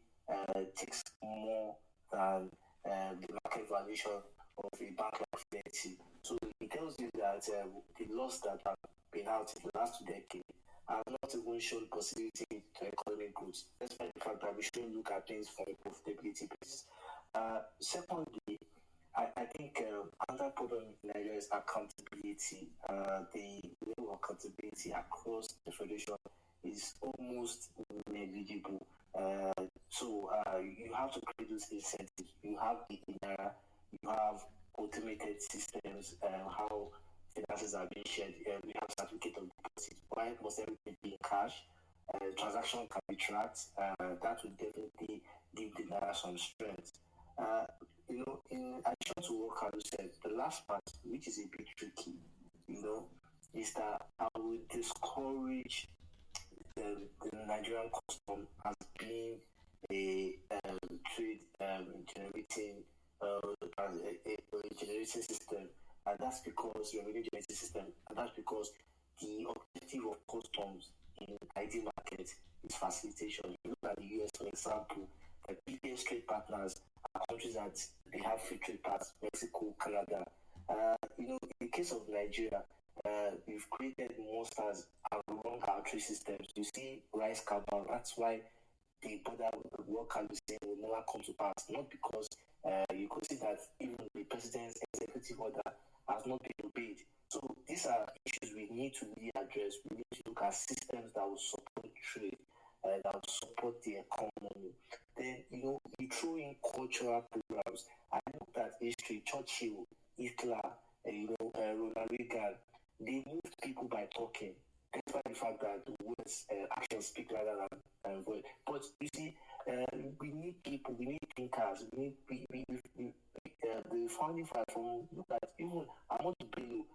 takes more than the market valuation of a bank like Fidelity. So it tells you that the laws that have been out in the last 2 decades have not even shown possibility to economic growth, despite the fact that we should look at things from a profitability basis. Secondly, I think another problem in Nigeria is accountability. The level of accountability across the federation is almost negligible. So you have to create those incentives. You have the INARA, you have automated systems, how finances are being shared. We have certificate of deposit. Why must everything be in cash? Transaction can be tracked. That will definitely give the INARA some strength. In addition to what Carlos said, the last part, which is a bit tricky, is that I would discourage the Nigerian custom as being a trade generating generating system, and that's because revenue generating system, and that's because the objective of customs in ID market is facilitation. If you look at the US, for example, the biggest trade partners are countries that they have free trade paths: Mexico, Canada. In the case of Nigeria, we've created monsters along our trade systems. You see rice cabal. That's why the border work can be saying will never come to pass. Not because you could see that even the president's executive order has not been obeyed. So these are issues we need to really address. We need to look at systems that will support trade, that will support the economy. Then, you throw in cultural programs. I looked at history: Churchill, Hitler, Ronald Reagan. They moved people by talking, despite the fact that words, actions speak louder than words. But you see, we need people, we need thinkers, the founding father, look at even Ahmadu Bello,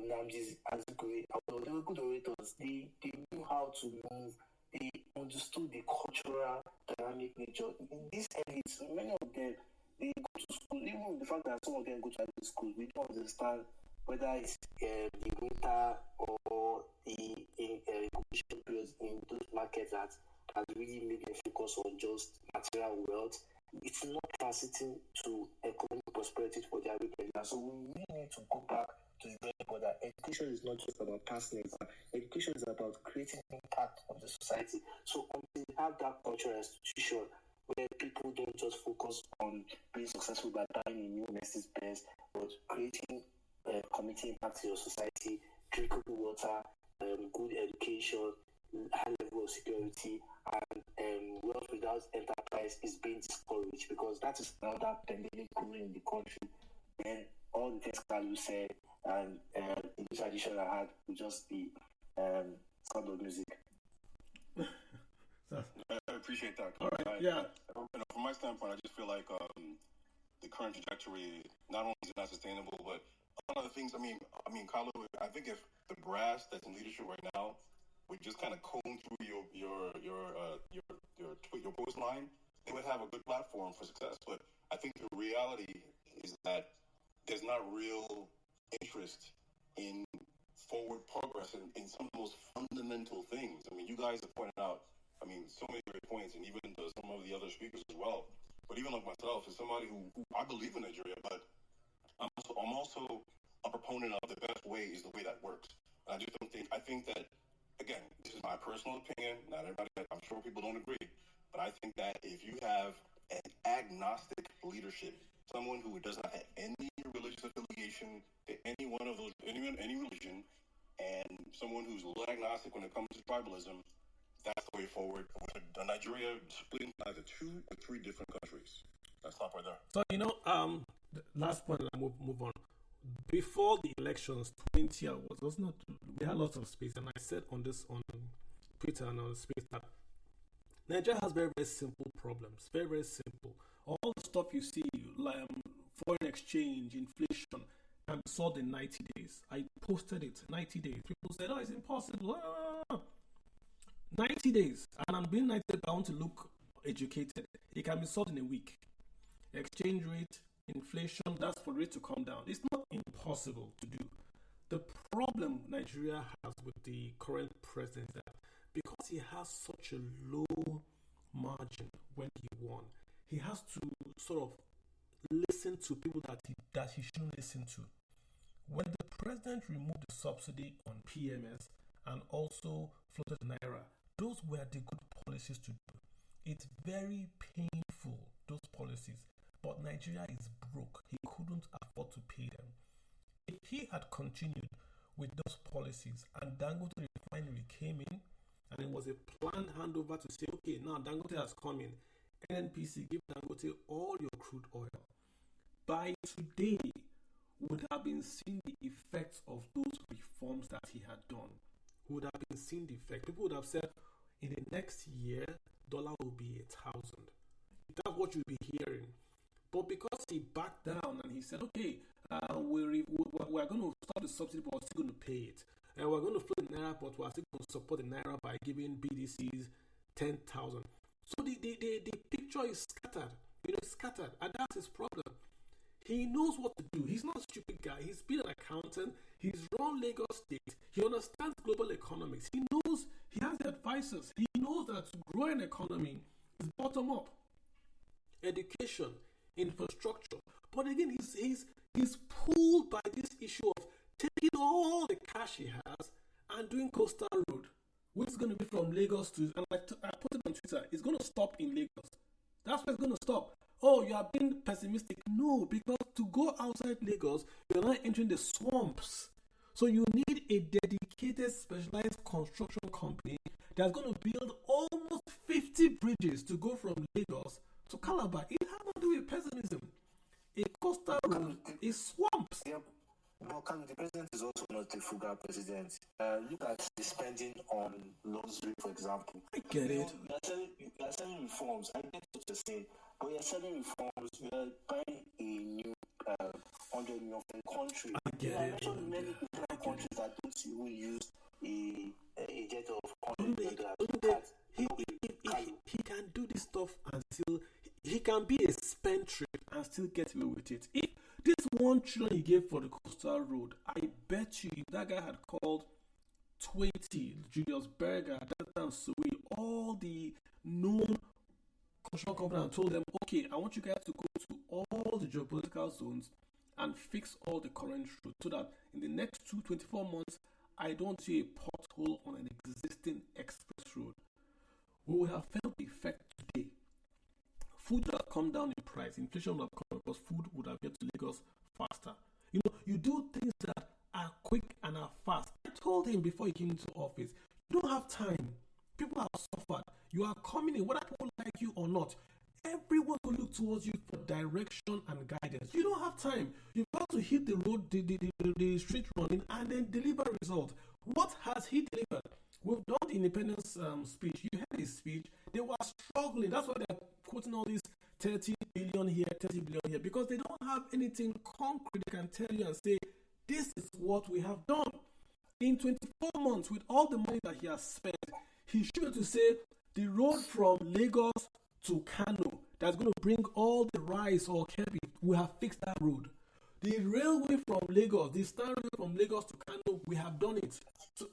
Nnamdi Azikiwe, they were good orators. They knew how to move. They understood the cultural dynamic nature. In these elites, many of them, they go to school, even the fact that some of them go to high school, we don't understand whether it's the winter or the incubation periods in those markets that has really made them focus on just material wealth. It's not transiting to economic prosperity for their region. So we really need to go back to the very border. Education is not just about passing exam. Education is about creating impact of the society. So until we have that cultural institution where people don't just focus on being successful by buying a new Mercedes Benz, but creating community impact to your society, drinkable water, good education, high level of security, and wealth without enterprise is being discouraged, because that is another pandemic growing in the country. Then all the things that you said and in this addition I had would just be sound of music. I appreciate that. All right, yeah. From my standpoint, I just feel like the current trajectory not only is not sustainable, but one of the things. I mean, Carlo, I think if the brass that's in leadership right now would just kind of comb through your post line, they would have a good platform for success. But I think the reality is that there's not real interest in forward progress in some of the most fundamental things. I mean, you guys have pointed out, so many great points, and even some of the other speakers as well. But even like myself, as somebody who I believe in Nigeria, but I'm also a proponent of the best way is the way that works. And I think that, again, this is my personal opinion. Not everybody, I'm sure people don't agree, but I think that if you have an agnostic leadership, someone who does not have any religious affiliation to any one of those, any religion, and someone who's a little agnostic when it comes to tribalism, that's the way forward. With Nigeria split into either 2 or 3 different countries. I'll stop right there. So, the last point, I move on. Before the elections, 20 hours, we had lots of space, and I said on Twitter and on space that Nigeria has very, very simple problems. Very, very simple. All the stuff you see, like foreign exchange, inflation, can be solved in 90 days. I posted it, 90 days. People said, it's impossible. 90 days. And I'm being 90 days, I want to look educated. It can be solved in a week. Exchange rate, inflation, that's for it to come down. It's not impossible to do. The problem Nigeria has with the current president is that because he has such a low margin when he won, he has to sort of listen to people that he shouldn't listen to. When the president removed the subsidy on PMS and also floated Naira, those were the good policies to do. It's very painful, those policies. But Nigeria is broke. He couldn't afford to pay them. If he had continued with those policies and Dangote Refinery came in and it was a planned handover to say, okay, now Dangote has come in, NNPC, give Dangote all your crude oil. By today, would have been seeing the effects of those reforms that he had done. Would have been seeing the effect. People would have said, in the next year, dollar will be 1,000. That's what you'll be hearing. But because he backed down and he said, okay, we're going to stop the subsidy, but we're still going to pay it. And we're going to float the Naira, but we're still going to support the Naira by giving BDCs 10,000. So the picture is scattered. It's scattered. And that's his problem. He knows what to do. He's not a stupid guy. He's been an accountant. He's run Lagos State. He understands global economics. He knows, he has advisors. He knows that to grow an economy is bottom up. Education, infrastructure. But again, he's pulled by this issue of taking all the cash he has and doing coastal road, which is going to be from Lagos to, and I put it on Twitter, it's going to stop in Lagos. That's where it's going to stop. Oh, you are being pessimistic. No, because to go outside Lagos, you're not entering the swamps. So you need a dedicated, specialized construction company that's going to build almost 50 bridges to go from Lagos to Calabar. It has nothing to do with pessimism. A coastal road is swamps. Yeah. But the president is also not a frugal president. Look at the spending on luxury, for example. I get it. You are selling reforms. I get what you're saying. But you're selling reforms. You are buying a new 100 million for the country. I get it. I mentioned many different countries that don't even use a jet of 100 million. He can do this stuff and still, he can be a spendthrift and still get away with it. If this $1 trillion he gave for the coastal road, I bet you if that guy had called 20, Julius Berger, Dattan Sui, all the known construction companies and told them, okay, I want you guys to go to all the geopolitical zones and fix all the current roads so that in the next 24 months, I don't see a pothole on an existing express road. We will have felt the effect today. Food would have come down in price. Inflation would have come because food would have get to Lagos faster. You do things that are quick and are fast. I told him before he came into office, you don't have time. People have suffered. You are coming in, whether people like you or not. Everyone will look towards you for direction and guidance. You don't have time. You've got to hit the road, the street running, and then deliver results. What has he delivered? We've done the independence speech. You heard his speech. They were struggling. That's why they're quoting all these 30 billion here, 30 billion here, because they don't have anything concrete they can tell you and say, this is what we have done. In 24 months, with all the money that he has spent, he should be able to say, the road from Lagos to Kano, that's going to bring all the rice or Kebbi, we have fixed that road. The railway from Lagos, the standard railway from Lagos to Kano, we have done it. So,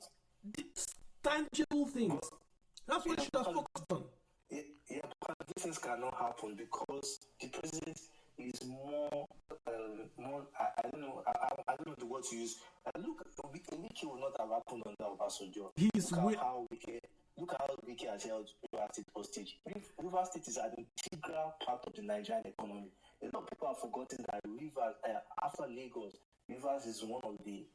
tangible things. That's what you should have focused on. Yeah, but these things cannot happen because the president is more. I don't know. I don't know the word to use. Look, Wiki will not have happened under Obasanjo. Look at how Wiki has held River State hostage. River State is an integral part of the Nigerian economy. A lot of people have forgotten that Rivers, after Lagos, Rivers is one of the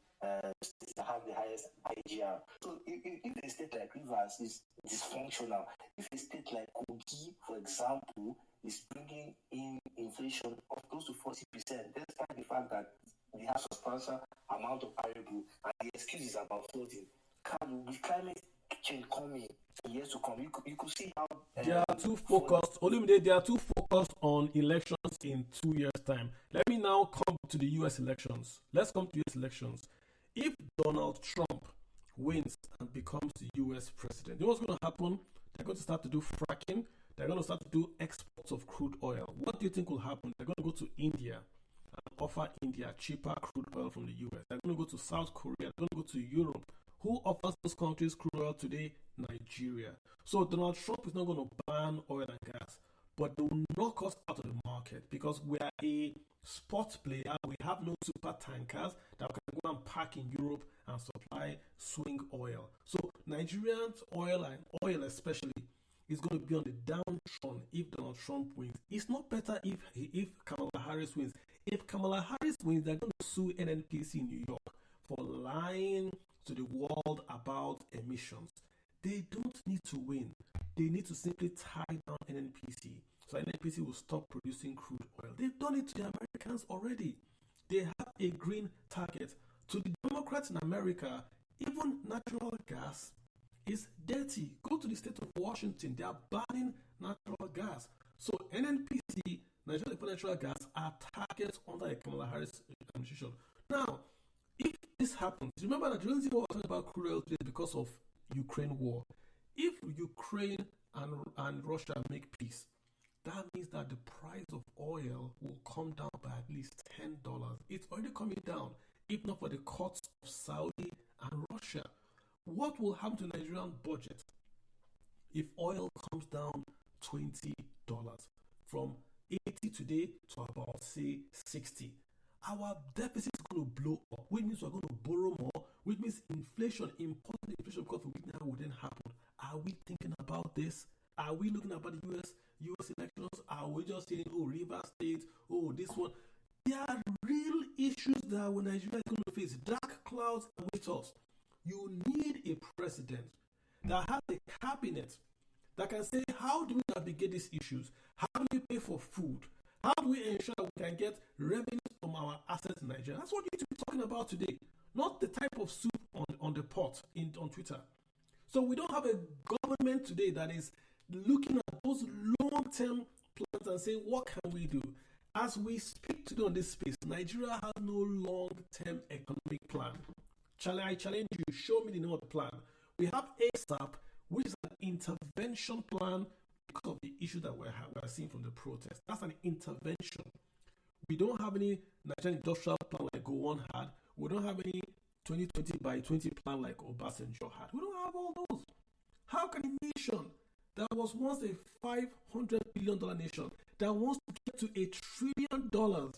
states that have the highest IGR. So if a state like Rivers is dysfunctional, if a state like Kogi, for example, is bringing in inflation of close to 40%, despite the fact that they have substantial amount of variable, and the excuse is about flooding. With climate change coming in years to come, you could see how they are too focused. Olumide, they are too focused on elections in 2 years' time. Let me now come to the U.S. elections. Let's come to U.S. elections. If Donald Trump wins and becomes the U.S. president, you know what's going to happen? They're going to start to do fracking. They're going to start to do exports of crude oil. What do you think will happen? They're going to go to India and offer India cheaper crude oil from the U.S. They're going to go to South Korea. They're going to go to Europe. Who offers those countries crude oil today? Nigeria. So Donald Trump is not going to ban oil and gas. but they will knock us out of the market because we are a spot player. We have no super tankers that can go and park in Europe and supply swing oil. So Nigerians oil and oil especially is going to be on the downtrodden if Donald Trump wins. It's not better if Kamala Harris wins. If Kamala Harris wins, they're going to sue NNPC in New York for lying to the world about emissions. They don't need to win. They need to simply tie down NNPC. So NNPC will stop producing crude oil. They've done it to the Americans already. They have a green target. To the Democrats in America, even natural gas is dirty. Go to the state of Washington. They are banning natural gas. So NNPC, Nigeria Natural Gas, are targets under the Kamala Harris administration. Now, if this happens, remember that the reason why we're talking about crude oil today is because of Ukraine war. If Ukraine and Russia make peace, that means that the price of oil will come down by at least $10. It's already coming down, if not for the cuts of Saudi and Russia. What will happen to the Nigerian budget if oil comes down $20 from 80 today to about, say, 60? Our deficit is going to blow up, which means we're going to borrow more, which means inflation, important inflation, because we know wouldn't happen. Are we thinking about this? Are we looking about the US elections? Are we just saying, oh, River State, oh, this one? There are real issues that Nigeria is going to face. Dark clouds await us. You need a president that has a cabinet that can say, how do we navigate these issues? How do we pay for food? How do we ensure that we can get revenues from our assets in Nigeria? That's what you need to be talking about today, not the type of soup on the pot on Twitter. So we don't have a government today that is looking at those long-term plans and saying, what can we do? As we speak today on this space, Nigeria has no long-term economic plan. I challenge you, show me the name of the plan. We have ASAP, which is an intervention plan because of the issue that we're seeing from the protest. That's an intervention. We don't have any Nigerian industrial plan like Gowon had. We don't have any 2020 by 20 plan like Obasanjo had. We don't have all those. How can a nation that was once a $500 billion nation that wants to get to $1 trillion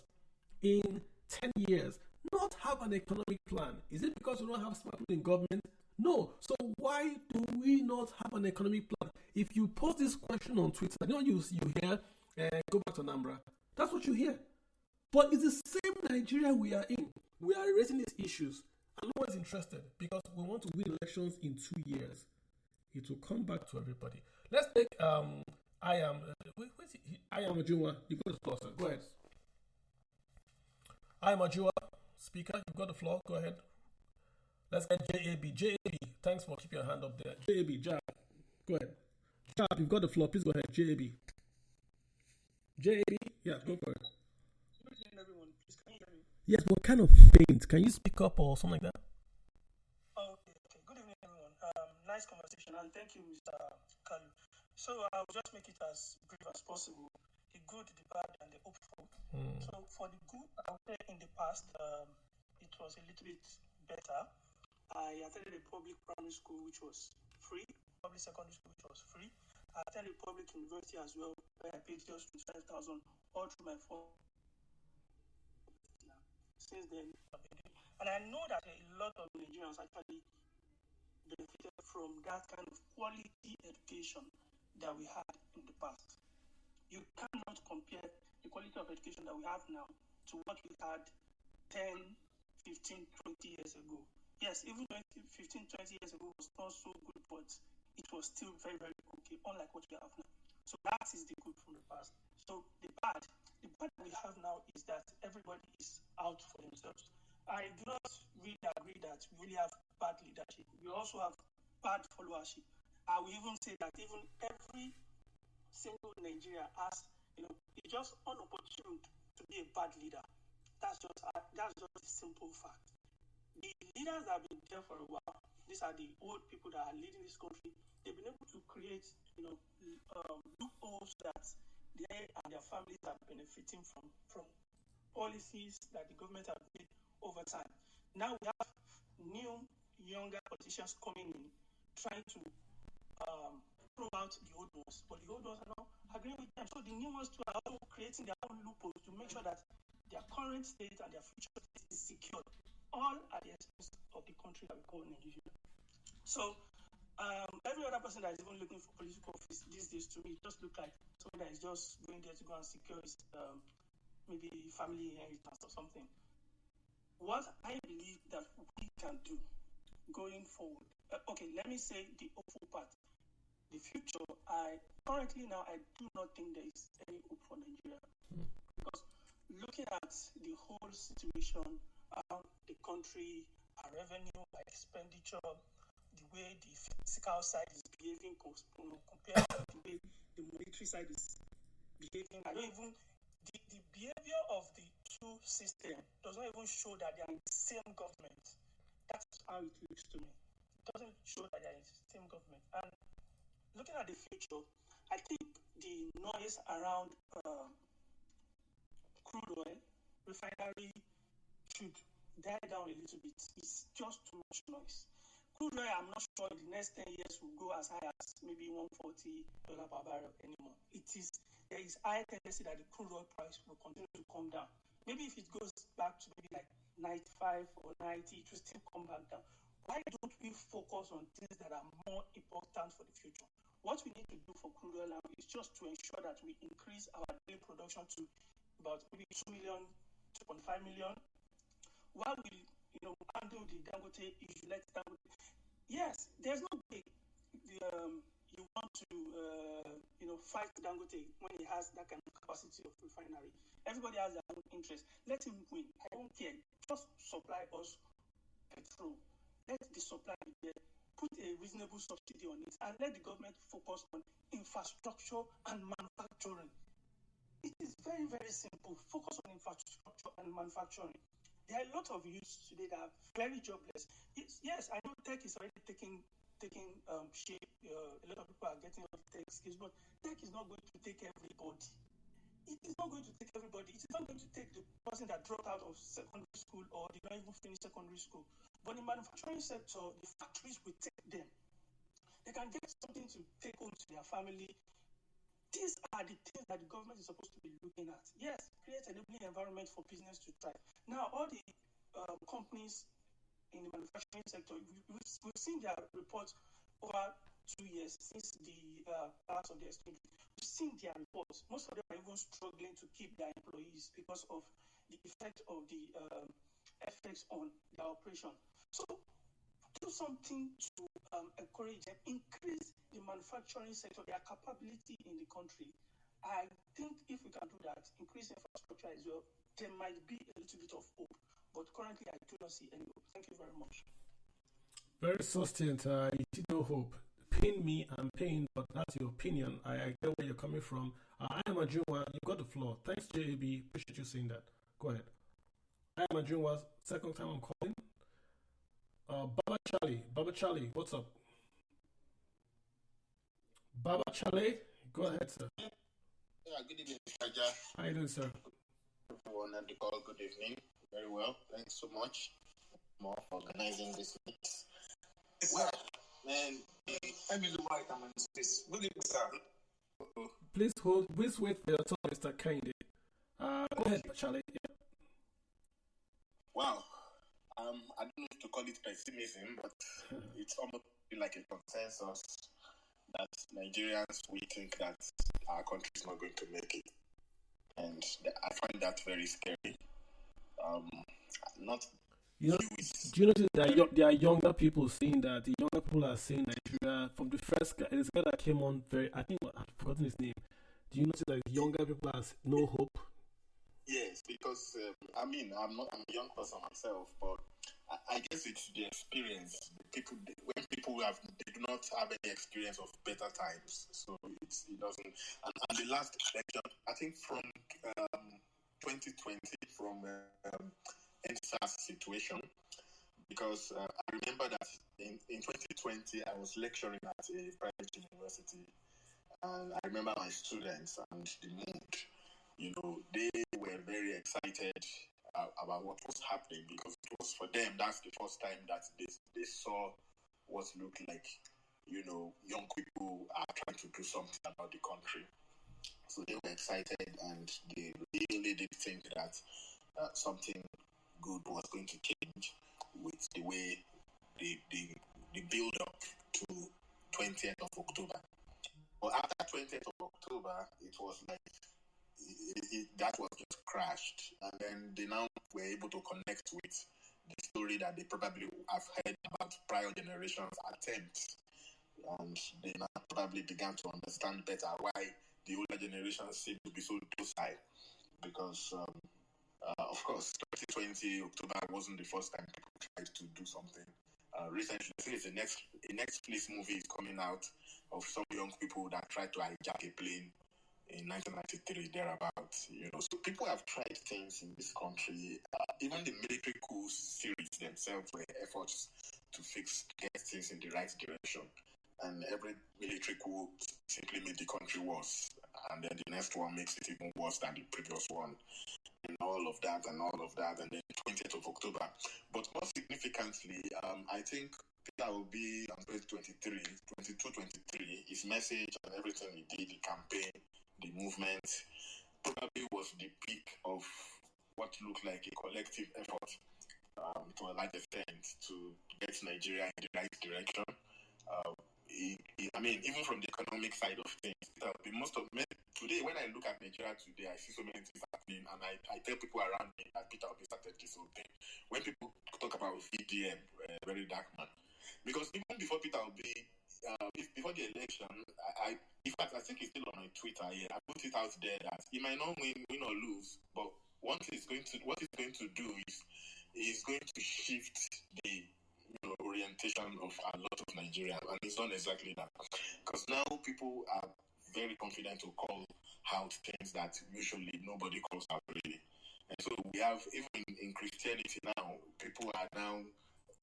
in 10 years not have an economic plan? Is it because we don't have smart people in government? No. So why do we not have an economic plan? If you post this question on Twitter, you hear, go back to Anambra. That's what you hear. But it's the same Nigeria we are in. We are raising these issues. And no one's interested because we want to win elections in 2 years. It will come back to everybody. Let's take I am Ajua. You've got the floor, sir. Go ahead. I am Ajua. Speaker, you've got the floor. Go ahead. Let's get JAB. JAB, thanks for keeping your hand up there. JAB, Jab. Go ahead. Jab, you've got the floor. Please go ahead. JAB. JAB, yeah, go for it. Good evening, everyone. Please, can you hear me? Yes, what kind of faint? Can you speak up or something like that? Okay. Good evening, everyone. Nice conversation, and thank you, Mr. Kalu. So I'll just make it as brief as possible. The good, the bad, and the hopeful. So for the good, I would say in the past, it was a little bit better. I attended a public primary school which was free, public secondary school which was free. I attended a public university as well, where I paid just 25,000 all through my phone. Since then, and I know that a lot of Nigerians actually benefited from that kind of quality education that we had in the past. You cannot compare the quality of education that we have now to what we had 10, 15, 20 years ago. Yes, even 15, 20 years ago was not so good, but it was still very, very okay, unlike what we have now. So that is the good from the past. So the bad we have now is that everybody is out for themselves. I do not really agree that we really have bad leadership. We also have bad followership. I will even say that even every single Nigeria has, it's just unopportune to be a bad leader. That's just a simple fact. The leaders that have been there for a while, these are the old people that are leading this country. They've been able to create, loopholes that they and their families are benefiting from policies that the government have made over time. Now we have new, younger politicians coming in, trying to throw out the old ones, but the old ones are not agreeing with them. So the new ones too are also creating their own loopholes to make sure that their current state and their future state is secured, all at the expense of the country that we call Nigeria. So every other person that is even looking for political office these days, to me, just look like someone that is just going there to go and secure his maybe family inheritance or something. What I believe that we can do going forward, okay, let me say the hopeful part. The future, currently now, I do not think there is any hope for Nigeria. Because looking at the whole situation around the country, our revenue, our expenditure, the way the fiscal side is behaving compared to the way the monetary side is behaving, the behavior of the two systems does not even show that they are in the same government. That's how it looks to me. It doesn't show that they are in the same government. And looking at the future, I think the noise around crude oil refinery should die down a little bit. It's just too much noise. Crude oil, I'm not sure in the next 10 years will go as high as maybe $140 per barrel anymore. There is high tendency that the crude oil price will continue to come down. Maybe if it goes back to maybe like 95 or 90, it will still come back down. Why don't we focus on things that are more important for the future? What we need to do for crude oil now is just to ensure that we increase our daily production to about maybe 2 million, 2.5 million. While we handle the Dangote issue, yes, there's no way you want to fight Dangote when he has that kind of capacity of refinery. Everybody has their own interest. Let him win. I don't care. Just supply us petrol. Let the supply be there. Put a reasonable subsidy on it and let the government focus on infrastructure and manufacturing. It is very, very simple. Focus on infrastructure and manufacturing. There are a lot of youths today that are very jobless. Yes, I know tech is already taking shape. A lot of people are getting all the tech skills, but tech is not going to take everybody. It is not going to take everybody. It is not going to take the person that dropped out of secondary school or did not even finish secondary school. But in the manufacturing sector, the factories will take them. They can get something to take home to their family. These are the things that the government is supposed to be looking at. Yes, create an enabling environment for business to thrive. Now, all the companies in the manufacturing sector, we've seen their reports over 2 years since the parts of the exchange. We've seen their reports. Most of them are even struggling to keep their employees because of the effect of the effects on their operation. So, do something to encourage them, increase the manufacturing sector, their capability in the country. I think if we can do that, increase infrastructure as well, there might be a little bit of hope. But currently, I do not see any hope. Thank you very much. Very sustained. You see no hope. Pain me, I'm pained, but that's your opinion. I get where you're coming from. I am a Junwa. You got the floor. Thanks, JAB. Appreciate you saying that. Go ahead. I am a Junwa. Second time I'm calling. Baba Charlie, what's up? Baba Charlie, go ahead, sir. Yeah, good evening, Saja. How you doing, sir? Everyone at the call, good evening. Very well. Thanks so much for organizing this mix. Well, man, I'm in the white, I'm in space. Good evening, sir. Please wait for your turn, Mr. Kinde. Go ahead, Charlie. Yeah. Wow. I don't know if to call it pessimism, but it's almost like a consensus that Nigerians, we think that our country is not going to make it. And I find that very scary. Do you notice that there are younger people saying that? The younger people are saying Nigeria, from the first guy, this guy that came on I think I've forgotten his name. Do you notice that younger people have no hope? Yes, because I'm a young person myself, but I guess it's the experience. They do not have any experience of better times, so it doesn't. And the last election, I think from 2020, from NSAS situation, because I remember that in 2020 I was lecturing at a private university, and I remember my students and the mood. They were very excited about what was happening, because it was for them, that's the first time that they saw what looked like, young people are trying to do something about the country. So they were excited, and they really did think that something good was going to change with the way the build up to 20th of October. But after 20th of October, it was like that was just crashed. And then they now were able to connect with the story that they probably have heard about prior generations' attempts. And they now probably began to understand better why the older generations seem to be so docile. Because, of course, 2020 October wasn't the first time people tried to do something. Recently, I think a Netflix movie is coming out of some young people that tried to hijack a plane in 1993, thereabouts. So people have tried things in this country. Even the military coup series themselves were efforts to get things in the right direction. And every military coup simply made the country worse. And then the next one makes it even worse than the previous one. And all of that. And then 20th of October. But more significantly, I think Peter will be on 2023, 23, his message and everything he did, the campaign, the movement, probably was the peak of what looked like a collective effort to a large extent to get Nigeria in the right direction. Even from the economic side of things, today, when I look at Nigeria today, I see so many things happening, and I tell people around me that Peter Obi started this whole thing. When people talk about VDM, very dark man, because even before Peter Obi, before the election, in fact, I think it's still on my Twitter. Yeah, I put it out there that he might not win or lose, but what he's going to do is he's going to shift the orientation of a lot of Nigerians, and he's done exactly that. Because now people are very confident to call out things that usually nobody calls out really. And so we have, even in Christianity now, people are now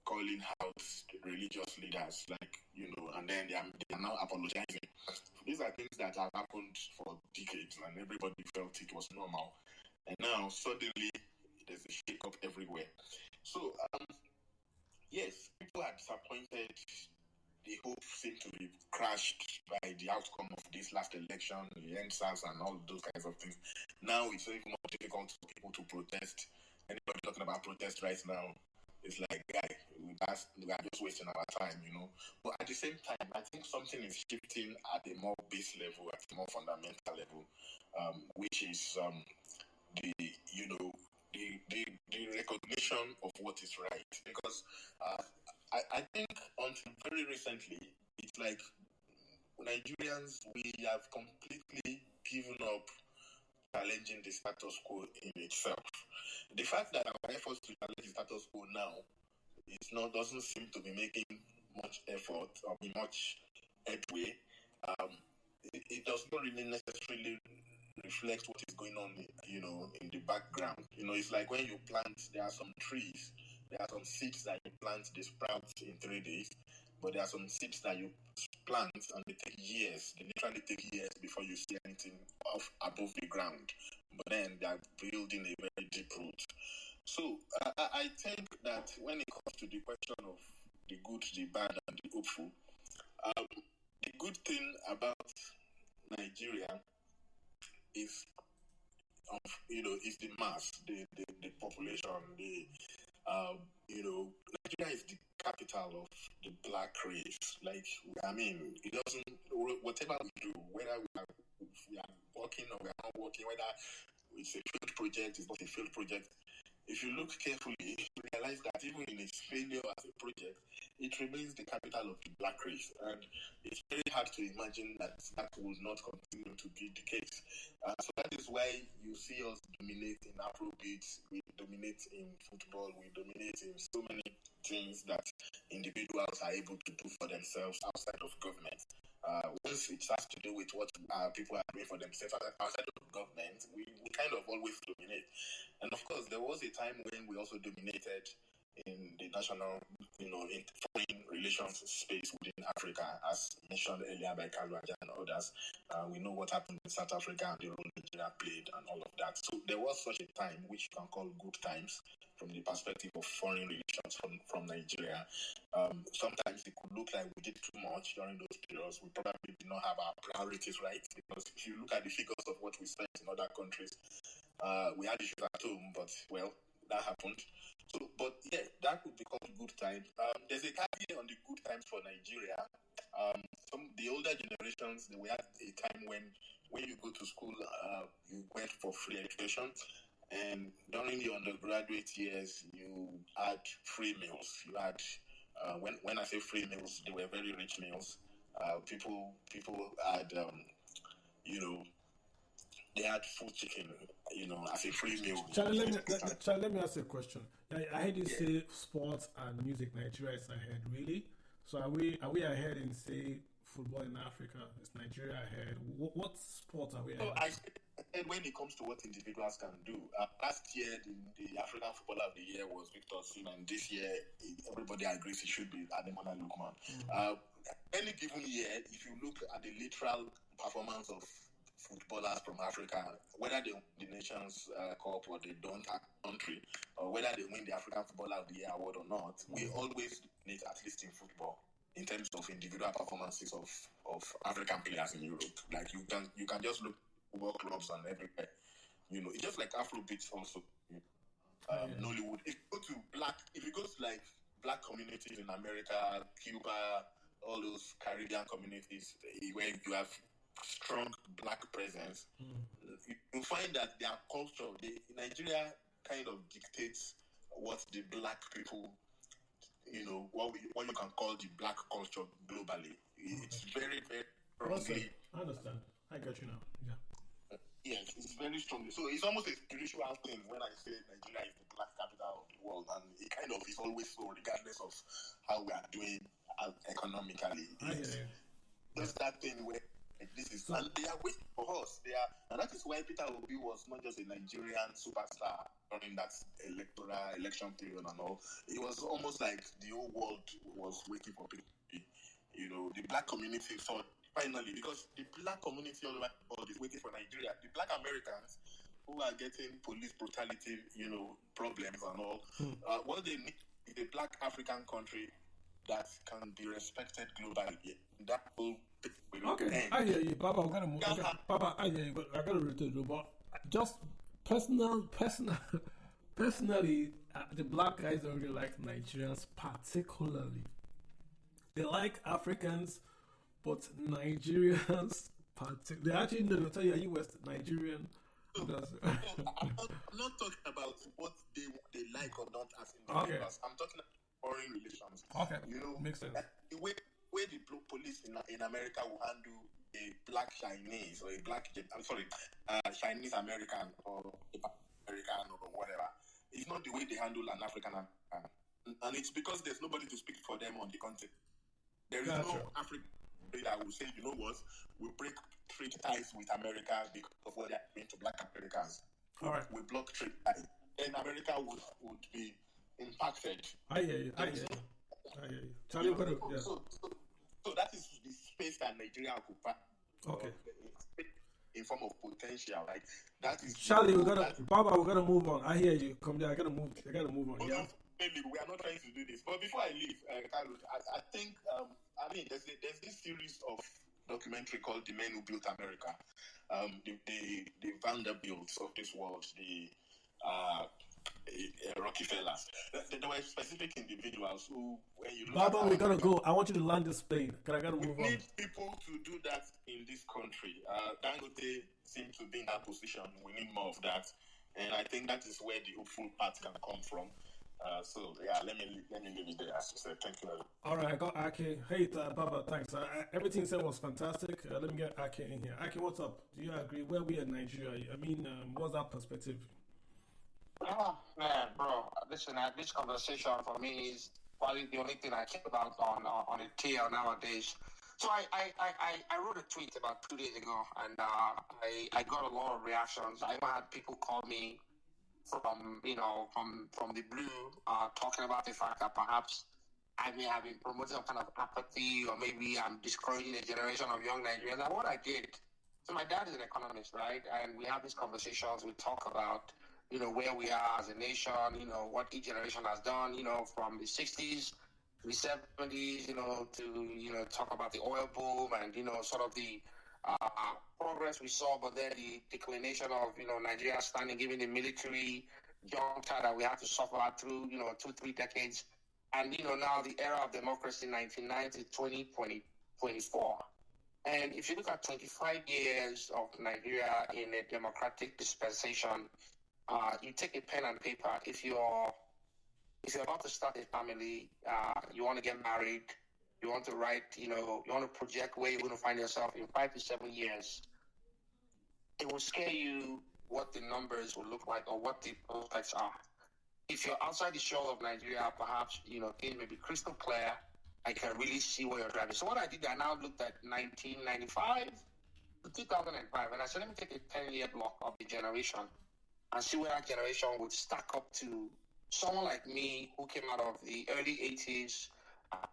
calling out religious leaders, and then they are now apologizing. These are things that have happened for decades, and everybody felt it was normal. And now, suddenly, there's a shake-up everywhere. So, yes, people are disappointed. The hope seemed to be crashed by the outcome of this last election, the NSAS and all those kinds of things. Now it's even more difficult for people to protest. Anybody talking about protest right now, it's like, guy, we are just wasting our time, But at the same time, I think something is shifting at a more base level, at a more fundamental level, which is the recognition of what is right. Because I think until very recently, it's like Nigerians, we have completely given up challenging the status quo in itself. The fact that our efforts to challenge the status quo now doesn't seem to be making much effort or much headway. It does not really necessarily reflect what is going on, in the background. It's like when you plant, there are some trees, there are some seeds that you plant, they sprout in 3 days, but there are some seeds that you plant and they take years. They literally take years before you see anything above the ground. But then they are building a very deep root. So I think that when it comes to the question of the good, the bad, and the hopeful, the good thing about Nigeria is, is the mass, the population, Nigeria is the capital of the black race. It doesn't, whatever we do, whether we are working or we are not working, whether it's a failed project, it's not a failed project, if you look carefully, you realize that even in its failure as a project, it remains the capital of the black race. And it's very hard to imagine that will not continue to be the case. So that is why you see us dominate in Afrobeats, we dominate in football, we dominate in so many things that individuals are able to do for themselves outside of government. Once it has to do with what people are doing for themselves outside of government, we kind of always dominate. And of course, there was a time when we also dominated in the national, in foreign relations space within Africa, as mentioned earlier by Kalwaja and others. We know what happened in South Africa and the role Nigeria played and all of that. So there was such a time which you can call good times from the perspective of foreign relations from Nigeria. Sometimes it could look like we did too much during those periods. We probably did not have our priorities right, because if you look at the figures of what we spent in other countries, we had issues at home, but well, that happened. So, but yeah, that would be called good times. There's a caveat on the good times for Nigeria. The older generations, we had a time when you go to school, you went for free education, and during the undergraduate years, you had free meals. You had when I say free meals, they were very rich meals. People had they had full chicken, as a free meal. Charlie, let me ask you a question. I heard you say sports and music. Nigeria is ahead, really? So are we ahead in, say, football in Africa? Is Nigeria ahead? What sports are we ahead? I said when it comes to what individuals can do, last year the African Footballer of the Year was Victor Osimhen, and this year everybody agrees it should be Ademola Lookman. Any given year, if you look at the literal performance of footballers from Africa, whether they win the Nations Cup or they don't have country, or whether they win the African Footballer of the Year award or not, we always need, at least in football, in terms of individual performances of African players in Europe. Like you can just look at football clubs and everywhere. It's just like Afrobeats also. Nollywood. If you go to like black communities in America, Cuba, all those Caribbean communities where you have strong black presence, you find that their culture, Nigeria kind of dictates what the black people, what you can call the black culture globally. It's very, very strongly. I understand. I got you now. Yeah. Yes, it's very strongly. So it's almost a spiritual thing when I say Nigeria is the black capital of the world, and it kind of is always so, regardless of how we are doing economically. Just that thing where this is, and they are waiting for us. And that is why Peter Obi was not just a Nigerian superstar during that election period and all. It was almost like the whole world was waiting for Peter Obi. The black community thought finally, because the black community all over the world is waiting for Nigeria. The black Americans who are getting police brutality, problems and all, what they need is a black African country that can be respected globally. That will okay, I hear you, Papa. I'm gonna move. Papa, I hear you, but I gotta return to but just personally, the black guys don't really like Nigerians particularly. They like Africans, but Nigerians they actually don't tell you, are you West Nigerian? I'm not talking about what they like or not as individuals. I'm talking about foreign relations. Okay, makes sense. The way the police in America will handle a black Chinese or Chinese American or American or whatever, it's not the way they handle an African American. And it's because there's nobody to speak for them on the continent. There is no African that will say, you know what, we break trade ties with America because of what they're doing to black Americans. All right. We block trade ties. Then America would be impacted. I hear you. Charlie, so that is the space that Nigeria occupies. Okay. In form of potential, like that is. Charlie, we gotta move on. I hear you. Come there. I gotta move on. Yeah. We are not trying to do this. But before I leave, Carlos, I think there's this series of documentary called "The Men Who Built America," the Vanderbilts of this world, the Rockefellers. There were specific individuals who, when you look Baba, we gotta go. I want you to land this plane. I gotta move on. We need people to do that in this country. Dangote seems to be in that position. We need more of that, and I think that is where the hopeful part can come from. Let me leave it there. As you said, thank you. All right, I got Ake. Hey, Baba, thanks. Everything you said was fantastic. Let me get Ake in here. Ake, what's up? Do you agree? Where we in Nigeria? I mean, what's that perspective? Oh man, bro! Listen, this conversation for me is probably the only thing I care about on the TL nowadays. So I wrote a tweet about 2 days ago, and I got a lot of reactions. I even had people call me from the blue, talking about the fact that perhaps I may have been promoting some kind of apathy, or maybe I'm discouraging a generation of young Nigerians. And what I did So my dad is an economist, right? And we have these conversations. We talk about, where we are as a nation, what each generation has done, from the 60s to the 70s, to, talk about the oil boom and, sort of the progress we saw, but then the declination of, Nigeria standing, given the military junta that we had to suffer through, 2-3 decades. And, now the era of democracy, 1990 to 2024. And if you look at 25 years of Nigeria in a democratic dispensation, you take a pen and paper. If you're about to start a family, you want to get married, you want to write, you want to project where you're going to find yourself in 5 to 7 years, it will scare you what the numbers will look like or what the prospects are. If you're outside the shore of Nigeria, perhaps, things may be crystal clear. I can really see where you're driving. So what I did, I now looked at 1995 to 2005, and I said, let me take a 10-year block of the generation and see where that generation would stack up to someone like me who came out of the early 80s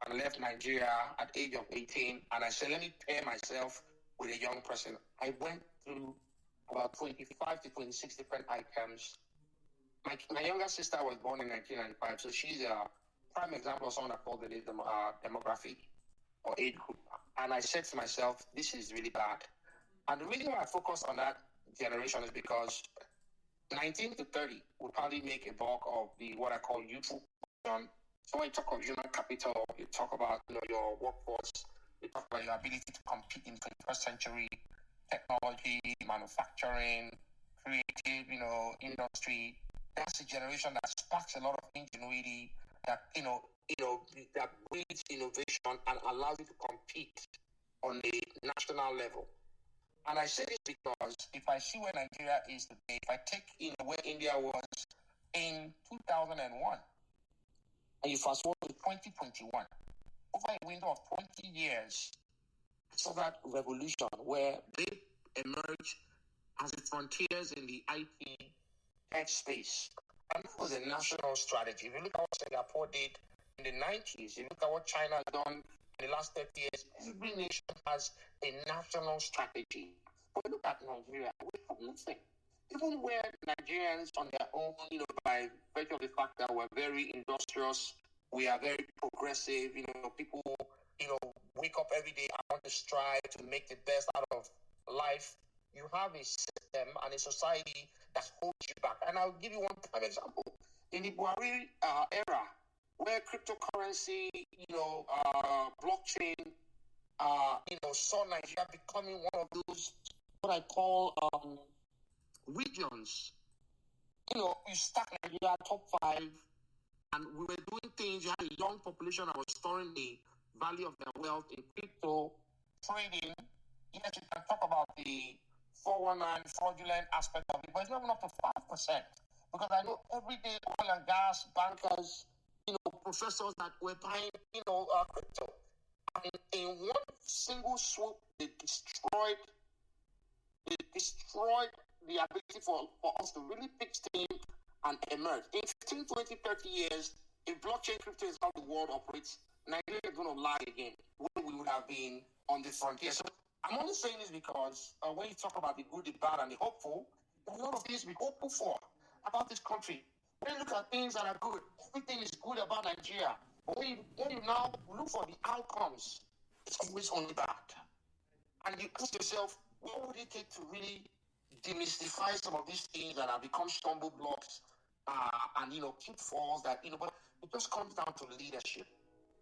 and left Nigeria at the age of 18. And I said, let me pair myself with a young person. I went through about 25 to 26 different items. My younger sister was born in 1995, so she's a prime example of someone that called the demographic or age group. And I said to myself, this is really bad. And the reason why I focus on that generation is because 19 to 30 will probably make a bulk of the what I call youthful population. So when you talk of human capital, you talk about your workforce, you talk about your ability to compete in the 21st century, technology, manufacturing, creative, industry. That's a generation that sparks a lot of ingenuity, that that breeds innovation and allows you to compete on the national level. And I say this because if I see where Nigeria is today, if I take where India was in 2001, and you fast forward to 2021, over a window of 20 years, I saw that revolution where they emerged as the frontiers in the IT tech space. And that was a national strategy. If you look at what Singapore did in the 90s, you look at what China has done in the last 30 years, every nation has a national strategy. But look at Nigeria, we have nothing. Even where Nigerians on their own, by virtue of the fact that we're very industrious, we are very progressive, people, wake up every day, I want to strive to make the best out of life. You have a system and a society that holds you back. And I'll give you one prime example. In the Buhari era, where cryptocurrency, blockchain, saw Nigeria becoming one of those, what I call regions. You start Nigeria top 5, and we were doing things. You had a young population that was storing the value of their wealth in crypto, trading. Yes, you can talk about the 419 fraudulent aspect of it, but it's not even up to 5%. Because I know every day oil and gas bankers, professors that were buying, crypto. And in one single swoop, they destroyed the ability for us to really pick steam and emerge. In 15, 20, 30 years, if blockchain crypto is how the world operates, Nigeria is going to lie again when we would have been on the frontier. So I'm only saying this because when you talk about the good, the bad, and the hopeful, there are a lot of things to be hopeful for about this country. When you look at things that are good, everything is good about Nigeria. But when you now look for the outcomes, it's always only bad. And you ask yourself, what would it take to really demystify some of these things that have become stumble blocks and pitfalls that but it just comes down to leadership.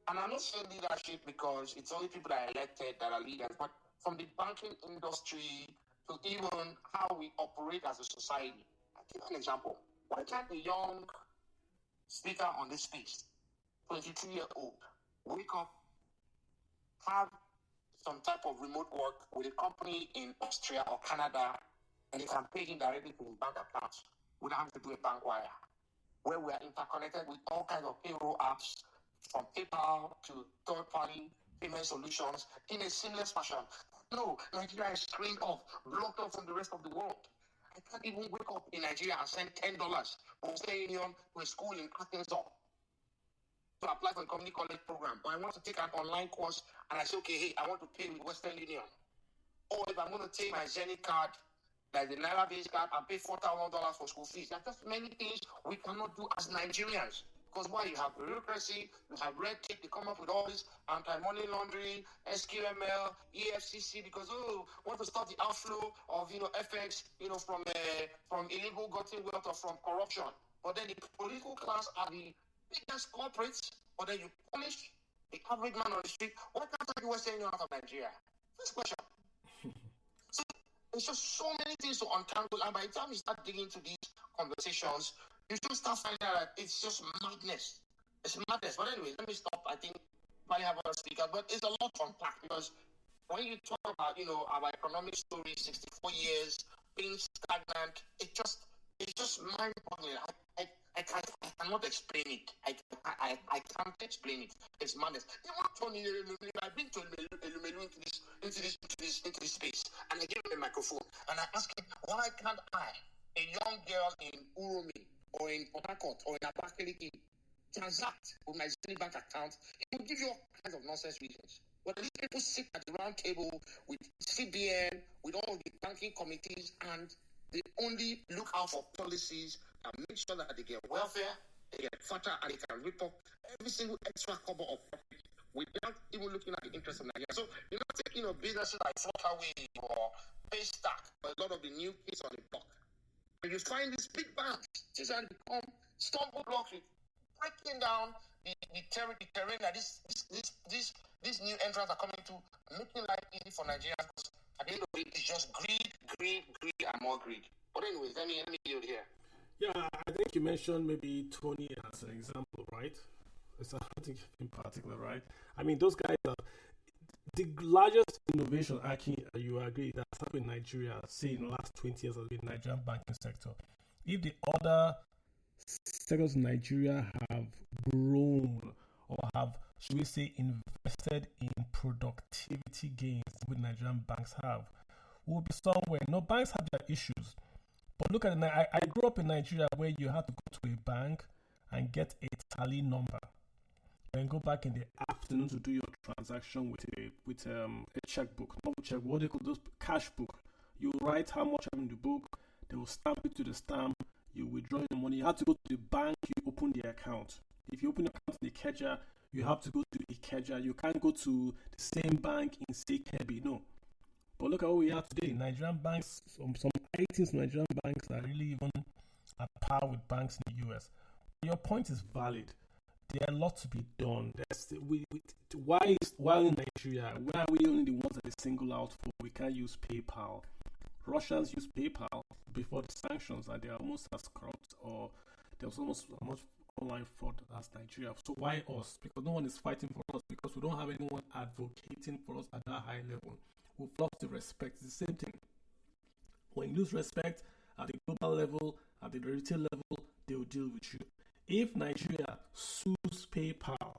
And I'm not saying leadership because it's only people that are elected that are leaders, but from the banking industry to even how we operate as a society. I'll give you an example. Why can't the young speaker on this space, 22-year-old, wake up, have some type of remote work with a company in Austria or Canada, and they can pay him directly to his bank account without having to do a bank wire, where we are interconnected with all kinds of payroll apps, from PayPal to third-party payment solutions in a seamless fashion. No, Nigeria is screened off, blocked off from the rest of the world. I can't even wake up in Nigeria and send $10 from Western Union to a school in Arkansas to apply for a community college program. Or I want to take an online course and I say, okay, hey, I want to pay with Western Union. or if I'm going to take my Zenith card, like the Naira-based card, and pay $4,000 for school fees. There are just many things we cannot do as Nigerians. Because why? You have bureaucracy, you have red tape, they come up with all this anti-money laundering, SQML, EFCC, because, want to stop the outflow of, FX, from illegal gotten wealth or from corruption. But then the political class are the biggest corporates, but then you punish the average man on the street. What can't I do Western Union out of Nigeria? First question. So there's just so many things to untangle, and by the time you start digging into these conversations, you just start finding out that it's just madness. It's madness. But anyway, let me stop. I think probably have other speakers, but it's a lot to unpack because when you talk about, our economic story, 64 years, being stagnant, it's just mind-boggling. I cannot explain it. I can't explain it. It's madness. I've been to Elumelu into this space, and I gave him a microphone, and I asked him, why can't I, a young girl in Uromi or in Port Harcourt or in Abakaliki, transact with my Zenith Bank account? It will give you all kinds of nonsense reasons. But these people sit at the round table with CBN, with all the banking committees, and they only look out for policies and make sure that they get welfare, they get fatter, and they can rip up every single extra cover of profit without even looking at the interest of Nigeria. So you're not taking businesses like Flutterwave or Paystack, or a lot of the new kids on the block. And you find these big banks just have become stumble blocks with breaking down the terrain that these new entrants are coming to, making life easy for Nigerians. Because at the end of it, it's just greed, and more greed. But anyways, let me yield here. Yeah, I think you mentioned maybe Tony as an example, right? It's I think in particular, right? I mean, those guys are the largest innovation. Actually, you agree that's happened in Nigeria, say in the last 20 years of the Nigerian banking sector. If the other sectors in Nigeria have grown or have, should we say, invested in productivity gains with Nigerian banks have, we'll be somewhere. No, banks have their issues. But look at it. I grew up in Nigeria where you had to go to a bank and get a tally number, and go back in the afternoon to do your transaction with a checkbook, not a checkbook, what they call those cash book. You write how much in the book. They will stamp it to the stamp. You withdraw the money. You have to go to the bank. You open the account. If you open the account in Ikeja, you have to go to Ikeja. You can't go to the same bank in Sekebi. No. But look at what we have today. Nigerian banks, some items, Nigerian banks are really even at par with banks in the US. Your point is valid. There are a lot to be done. Why in Nigeria, why are we only the ones that they single out for? We can't use PayPal. Russians use PayPal before the sanctions, and they are almost as corrupt, or there's almost as much online fraud as Nigeria. So why us? Because no one is fighting for us, because we don't have anyone advocating for us at that high level. We've lost the respect. It's the same thing. When you lose respect at the global level, at the retail level, they will deal with you. If Nigeria sues PayPal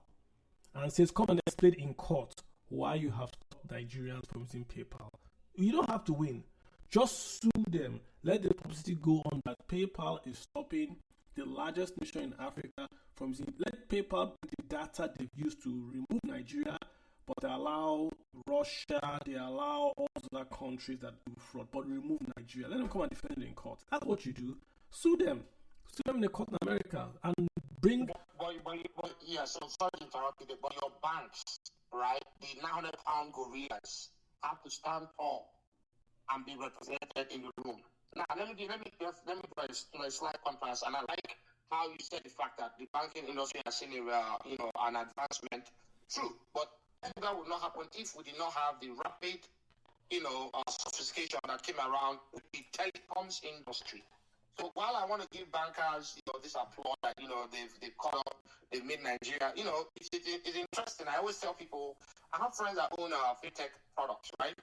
and says, come and explain in court why you have stopped Nigerians from using PayPal, you don't have to win. Just sue them. Let the publicity go on that PayPal is stopping the largest nation in Africa from using. Let PayPal bring the data they've used to remove Nigeria, but they allow Russia, they allow all other countries that do fraud, but remove Nigeria. Let them come and defend it in court. That's what you do. Sue them. Sue them in the court in America and bring. Yeah, so sorry to interrupt you, but your banks, right? The 900-pound gorillas have to stand tall and be represented in the room. Now, let me draw a slight contrast, and I like how you said the fact that the banking industry has seen an advancement. True, but that would not happen if we did not have the rapid, sophistication that came around with the telecoms industry. So while I want to give bankers, this applause that they've caught up, they've made Nigeria, it's interesting. I always tell people, I have friends that own fintech products, right?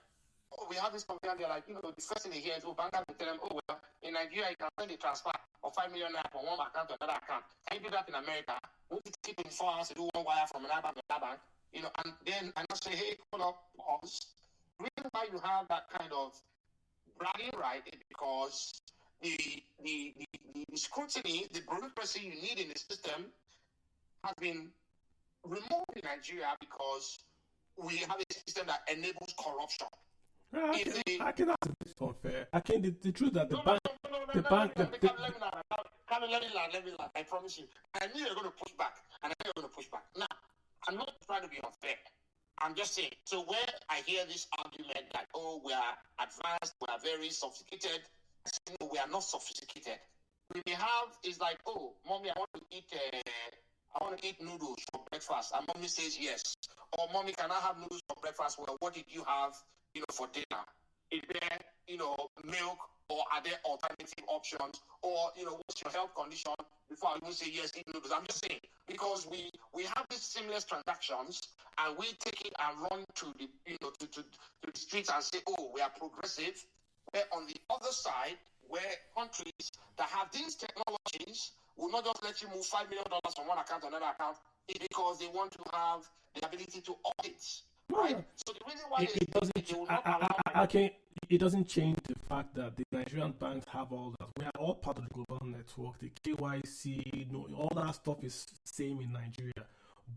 Oh, we have this company, and they're like, the first thing they hear is, bankers will tell them, in Nigeria, you can send a transfer of 5 million naira from one account to another account. Can you do that in America? Won't it take 24 hours to do one wire from another bank to another bank? And then I say, hey, hold up, pause. The reason why you have that kind of bragging right is because the scrutiny, the bureaucracy you need in the system has been removed in Nigeria because we have a system that enables corruption. I can ask this unfair. I can the truth that the No, no, bank, no, no, no, the no, no, bank, no, the, no, the, let me land. I promise you. I knew you were going to push back, and I knew you were going to push back. Now, I'm not trying to be unfair. I'm just saying. So where I hear this argument that, oh, we are advanced, we are very sophisticated, I say, no, we are not sophisticated. We may have is like, oh, mommy, I want to eat noodles for breakfast, and mommy says yes. Or mommy, can I have noodles for breakfast? Well, what did you have, for dinner? Is there, milk, or are there alternative options? Or, what's your health condition? Before I even say yes, eat noodles. I'm just saying, because we have these seamless transactions, and we take it and run to the, to the streets and say, oh, we are progressive. Where on the other side, where countries that have these technologies will not just let you move $5 million from one account to another account, it's because they want to have the ability to audit. Right? So the reason why it doesn't. they will not allow It doesn't change the fact that the Nigerian banks have all that. We are all part of the global network. The KYC, all that stuff is same in Nigeria.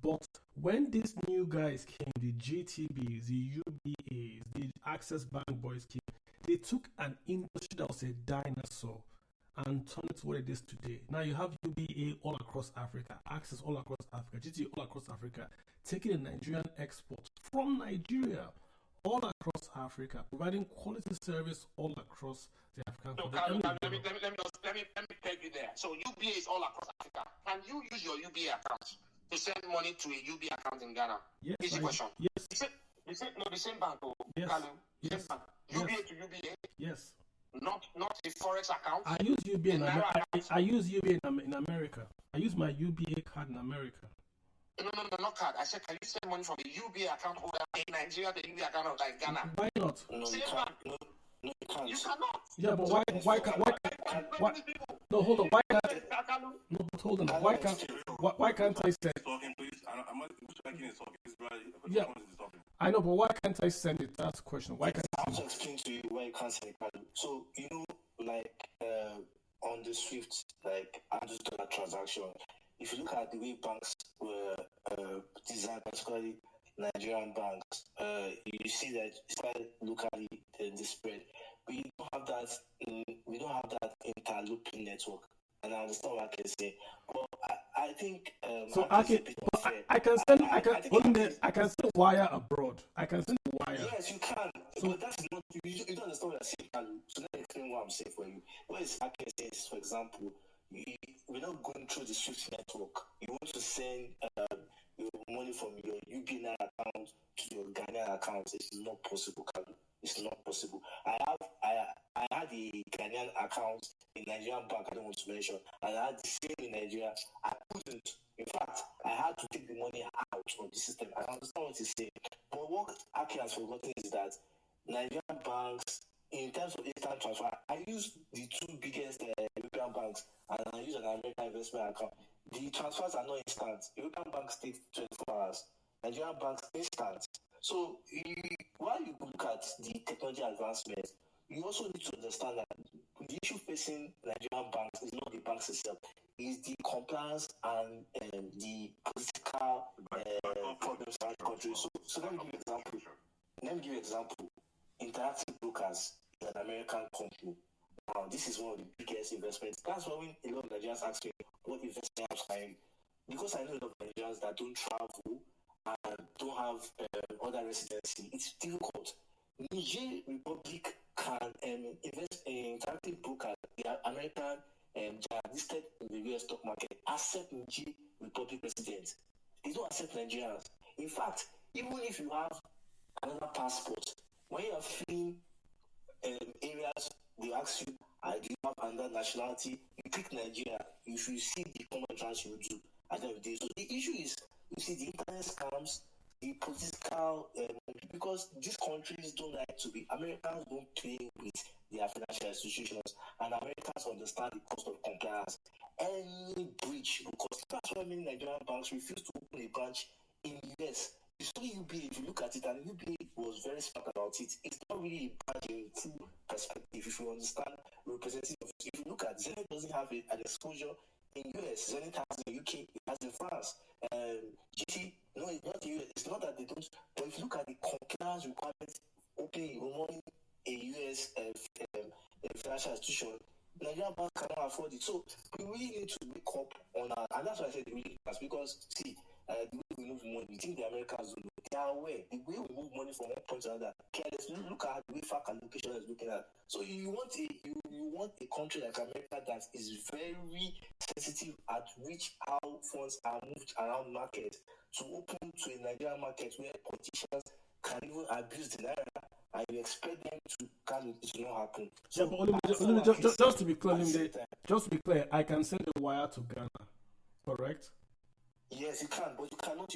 But when these new guys came, the GTBs, the UBAs, the Access Bank boys came, they took an industry that was a dinosaur and turned it to what it is today. Now you have UBA all across Africa, Access all across Africa, GT all across Africa, taking the Nigerian exports from Nigeria all across Africa, providing quality service all across the African continent. Let me take you there. So UBA is all across Africa. Can you use your UBA account to send money to a UBA account in Ghana? Yes. Easy question. Yes. The same bank. Yes. Same bank. UBA to UBA. Yes. Not a forex account. I use UBA I use UBA in America. I use my UBA card in America. No, not card. I said, can you send money from a UBA account over in Nigeria to UBA account over in Ghana? Why not? No, Same you bank. can't. No, you can't. You cannot. Yeah, but why? No, hold on. Why can't? No, but hold on. Why can't I send? Talking, please. I'm not talking. Yeah, I know, but why can't I send it? That's the question. Why can't I have to explain to you why you can't send it. So on the SWIFT, I'm just doing a transaction. If you look at the way banks were designed, particularly Nigerian banks, you see that it's quite locally the spread. We don't have that. We don't have that interlooping network, and I understand what I can say. But I think so I can send wire abroad. I can send wire. Yes, you can. So but that's not you don't understand what I'm saying. So let me explain what I'm saying for you. What I can say is, for example, we're not going through the SWIFT network. You want to send your money from your UBA account to your Ghanaian account. It's not possible, Kalu. It's not possible. I had a Ghanaian account in Nigerian bank. I don't want to mention. And I had the same in Nigeria. I couldn't. In fact, I had to take the money out of the system. I understand what he's saying. But what Aki has forgotten is that Nigerian banks, in terms of instant transfer, I use the two biggest European banks, and I use an American investment account. The transfers are not instant. European banks take 24 hours. Nigerian banks instant. So while you look at the technology advancement, you also need to understand that the issue facing Nigerian banks is not the banks itself. It's the compliance and the political problems around the country. So let me give you an example. Interactive Brokers is an American company. Now, this is one of the biggest investments. That's why when a lot of Nigerians ask me what investment I'm trying, because I know a lot of Nigerians that don't travel and don't have other residency, it's difficult. Niger Republic can invest in Interactive Brokers. They are American listed in the US stock market, accept Niger Republic residents. They don't accept Nigerians. In fact, even if you have another passport, when you are filling areas, they ask you, do you have another nationality? You pick Nigeria. If you see the common trans you do at the end of the day. So the issue is, you see, the internet scams, the political, because these countries don't like to be, Americans don't play with their financial institutions, and Americans understand the cost of compliance. Any breach will cost. That's why many Nigerian banks refuse to open a branch in the US. You see UBA, if you look at it, and UBA was very smart about it, it's not really a branch in full perspective. If you understand representative, if you look at Zenith doesn't have an exposure in US, Zenith has in the UK, it has in France. GT, no, it's not the US. It's not that they don't, but if you look at the compliance requirements, opening your money biggest financial institution, Nigerian bank cannot afford it. So we really need to wake up on our, and that's why I said the really class, because see, the way we move money, we think the Americans don't know. They are aware. The way we move money from one point to another, careless. Look at the way FAC allocation is looking at. So you want a country like America that is very sensitive at which how funds are moved around market, to open to a Nigerian market where politicians can even abuse the naira, and you expect them to kind of, it will not happen. So, yeah, but just to be clear, just to be clear, I can send a wire to Ghana, correct? Yes, you can, but you cannot use